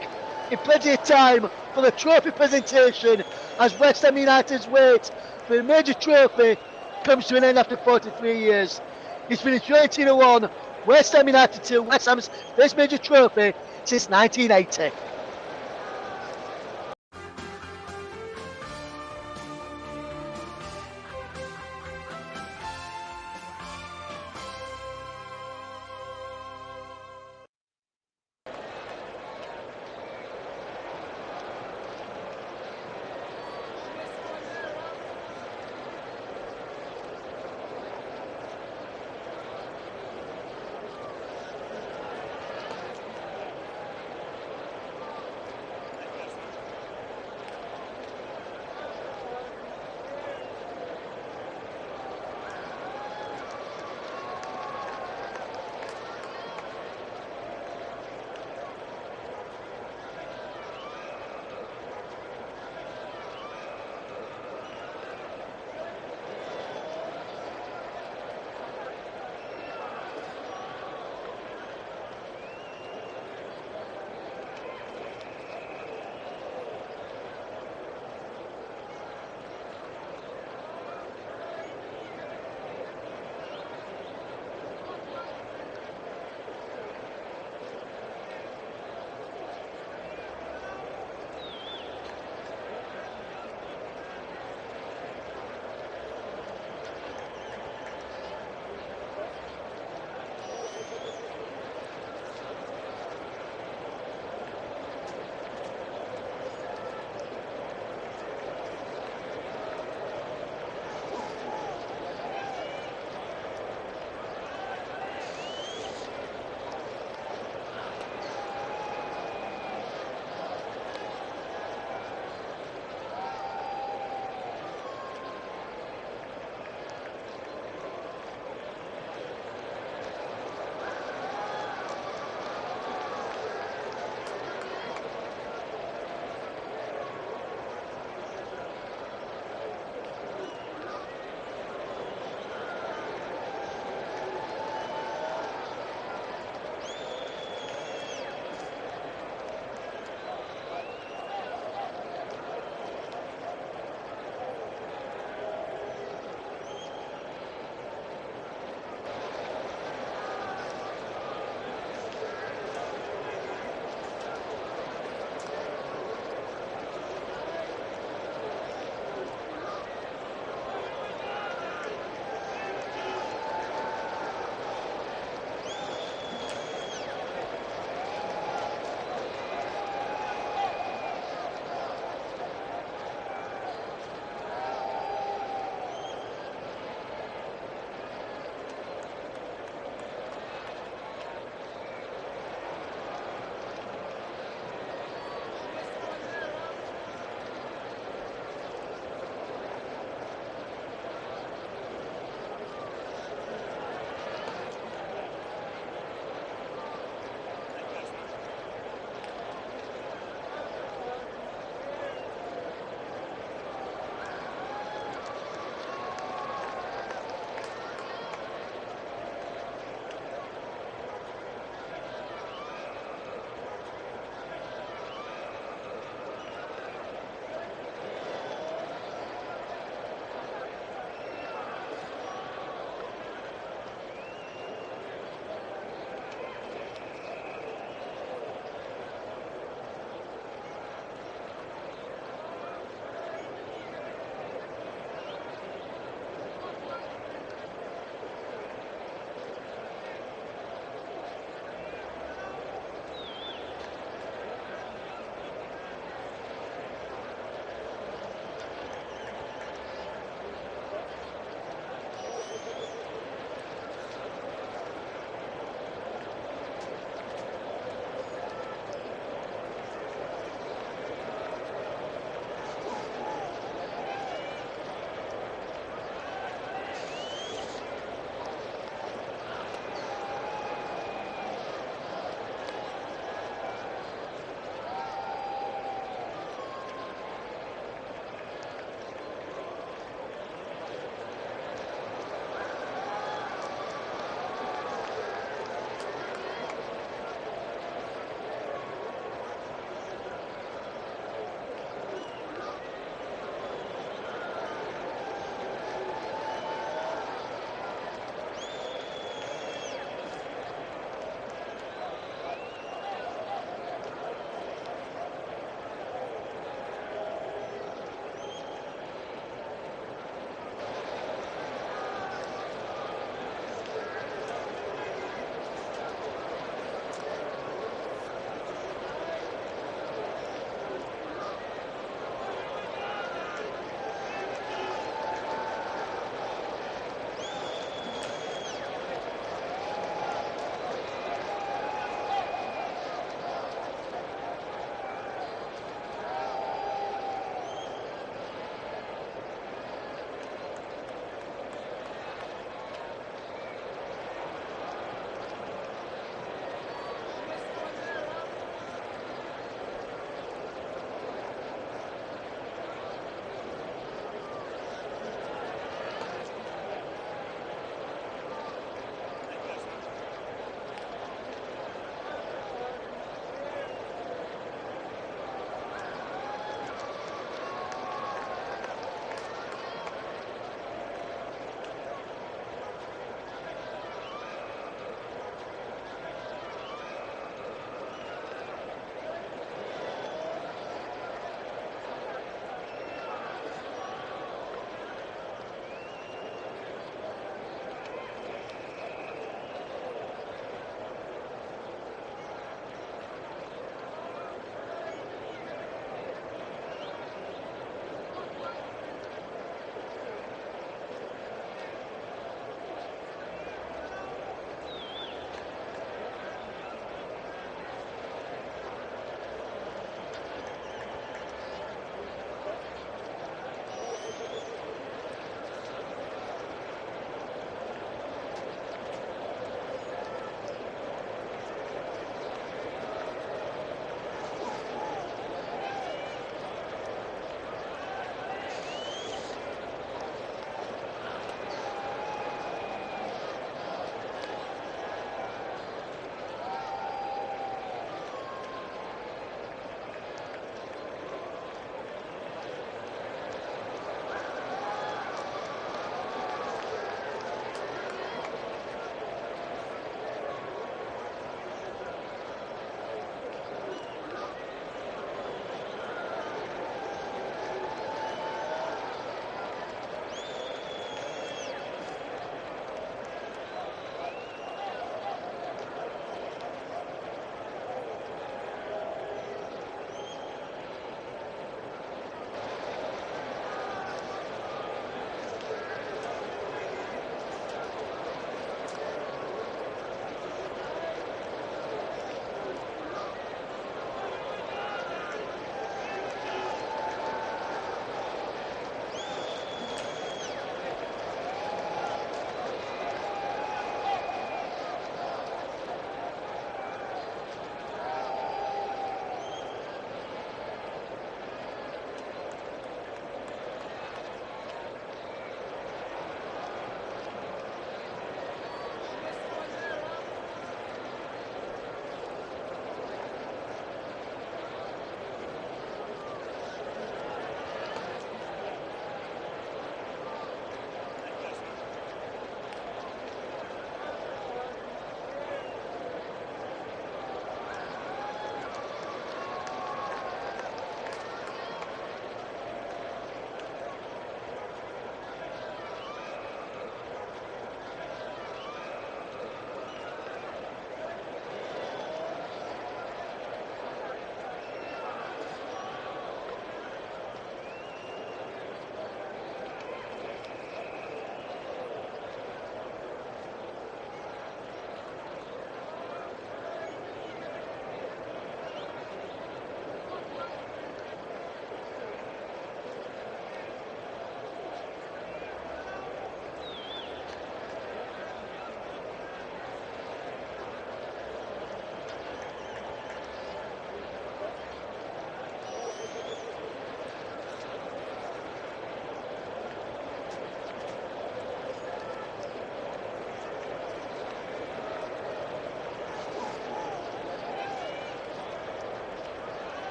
in plenty of time for the trophy presentation as West Ham United's wait for a major trophy comes to an end after 43 years. It's finished 13-1, West Ham United 2, West Ham's first major trophy since 1980.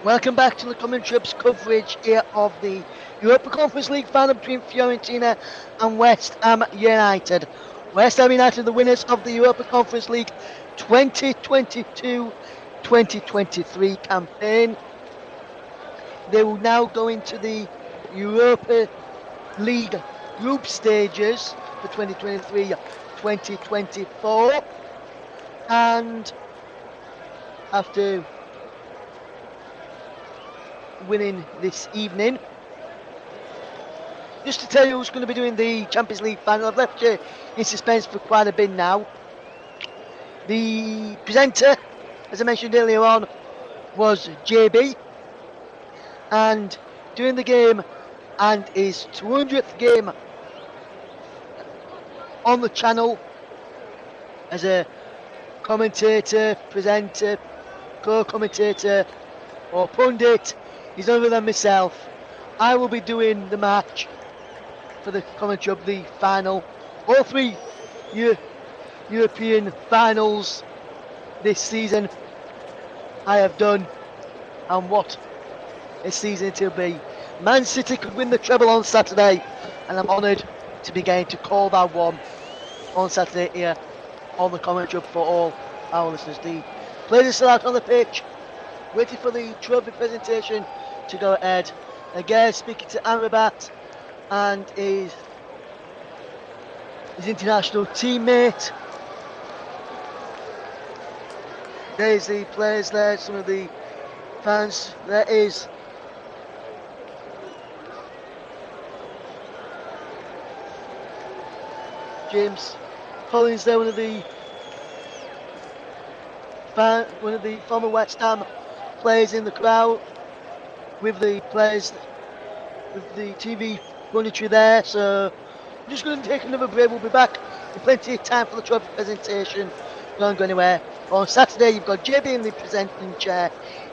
Welcome back to the commentary coverage here of the Europa Conference League Final between Fiorentina and West Ham United. West Ham United, the winners of the Europa Conference League 2022-2023 campaign. They will now go into the Europa League group stages for 2023-2024, and after winning this evening, just to tell you who's going to be doing the Champions League final, I've left you in suspense for quite a bit now. The presenter, as I mentioned earlier on, was JB, and doing the game and his 200th game on the channel as a commentator, presenter, co-commentator or pundit is none other than myself. I will be doing the match for the commentary of the final. All three European finals this season I have done, and what a season it will be. Man City could win the treble on Saturday, and I'm honoured to be getting to call that one on Saturday here on the commentary for all our listeners. The players are still out on the pitch, waiting for the trophy presentation to go ahead. Again, speaking to Amrabat and his international teammate. There's the players there, some of the fans. There is James Collins there, one of the former West Ham players in the crowd, with the players, with the TV monetary there. So I'm just going to take another break. We'll be back in plenty of time for the trophy presentation. Don't go anywhere. On Saturday, you've got JB in the presenting chair,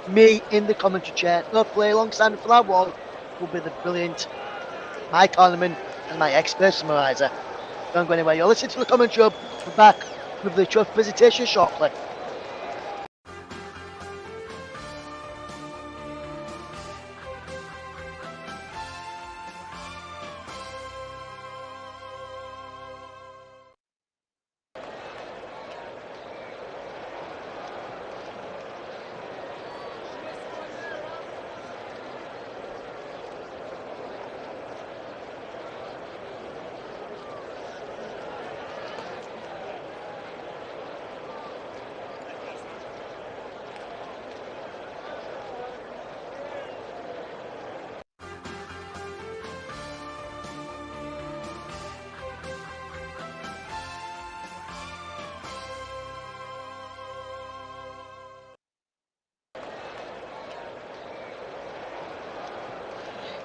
me in the commentary chair. No play alongside me for that one will be the brilliant Mike Orneman and my expert summariser. Don't go anywhere. You're listening to the commentary. We're back with the trophy presentation shortly.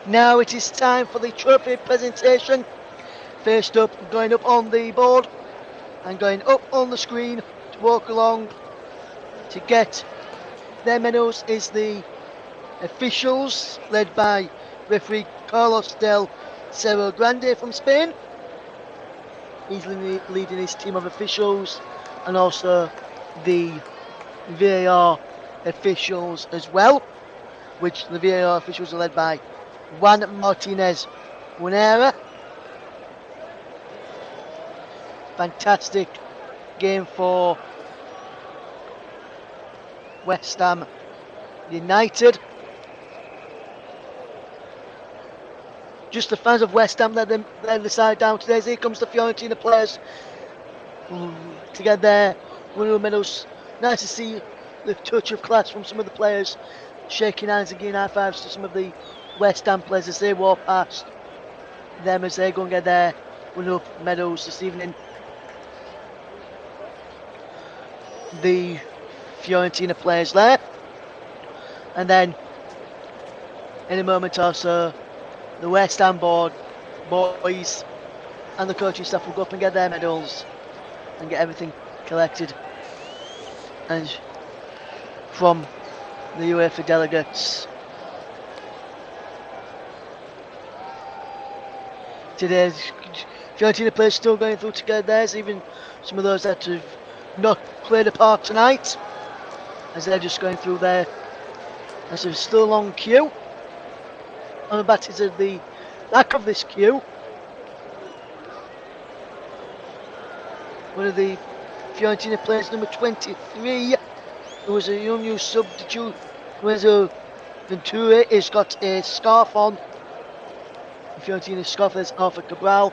Now it is time for the trophy presentation. First up, going up on the board and going up on the screen to walk along to get their medals is the officials, led by referee Carlos del Cerro Grande from Spain. He's leading his team of officials, and also the VAR officials as well, which the VAR officials are led by Juan Martinez Munera. Fantastic game for West Ham United. Just the fans of West Ham let the side down today. Here comes the Fiorentina players to get their winning medals. Nice to see the touch of class from some of the players, shaking hands and giving high fives to some of the West Ham players as they walk past them as they go and get their winning medals this evening. The Fiorentina players there, and then in a moment or so the West Ham boys and the coaching staff will go up and get their medals and get everything collected, and from the UEFA delegates. Today's Fiorentina players still going through to get theirs, even some of those that have not played a part tonight, as they're just going through their As there's still a long queue. On the back of the back of this queue, one of the Fiorentina players, number 23, who was a unused substitute, Lorenzo Ventura, has got a scarf on. The Fiorentina scarf, there's Arthur Cabral.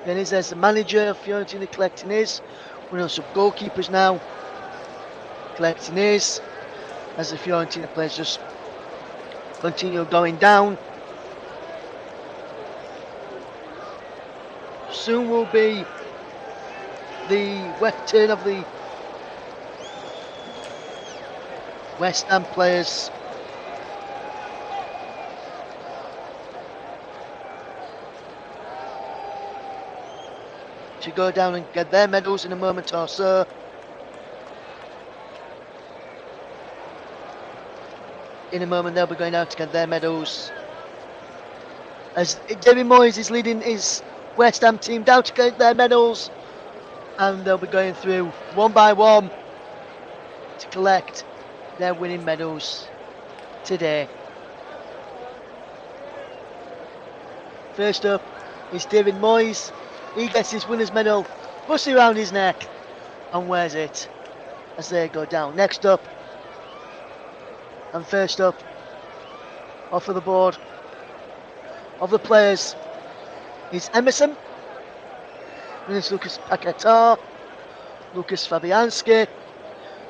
Then there's the manager of Fiorentina collecting his. One of the goalkeepers now collecting his. As the Fiorentina players just continue going down. Soon will be the turn of the West Ham players. To go down and get their medals in a moment or so. In a moment they'll be going out to get their medals. As David Moyes is leading his West Ham team down to get their medals. And they'll be going through one by one to collect their winning medals today. First up is David Moyes. He gets his winner's medal bussy around his neck and wears it as they go down. Next up and first up off of the board of the players is Emerson. Then it's Lucas Paquetá, Lucas Fabianski,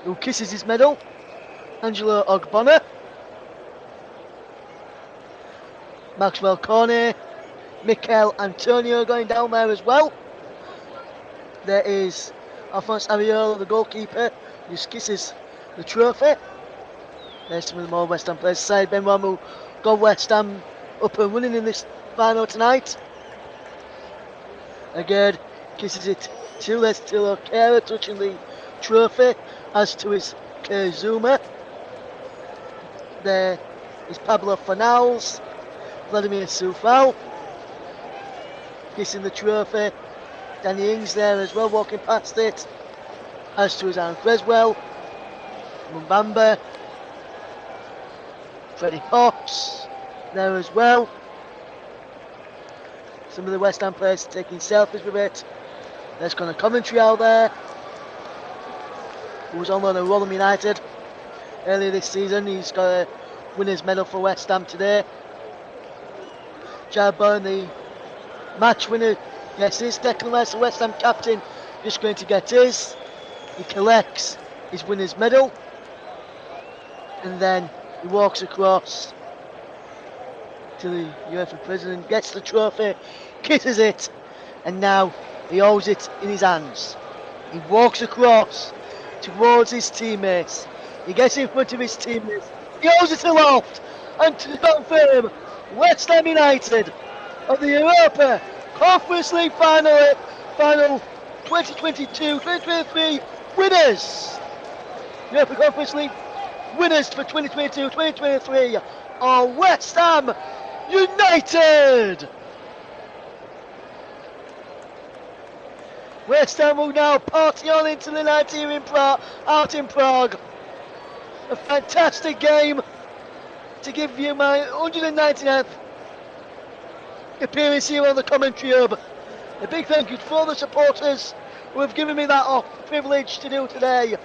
who kisses his medal, Angelo Ogbonna, Maxwell Cornet, Mikel Antonio going down there as well. There is Alphonse Areola, the goalkeeper, who kisses the trophy. There's some of the more West Ham players. Said Ben Ramu got West Ham up and running in this final tonight. Again, kisses it to Lestilo Kera, touching the trophy, as to his Zuma. There is Pablo Fornals, Vladimir Soufal, kissing the trophy. Danny Ings there as well, walking past it, as to his Aaron Creswell, Mbamba, Freddie Fox there as well. Some of the West Ham players taking selfies with it. There's Conor Coventry out there, who was on loan at Rotherham United earlier this season. He's got a winner's medal for West Ham today. Jared Bowen, the match winner, gets his. Declan Rice, the West Ham captain, just going to get his. He collects his winner's medal, and then he walks across to the UEFA president, gets the trophy, kisses it, and now he holds it in his hands. He walks across towards his teammates. He gets in front of his teammates. He holds it aloft, and to confirm, West Ham United of the Europa Conference League Final 2022-2023 winners. Europa Conference League winners for 2022-2023 are West Ham United. West Ham will now party on into the night here in out in Prague. A fantastic game to give you my 199th appearance here on the commentary hub. A big thank you to all the supporters who have given me that privilege to do today.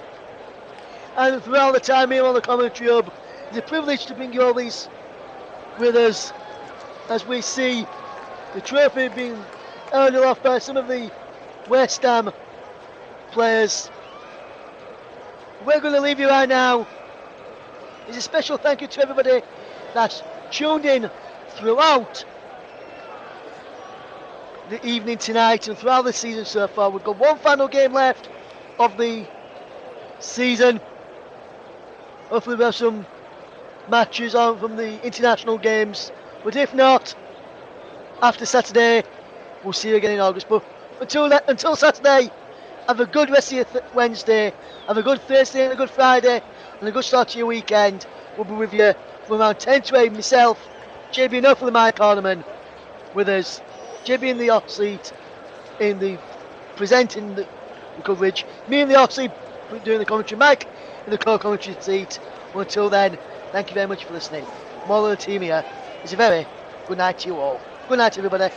And throughout the time here on the commentary hub, it's a privilege to bring you all these with us as we see the trophy being earned off by some of the West Ham players. We're going to leave you right now. It's a special thank you to everybody that's tuned in throughout the evening tonight and throughout the season so far. We've got one final game left of the season. Hopefully we'll have some matches on from the international games, but if not, after Saturday we'll see you again in August. But until Saturday, have a good rest of your Wednesday, have a good Thursday and a good Friday and a good start to your weekend. We'll be with you from around 10 to 8. Myself, JB No for the Mike Ornament with us, JB in the hot seat in the presenting the coverage, me in the hot seat doing the commentary, Mike in the co-commentary seat. Until then, Thank you very much for listening. Moral of the team here is a very good night to you all. Good night, everybody.